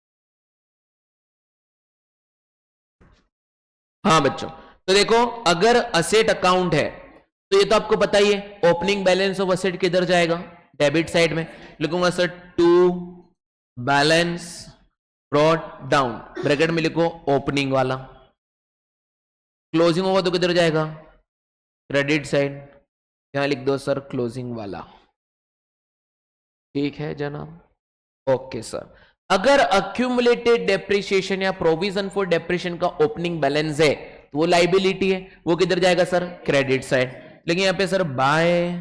हाँ बच्चों, तो देखो अगर असेट अकाउंट है तो ये तो आपको पता ही है, ओपनिंग बैलेंस ऑफ असेट किधर जाएगा, डेबिट साइड में लिखूंगा sir, to balance brought down, bracket में लिखो ओपनिंग वाला, क्लोजिंग होगा तो किधर जाएगा, क्रेडिट साइड, यहां लिख दो सर क्लोजिंग वाला, ठीक है जनाब। ओके सर, अगर अक्यूमुलेटेड डेप्रिसिएशन या प्रोविजन फॉर डेप्रिसिएशन का ओपनिंग बैलेंस है तो वो लाइबिलिटी है, वो किधर जाएगा सर, क्रेडिट साइड। लेकिन यहां पे sir by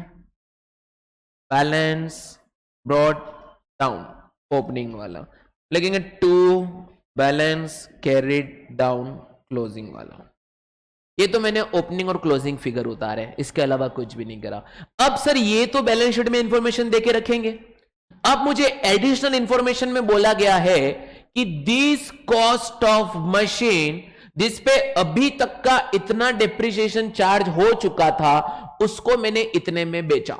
balance brought down opening वाला, लेकिन to balance carried down closing वाला, ये तो मैंने ओपनिंग और क्लोजिंग फिगर उतारे, इसके अलावा कुछ भी नहीं करा। अब सर ये तो बैलेंस शीट में इंफॉर्मेशन देके रखेंगे, अब मुझे एडिशनल इंफॉर्मेशन में बोला गया है कि दिस कॉस्ट ऑफ मशीन, जिस पे अभी तक का इतना डेप्रिसिएशन चार्ज हो चुका था, उसको मैंने इतने में बेचा।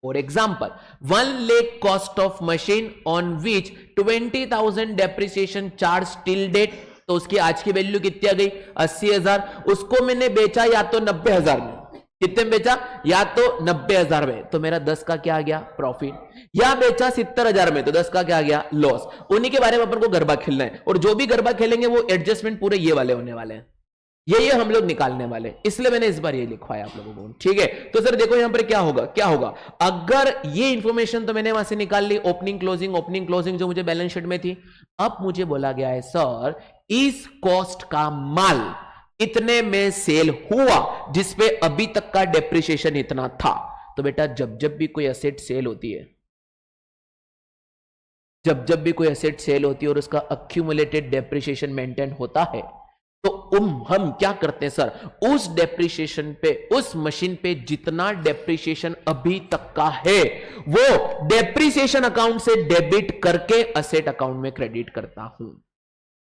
For example 1 lakh cost of machine on which 20,000 depreciation charge till date, तो उसकी आज की वैल्यू कितनी आ गई, 80,000, उसको मैंने बेचा या तो 90,000 में, कितने में बेचा, या तो 90,000 में, तो मेरा 10 का क्या आ गया, प्रॉफिट, या बेचा 70,000 में तो 10 का क्या आ गया, लॉस। उन्हीं के बारे में अपन को गरबा खेलना है, और जो भी गरबा खेलेंगे वो एडजस्टमेंट पूरे ये वाले होने वाले हैं, ये हम लोग निकालने वाले, इसलिए मैंने इस बार ये लिखवाया आप लोगों को, ठीक है। तो सर देखो यहां पर क्या होगा, क्या होगा, अगर ये इंफॉर्मेशन तो मैंने वहां से निकाल ली, ओपनिंग क्लोजिंग जो मुझे बैलेंस शीट में थी, अब मुझे बोला गया है सर इस कॉस्ट का माल इतने में सेल हुआ जिसपे अभी तक का डेप्रिसिएशन इतना था। तो बेटा जब जब भी कोई एसेट सेल होती है, जब भी कोई एसेट सेल होती है और उसका अक्यूमुलेटेड डेप्रिसिएशन मेंटेन होता है, तो हम क्या करते हैं सर, उस डेप्रिसिएशन पे, उस मशीन पे जितना डेप्रिसिएशन अभी तक का है वो डेप्रिसिएशन अकाउंट से डेबिट करके असेट अकाउंट में क्रेडिट करता हूं।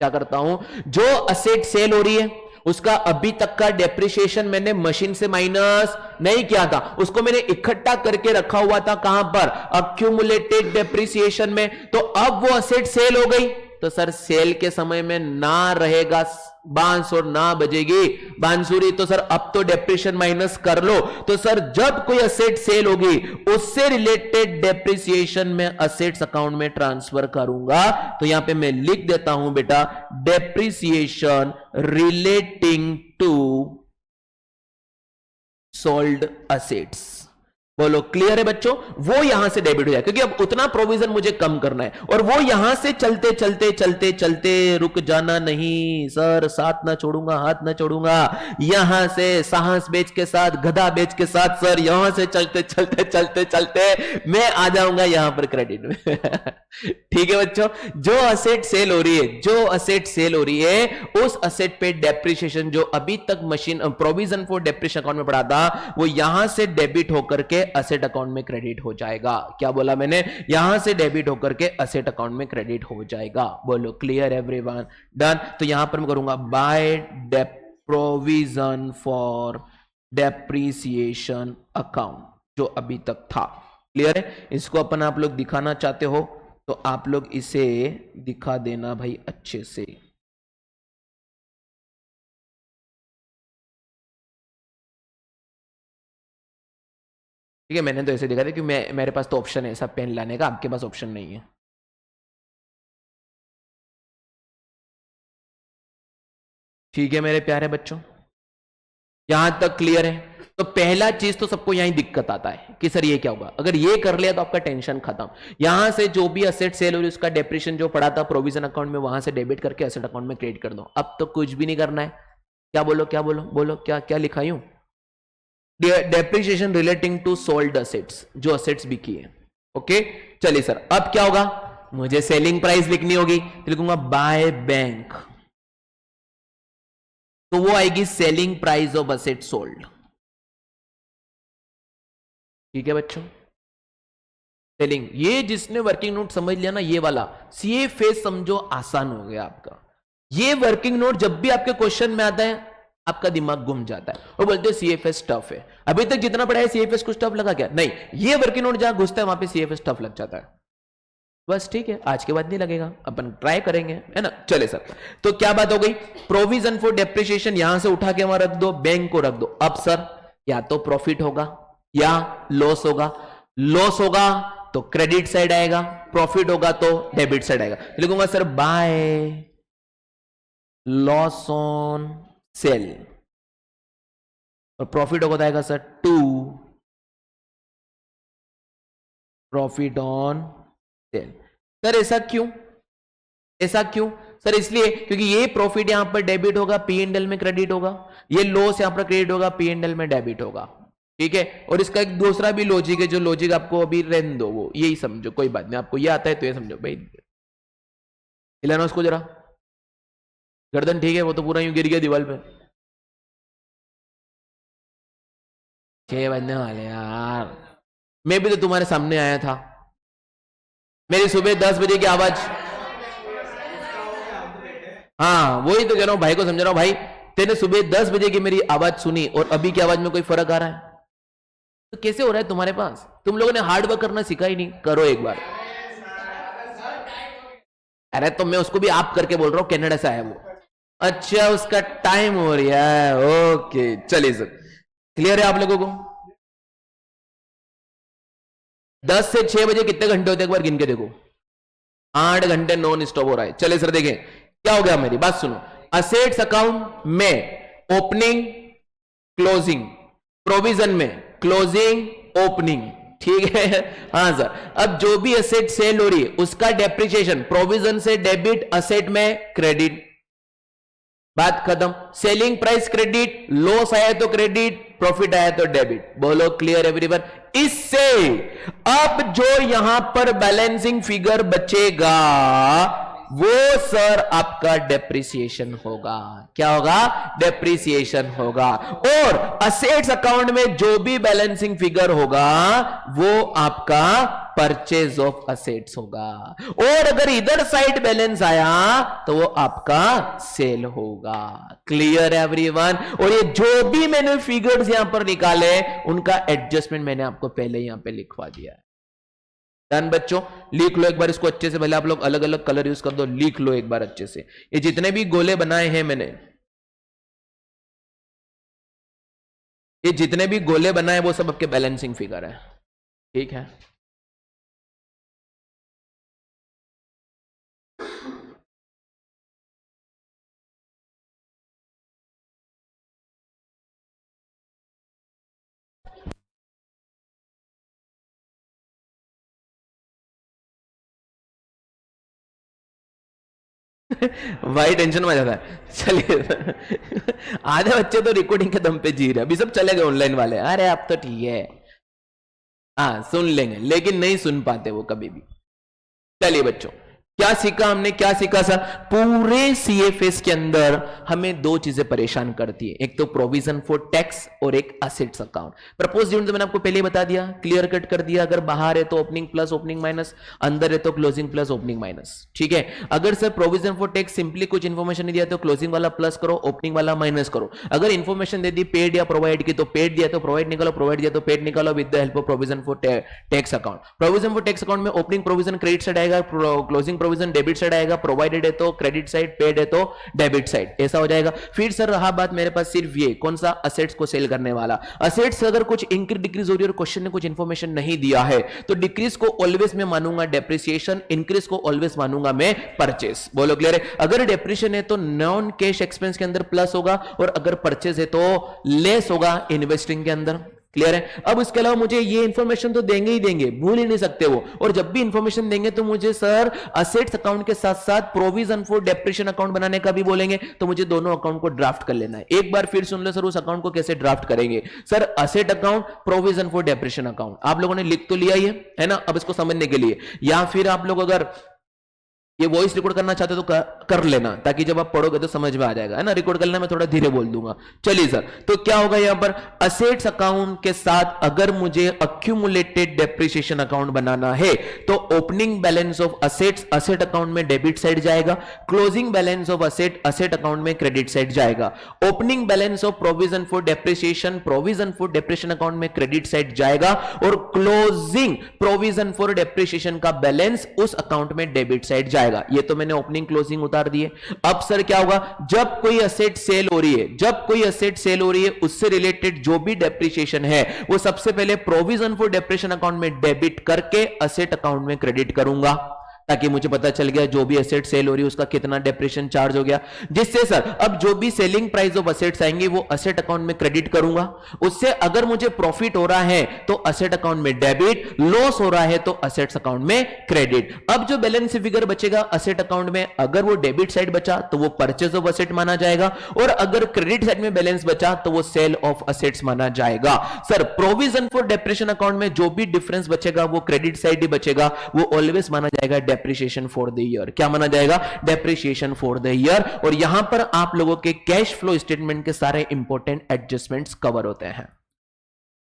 क्या करता हूं, जो असेट सेल हो रही है उसका अभी तक का डेप्रिसिएशन मैंने मशीन से माइनस नहीं किया था, उसको मैंने इकट्ठा करके रखा हुआ था कहां पर, अक्यूमुलेटेड डेप्रिसिएशन में। तो अब वो असेट सेल हो गई, तो सर सेल के समय में ना रहेगा बांस और ना बजेगी बांसुरी, तो सर अब तो डेप्रिसिएशन माइनस कर लो। तो सर जब कोई असेट सेल होगी उससे रिलेटेड डेप्रिसिएशन में असेट्स अकाउंट में ट्रांसफर करूंगा। तो यहां पे मैं लिख देता हूं बेटा, depreciation relating to sold assets. बोलो क्लियर है बच्चों, वो यहां से डेबिट हो जाए, क्योंकि अब उतना प्रोविजन मुझे कम करना है, और वो यहां से चलते चलते चलते चलते रुक जाना नहीं सर, साथ ना छोड़ूंगा हाथ ना छोड़ूंगा, यहां से साहस बेच के साथ गधा बेच के साथ सर यहां से चलते चलते चलते चलते मैं आ जाऊंगा यहां पर क्रेडिट में। ठीक है बच्चों, जो असेट सेल हो रही है, जो असेट सेल हो रही है उस असेट पे डेप्रिसिएशन जो अभी तक machine provision for depreciation account में पड़ा था, वो यहां से डेबिट होकर के असेट अकाउंट में क्रेडिट हो जाएगा। क्या बोला मैंने, यहां से डेबिट होकर के असेट अकाउंट में क्रेडिट हो जाएगा। बोलो क्लियर एवरीवन, डन। तो यहां पर मैं करूंगा by provision for depreciation account जो अभी तक था। क्लियर है, इसको अपन आप लोग दिखाना चाहते हो तो आप लोग इसे दिखा देना भाई अच्छे से। ठीक है, मैंने तो ऐसे दिखा दिया कि मेरे पास तो ऑप्शन है ऐसा पेन लाने का, आपके पास ऑप्शन नहीं है। ठीक है मेरे प्यारे बच्चों, यहां तक क्लियर है। तो पहला चीज तो सबको यहीं दिक्कत आता है कि सर ये क्या होगा, अगर ये कर लिया तो आपका टेंशन खत्म। यहां से जो भी असेट सेल हो रही उसका डेप्रिसिएशन जो पड़ा था प्रोविजन अकाउंट में, वहां से डेबिट करके असेट अकाउंट में क्रेडिट कर दो। अब तो कुछ भी नहीं करना है। क्या बोलो क्या बोलो बोलो, क्या क्या लिखाई हूं, depreciation relating to sold assets, जो असेट्स बिकी है। ओके चलिए सर, अब क्या होगा, मुझे सेलिंग प्राइस लिखनी होगी, तो लिखूंगा बाय बैंक, तो वो आएगी selling price of asset sold. ठीक है बच्चों, सेलिंग, ये जिसने वर्किंग नोट समझ लिया ना, ये वाला सीए फेस समझो आसान हो गया आपका। ये वर्किंग नोट जब भी आपके क्वेश्चन में आता है आपका दिमाग घूम जाता है और बोलते हैं सीएफएस टफ है। अभी तक जितना पढ़ा है सीएफएस कुछ टफ लगा क्या, नहीं, ये वर्किंग नोट जहां घुसता है वहां पे सीएफएस टफ लग जाता है। बस ठीक है, आज के बाद नहीं लगेगा, अपन ट्राई करेंगे, है ना। चले सर, तो क्या बात हो गई, प्रोविजन फॉर डेप्रिसिएशन यहां से उठा के वहां रख दो, बैंक को रख दो। अब सर या तो प्रॉफिट होगा या लॉस होगा, लॉस होगा तो क्रेडिट साइड आएगा, प्रॉफिट होगा तो डेबिट साइड आएगा। लिखूंगा sir by loss on sale, और प्रॉफिट होगा तो आएगा sir to profit on sale. Sir ऐसा क्यों, ऐसा क्यों सर, इसलिए क्योंकि ये प्रॉफिट यहां पर डेबिट होगा, पी एंड एल में क्रेडिट होगा, ये लॉस यहां पर क्रेडिट होगा, पी एंड एल में डेबिट होगा। ठीक है, और इसका एक दूसरा भी लॉजिक है, जो लॉजिक आपको अभी रहने दो, वो यही समझो, कोई बात नहीं, आपको ये आता है तो ये समझो भाई। हिलाना उसको जरा, गर्दन ठीक है, वो तो पूरा यूं गिर गया दीवार पे। 6 बजने वाले यार, मैं भी तो तुम्हारे सामने आया था, मेरी सुबह 10 बजे की आवाज, हाँ वही तो कह रहा हूं, भाई को समझ रहा हूं, भाई तेने सुबह 10 बजे की मेरी आवाज सुनी और अभी की आवाज में कोई फर्क आ रहा है? तो कैसे हो रहा है तुम्हारे पास, तुम लोगों ने हार्ड वर्क करना सीखा ही नहीं, करो एक बार। अरे तो मैं उसको भी आप करके बोल रहा हूं, कनाडा से आया वो। अच्छा उसका टाइम हो रहा है, ओके चलिए सर, क्लियर है आप लोगों को। 10 से 6 बजे कितने घंटे होते हैं एक बार गिन के देखो, 8 घंटे नॉन स्टॉप हो रहा है। चलिए सर देखें क्या हो गया, मेरी बात सुनो, असेट्स अकाउंट में ओपनिंग क्लोजिंग, प्रोविजन में क्लोजिंग ओपनिंग, ठीक है। हाँ सर, अब जो भी असेट सेल हो रही है उसका डेप्रिसिएशन प्रोविजन से डेबिट, असेट में क्रेडिट, बात खत्म। सेलिंग प्राइस क्रेडिट, लॉस आया तो क्रेडिट, प्रॉफिट आया तो डेबिट। बोलो क्लियर एवरीवन। इससे अब जो यहां पर बैलेंसिंग फिगर बचेगा वो सर आपका डेप्रिसिएशन होगा। क्या होगा, डेप्रिसिएशन होगा। और असेट्स अकाउंट में जो भी बैलेंसिंग फिगर होगा वो आपका परचेज ऑफ असेट्स होगा, और अगर इधर साइड बैलेंस आया तो वो आपका सेल होगा। Clear everyone? और ये जो भी मैंने फिगर्स यहां पर निकाले उनका एडजस्टमेंट मैंने आपको पहले यहां पे लिखवा दिया है। डन बच्चों, लिख लो एक बार इसको अच्छे से, पहले आप लोग अलग अलग कलर यूज कर दो, लिख लो एक बार अच्छे से। ये जितने भी गोले बनाए हैं मैंने, ये जितने भी गोले बनाए वो सब आपके बैलेंसिंग फिगर है, ठीक है। भाई टेंशन में आ जाता है। चलिए आधे बच्चे तो रिकॉर्डिंग के दम पे जी रहे, अभी सब चले गए ऑनलाइन वाले, अरे अब तो ठीक है, हाँ सुन लेंगे, लेकिन नहीं सुन पाते वो कभी भी। चलिए बच्चों, क्या सीखा हमने, क्या सीखा सर? पूरे सीएफएस के अंदर हमें दो चीजें परेशान करती है, एक तो प्रोविजन फॉर टैक्स और एक असेट्स अकाउंट। प्रपोज यूनिट तो मैंने आपको पहले ही बता दिया, क्लियर कट कर दिया। अगर बाहर है तो ओपनिंग प्लस ओपनिंग माइनस, अंदर है तो क्लोजिंग प्लस ओपनिंग माइनस, ठीक है। अगर sir provision for tax simply कुछ इंफॉर्मेशन नहीं दिया तो क्लोजिंग वाला प्लस करो, ओपनिंग वाला माइनस करो। अगर इंफॉर्मेशन दे दी पेड या प्रोवाइड की तो पेड दिया तो प्रोवाइड निकालो, प्रोवाइड दिया तो पेड निकालो with the help of provision for tax account. Provision for tax account में ओपनिंग प्रोविजन क्रेडिट साइड आएगा, क्लोजिंग प्रोविजन डेबिट साइड आएगा, प्रोवाइडेड है तो क्रेडिट साइड, पेड है तो डेबिट साइड, ऐसा हो जाएगा। फिर सर रहा बात मेरे पास सिर्फ ये कौन सा, असेट्स को सेल करने वाला। असेट्स अगर कुछ इंक्रीज डिक्रीज हो रही है और क्वेश्चन ने कुछ इंफॉर्मेशन नहीं दिया है तो डिक्रीज को ऑलवेज मैं मानूंगा डेप्रिसिएशन, इंक्रीज को ऑलवेज मानूंगा मैं परचेस। बोलो क्लियर है? अगर डेप्रिसिएशन है तो नॉन कैश एक्सपेंस के अंदर प्लस होगा, और अगर परचेस है तो लेस होगा इन्वेस्टिंग के अंदर। क्लियर है? अब इसके अलावा मुझे ये इंफॉर्मेशन तो देंगे ही देंगे, भूल ही नहीं सकते वो। और जब भी इंफॉर्मेशन देंगे तो मुझे सर असेट्स अकाउंट के साथ साथ प्रोविजन फॉर डेप्रिसिएशन अकाउंट बनाने का भी बोलेंगे, तो मुझे दोनों अकाउंट को ड्राफ्ट कर लेना है। एक बार फिर सुन लो सर उस अकाउंट को कैसे ड्राफ्ट करेंगे। Sir asset account, provision for depreciation account आप लोगों ने लिख तो लिया ही है ना। अब इसको समझने के लिए, या फिर आप लोग अगर ये वॉइस रिकॉर्ड करना चाहते तो कर लेना, ताकि जब आप पढ़ोगे तो समझ में आ जाएगा, है ना। रिकॉर्ड करना मैं थोड़ा धीरे बोल दूंगा। चलिए सर, तो क्या होगा यहां पर, असेट्स अकाउंट के साथ अगर मुझे अक्यूमुलेटेड डेप्रिसिएशन अकाउंट बनाना है तो opening balance of assets asset account में डेबिट साइड जाएगा, closing balance of asset asset account में क्रेडिट साइड जाएगा। Opening balance of provision for depreciation provision for depreciation account में क्रेडिट साइड जाएगा, और closing provision for depreciation का balance उस account में डेबिट साइड जाएगा। ये तो मैंने ओपनिंग क्लोजिंग उतार दिए। अब सर क्या होगा, जब कोई असेट सेल हो रही है, जब कोई असेट सेल हो रही है उससे रिलेटेड जो भी डेप्रिसिएशन है वो सबसे पहले प्रोविजन फॉर डेप्रिसिएशन अकाउंट में डेबिट करके असेट अकाउंट में क्रेडिट करूंगा, ताकि मुझे पता चल गया जो भी एसेट सेल हो रही है उसका कितना डेप्रिसिएशन चार्ज हो गया। जिससे सर अब जो भी सेलिंग प्राइस ऑफ एसेट्स आएंगे वो असेट अकाउंट में क्रेडिट करूंगा। उससे अगर मुझे प्रॉफिट हो रहा है तो असेट अकाउंट में डेबिट, लॉस हो रहा है तो असेट्स अकाउंट में क्रेडिट। अब जो बैलेंस फिगर बचेगा असेट अकाउंट में, अगर वो डेबिट साइड बचा तो वो परचेज ऑफ असेट माना जाएगा, और अगर क्रेडिट साइड में बैलेंस बचा तो वो सेल ऑफ असेट्स माना जाएगा। Sir provision for depreciation account में जो भी डिफरेंस बचेगा वो क्रेडिट साइड ही बचेगा, वो ऑलवेज माना जाएगा डेप्रिसिएशन फॉर द ईयर। क्या माना जाएगा? Depreciation for the year. और यहां पर आप लोगों के कैश फ्लो स्टेटमेंट के सारे इंपॉर्टेंट एडजस्टमेंट्स कवर होते हैं।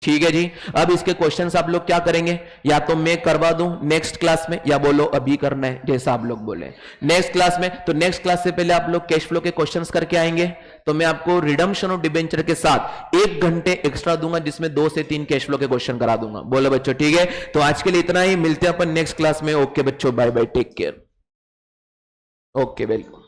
ठीक है जी। अब इसके क्वेश्चंस आप लोग क्या करेंगे, या तो मैं करवा दूं नेक्स्ट क्लास में, या बोलो अभी करना है, जैसा आप लोग बोले नेक्स्ट क्लास में। तो नेक्स्ट क्लास से पहले आप लोग कैश फ्लो के क्वेश्चंस करके आएंगे, तो मैं आपको रिडम्पशन ऑफ डिबेंचर के साथ 1 घंटे एक्स्ट्रा दूंगा, जिसमें 2 से 3 कैश फ्लो के क्वेश्चन करा दूंगा। बोलो बच्चों ठीक है। तो आज के लिए इतना ही, मिलते हैं अपन नेक्स्ट क्लास में। ओके बच्चों, bye bye, take care. Okay welcome.